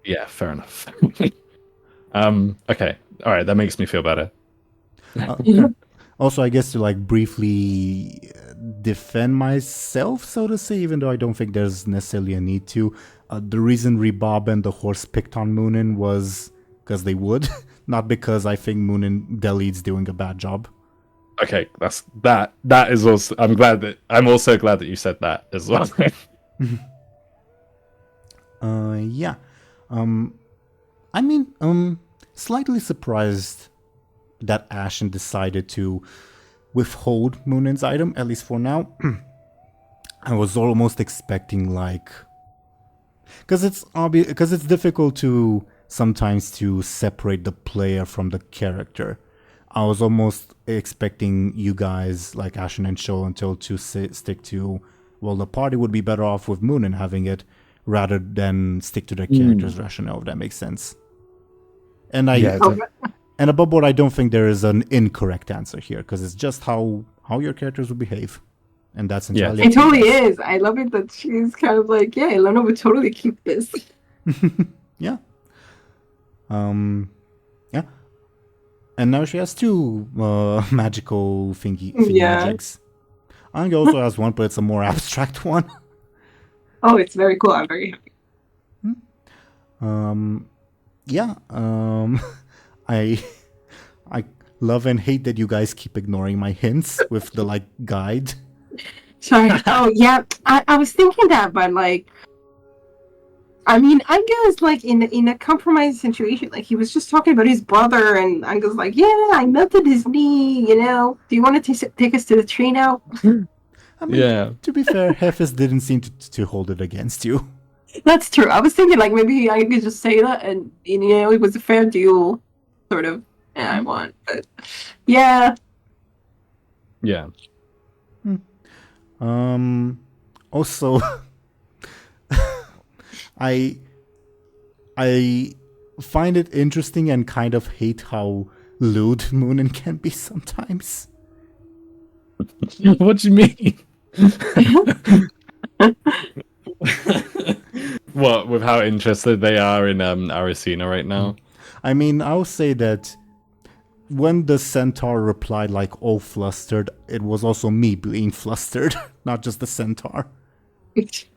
Yeah, fair enough. Okay. All right, that makes me feel better. Also, I guess to briefly defend myself, so to say, even though I don't think there's necessarily a need to. The reason Rebob and the horse picked on Muninn was because they would, not because I think Dely's doing a bad job. Okay, that is also. I'm also glad that you said that as well. Yeah. Slightly surprised that Ashen decided to withhold Muninn's item, at least for now. I was almost expecting because it's difficult to sometimes to separate the player from the character. I was almost expecting you guys, like Ashen and Show&Tell, to stick to, well, the party would be better off with Muninn having it, rather than stick to the character's rationale, if that makes sense. And and above board, I don't think there is an incorrect answer here, because it's just how your characters will behave. And that's entirely It totally is. I love it that she's kind of like, yeah, Illona would totally keep this. Yeah. Yeah. And now she has two magical thingy magics. Anghel also has one, but it's a more abstract one. Oh, it's very cool. I'm very happy. Yeah. I love and hate that you guys keep ignoring my hints with the guide. Sorry. Oh yeah, I was thinking that, but Anghel is in a compromised situation. He was just talking about his brother, and Angel's like, "Yeah, I melted his knee. Do you want to take us to the tree now?" To be fair, Hefis didn't seem to hold it against you. That's true. I was thinking maybe I could just say that, and it was a fair deal, sort of. And I won, but yeah. Yeah. Also, I find it interesting and kind of hate how lewd Muninn can be sometimes. What do you mean? What, with how interested they are in Arisina right now? I'll say that when the centaur replied all flustered, it was also me being flustered, not just the centaur. Wait,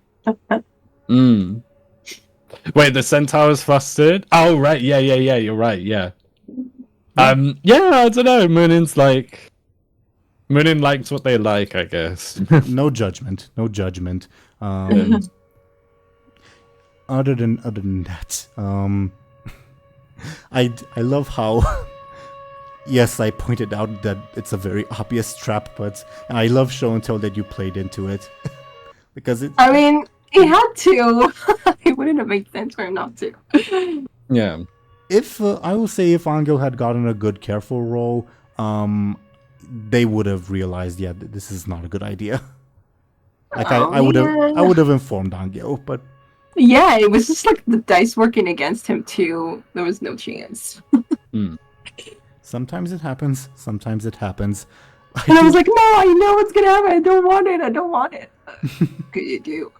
the centaur was flustered? Oh, right, yeah, you're right, yeah. I don't know, Muninn likes what they like, I guess. No judgment. Other than that, I love how yes, I pointed out that it's a very obvious trap, but I love Show&Tell that you played into it. Because it he had to. It wouldn't have made sense for him not to. Yeah. If I will say, if Anghel had gotten a good careful roll, they would have realized, this is not a good idea. I would have informed Anghel, but yeah, it was just the dice working against him too. There was no chance. Sometimes it happens. And I was like, no, I know what's gonna happen. I don't want it. Good, you do.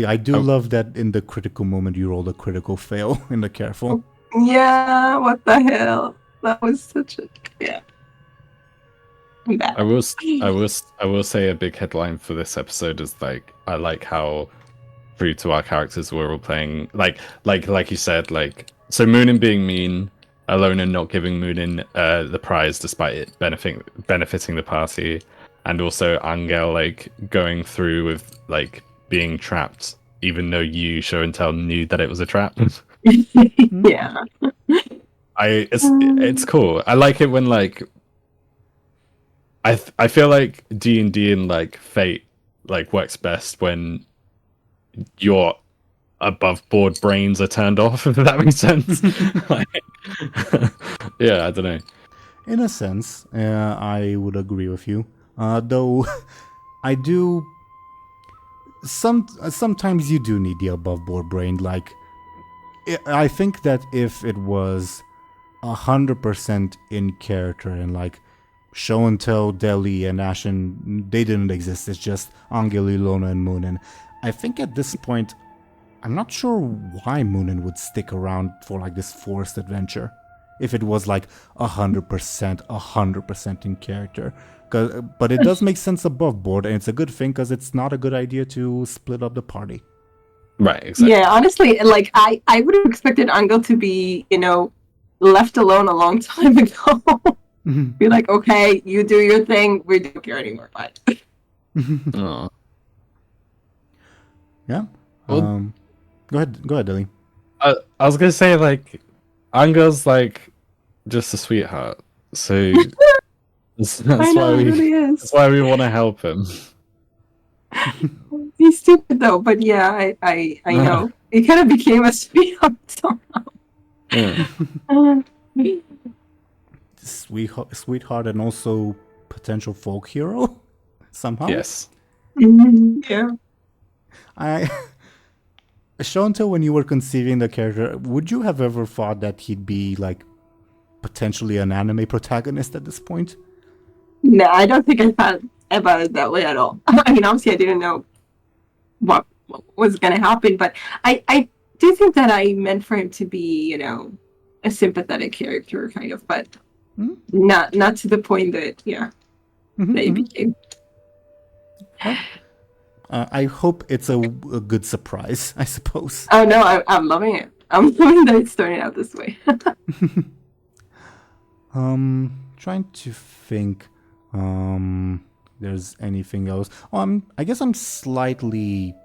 I do love that in the critical moment you rolled a critical fail in the careful. Yeah, what the hell? That was such a I will say a big headline for this episode is I like how true to our characters we're all playing. Like you said, so Muninn being mean, Illona not giving Muninn the prize despite it benefiting the party, and also Anghel going through with being trapped even though you Show&Tell knew that it was a trap. Yeah. It's cool. I like it when I feel like D&D and like Fate like works best when your above board brains are turned off, if that makes sense. Like, yeah, I don't know. In a sense, I would agree with you. Though I do. Sometimes you do need the above board brain. Like, I think that if it was 100% in character and like Show&Tell, Dely, and Ashen, they didn't exist. It's just Anghel, Illona, and Muninn. I think at this point, I'm not sure why Muninn would stick around for like this forced adventure. If it was like 100% in character. But it does make sense above board, and it's a good thing because it's not a good idea to split up the party. Right, exactly. Yeah, honestly, like I would have expected Anghel to be, left alone a long time ago. Be like, okay, you do your thing, we don't care anymore, bye. Oh. Yeah. Well, Go ahead, Dely. I was gonna say like Angel's like just a sweetheart, so that's why we want to help him. He's stupid though, but yeah, I know. He kind of became a sweetheart somehow. Yeah. Sweetheart and also potential folk hero somehow. Yes. Yeah. Show&Tell, when you were conceiving the character, would you have ever thought that he'd be like potentially an anime protagonist at this point? No, I don't think I thought about it that way at all. I mean, obviously, I didn't know what was going to happen, but I do think that I meant for him to be, a sympathetic character, kind of, but not to the point that, that he became. I hope it's a good surprise, I suppose. Oh no, I'm loving it. I'm loving that it's turning out this way. Trying to think. There's anything else. I guess I'm slightly,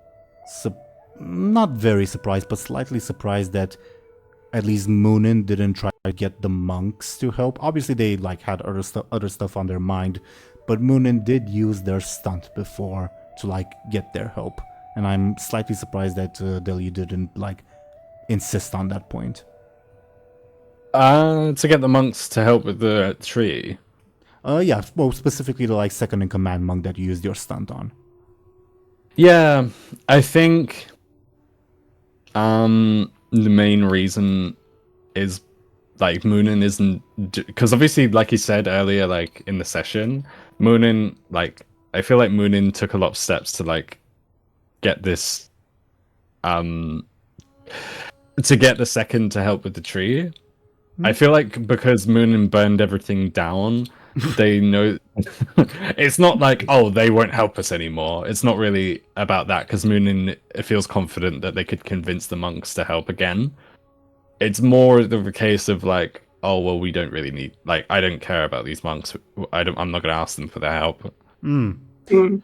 not very surprised, but slightly surprised that at least Muninn didn't try to get the monks to help. Obviously, they like had other stuff on their mind, but Muninn did use their stunt before to like get their help, and I'm slightly surprised that Dely didn't like insist on that point. To get the monks to help with the tree. Yeah, well, specifically the like second in command monk that you used your stunt on. Yeah, I think the main reason is like Muninn isn't, because obviously, like you said earlier, like in the session, Muninn, like I feel like Muninn took a lot of steps to like get this, to get the second to help with the tree. I feel like because Muninn burned everything down, they know it's not like, oh, they won't help us anymore. It's not really about that, because Muninn feels confident that they could convince the monks to help again. It's more of a case of like, oh, well, we don't really need, like, I don't care about these monks. I'm not going to ask them for their help.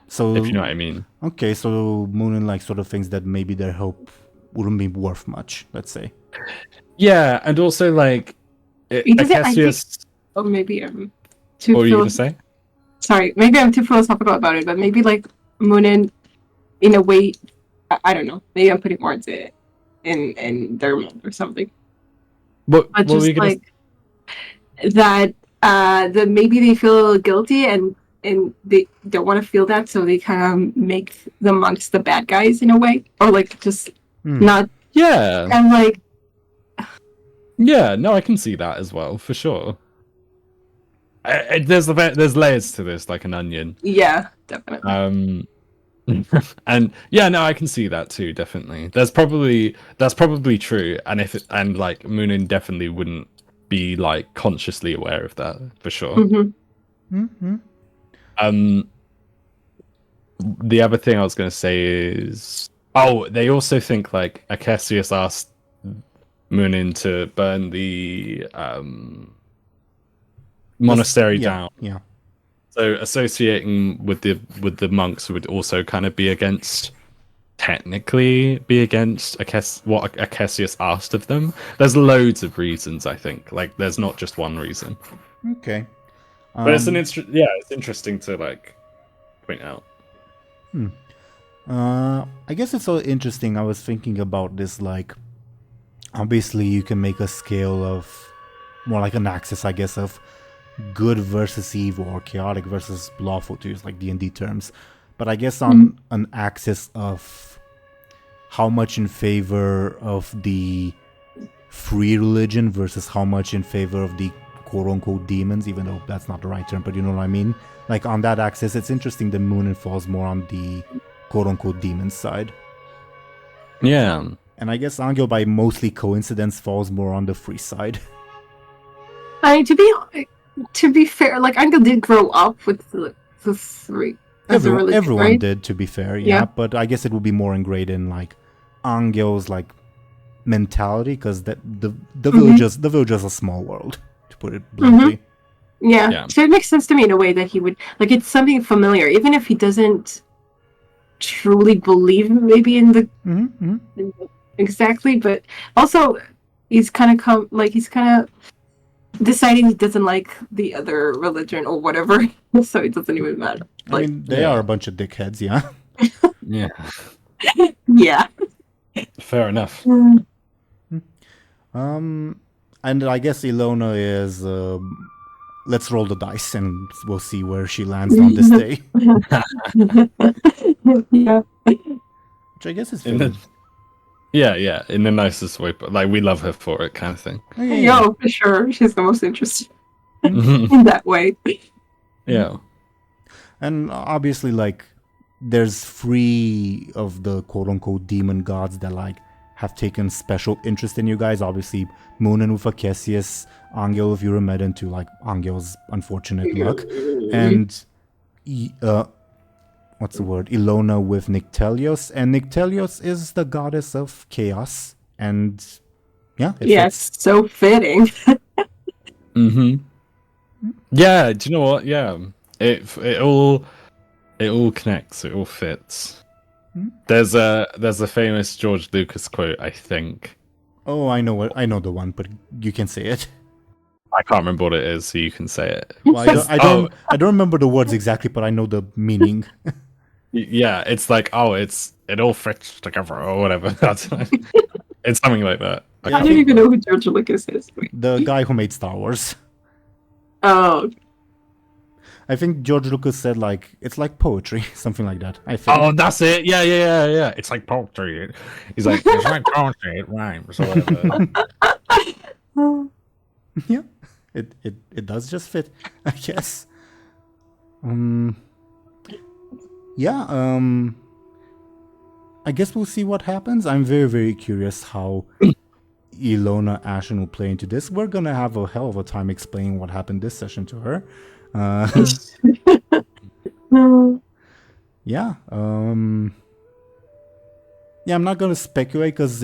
So, if you know what I mean. Okay, so Muninn like sort of thinks that maybe their help wouldn't be worth much, let's say. Yeah, and also like, or maybe I'm too. What were you going to say? Sorry, maybe I'm too philosophical about it, but maybe like Muninn, in a way, I don't know. Maybe I'm putting words in their mouth or something. But just like that, that maybe they feel guilty and they don't want to feel that, so they kind of make the monks the bad guys in a way, or like just not. Yeah. And like. Yeah, no, I can see that as well, for sure. There's layers to this, like an onion. Yeah, definitely. And yeah, no, I can see that too, definitely. That's probably true, and like Muninn definitely wouldn't be like consciously aware of that, for sure. The other thing I was going to say is, they also think like Acacius asked Muninn to burn the monastery down. Yeah. So associating with the monks would also kind of be against what Acacius asked of them. There's loads of reasons, I think. Like, there's not just one reason. Okay. But it's it's interesting to like point out. I guess it's so interesting. I was thinking about this, like, obviously you can make a scale of more like an axis, I guess, of good versus evil or chaotic versus lawful, to use like D&D terms. But I guess on an axis of how much in favor of the free religion versus how much in favor of the quote-unquote demons, even though that's not the right term, but you know what I mean? Like, on that axis, it's interesting that Muninn falls more on the quote-unquote demon side. Yeah. And I guess Anghel, by mostly coincidence, falls more on the free side. I mean, to be fair, like, Anghel did grow up with the three. Everyone right? did, to be fair, yeah. But I guess it would be more ingrained in, like, Anghel's, like, mentality, because the village is a small world, to put it bluntly. Yeah, so it makes sense to me in a way that he would, like, it's something familiar, even if he doesn't truly believe maybe in the exactly, but also he's kind of deciding he doesn't like the other religion or whatever, so it doesn't even matter. Like, I mean, they are a bunch of dickheads, yeah. Yeah. Yeah. Fair enough. And I guess Illona is let's roll the dice and we'll see where she lands on this day. Yeah. Which I guess is fair. Yeah, in the nicest way, but like we love her for it, kind of thing. Yo, for sure, she's the most interesting in that way. Yeah. And obviously, like, there's three of the quote-unquote demon gods that, like, have taken special interest in you guys. Obviously, Muninn with Acesius, Anghel with Eurymedon, to, like, Anghel's unfortunate luck. And, what's the word? Illona with Nyctelios. And Nyctelios is the goddess of chaos. And, yeah. Yes, so fitting. Yeah, do you know what? Yeah. It all connects. It all fits. There's a famous George Lucas quote, I think. Oh, I know the one, but you can say it. I can't remember what it is, so you can say it. Well, I don't remember the words exactly, but I know the meaning. Yeah, it's like, it all fits together or whatever. It's something like that. I don't even know who George Lucas is. The guy who made Star Wars. Oh. I think George Lucas said, like, it's like poetry, something like that. I think. Oh, that's it. Yeah. It's like poetry. He's like, it's like poetry. It rhymes or whatever. Yeah, it does just fit, I guess. Yeah. I guess we'll see what happens. I'm very, very curious how Illona Ashen will play into this. We're gonna have a hell of a time explaining what happened this session to her. Yeah. Yeah, I'm not gonna speculate because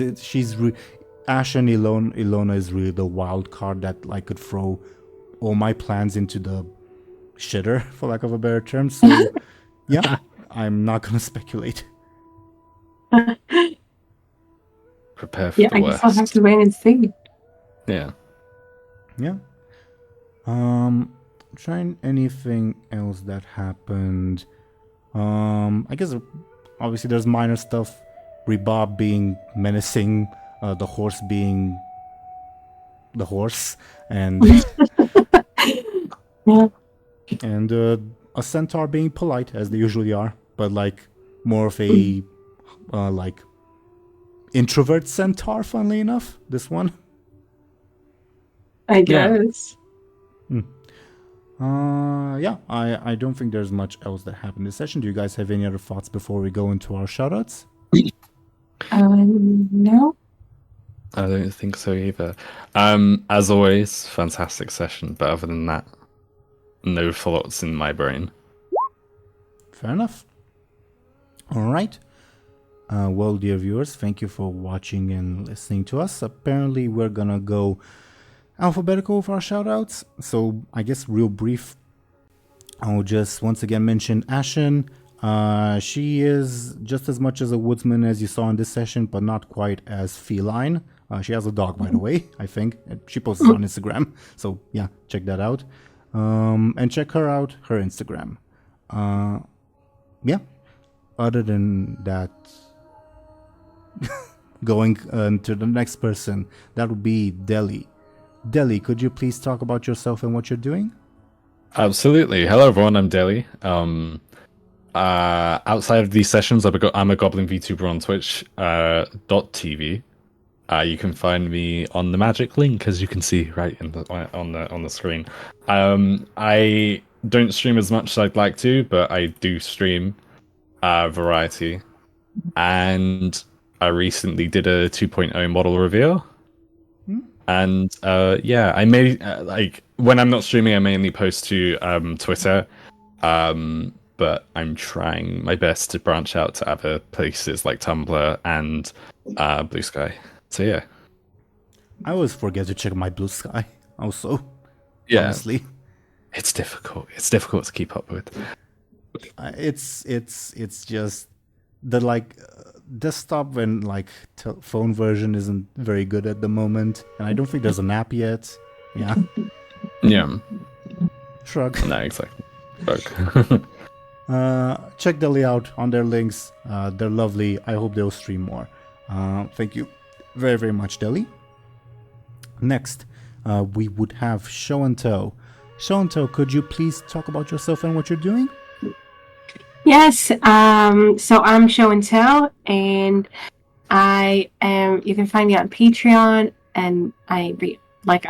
Ashen Illona is really the wild card that like could throw all my plans into the shitter, for lack of a better term. So yeah, I'm not gonna speculate. Prepare for the worst. I guess I'll have to wait and see. Yeah. Trying anything else that happened. I guess obviously there's minor stuff. Rebob being menacing, the horse being the horse, and and a centaur being polite as they usually are, but like more of a like introvert centaur. Funnily enough, this one. I guess. Yeah, I don't think there's much else that happened this session. Do you guys have any other thoughts before we go into our shoutouts? No. I don't think so either. As always, fantastic session, but other than that, no thoughts in my brain. Fair enough. All right. Well, dear viewers, thank you for watching and listening to us. Apparently, we're gonna go alphabetical for our shoutouts. So I guess real brief, I'll just once again mention Ashen. She is just as much as a woodsman as you saw in this session, but not quite as feline. She has a dog, by the way, I think. She posts it on Instagram. So yeah, check that out. And check her out, her Instagram. Yeah. Other than that, going to the next person, that would be Deli. Deli, could you please talk about yourself and what you're doing? Absolutely. Hello, everyone. I'm Deli. Outside of these sessions, I'm a Goblin VTuber on Twitch .tv. You can find me on the magic link, as you can see right in on the screen. I don't stream as much as I'd like to, but I do stream variety. And I recently did a 2.0 model reveal. And yeah, I may like when I'm not streaming, I mainly post to Twitter. But I'm trying my best to branch out to other places like Tumblr and Blue Sky. So yeah. I always forget to check my Blue Sky also. Yeah. Honestly. It's difficult. It's difficult to keep up with. It's just the desktop and phone version isn't very good at the moment, and I don't think there's an app yet. Yeah. Yeah. Shrug. No, exactly. Shrug. Check Deli out on their links. They're lovely. I hope they'll stream more. Thank you very, very much, Deli. Next, we would have Show&Tell. Show&Tell, could you please talk about yourself and what you're doing? Yes. So I'm Show&Tell, and I am. You can find me on Patreon, and I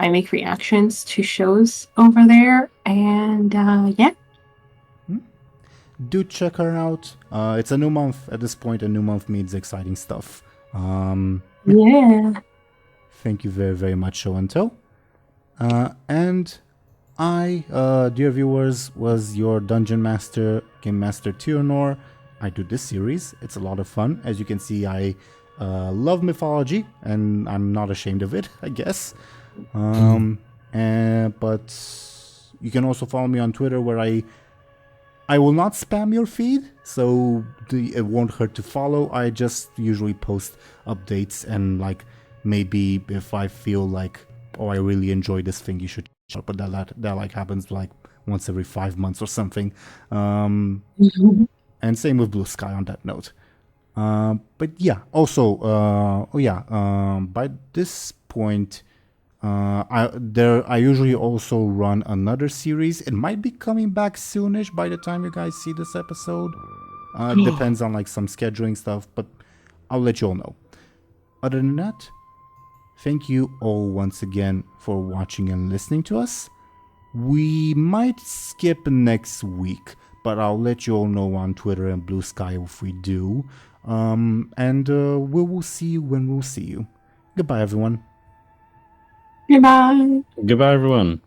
make reactions to shows over there, and yeah. Do check her out. It's a new month at this point. A new month means exciting stuff. Yeah. Thank you very, very much, Show&Tell. And I, dear viewers, was your Dungeon Master, Game Master Teeironor. I do this series. It's a lot of fun. As you can see, I love mythology, and I'm not ashamed of it, I guess. But you can also follow me on Twitter, where I will not spam your feed, so it won't hurt to follow. I just usually post updates, and maybe if I feel I really enjoy this thing, you should check out. But that happens once every 5 months or something. And same with Blue Sky on that note. But yeah, also, by this point, I usually also run another series. It might be coming back soonish by the time you guys see this episode. It depends on some scheduling stuff, but I'll let you all know. Other than that, thank you all once again for watching and listening to us. We might skip next week, but I'll let you all know on Twitter and Blue Sky if we do. And we will see you when we'll see you. Goodbye, everyone. Goodbye. Goodbye, everyone.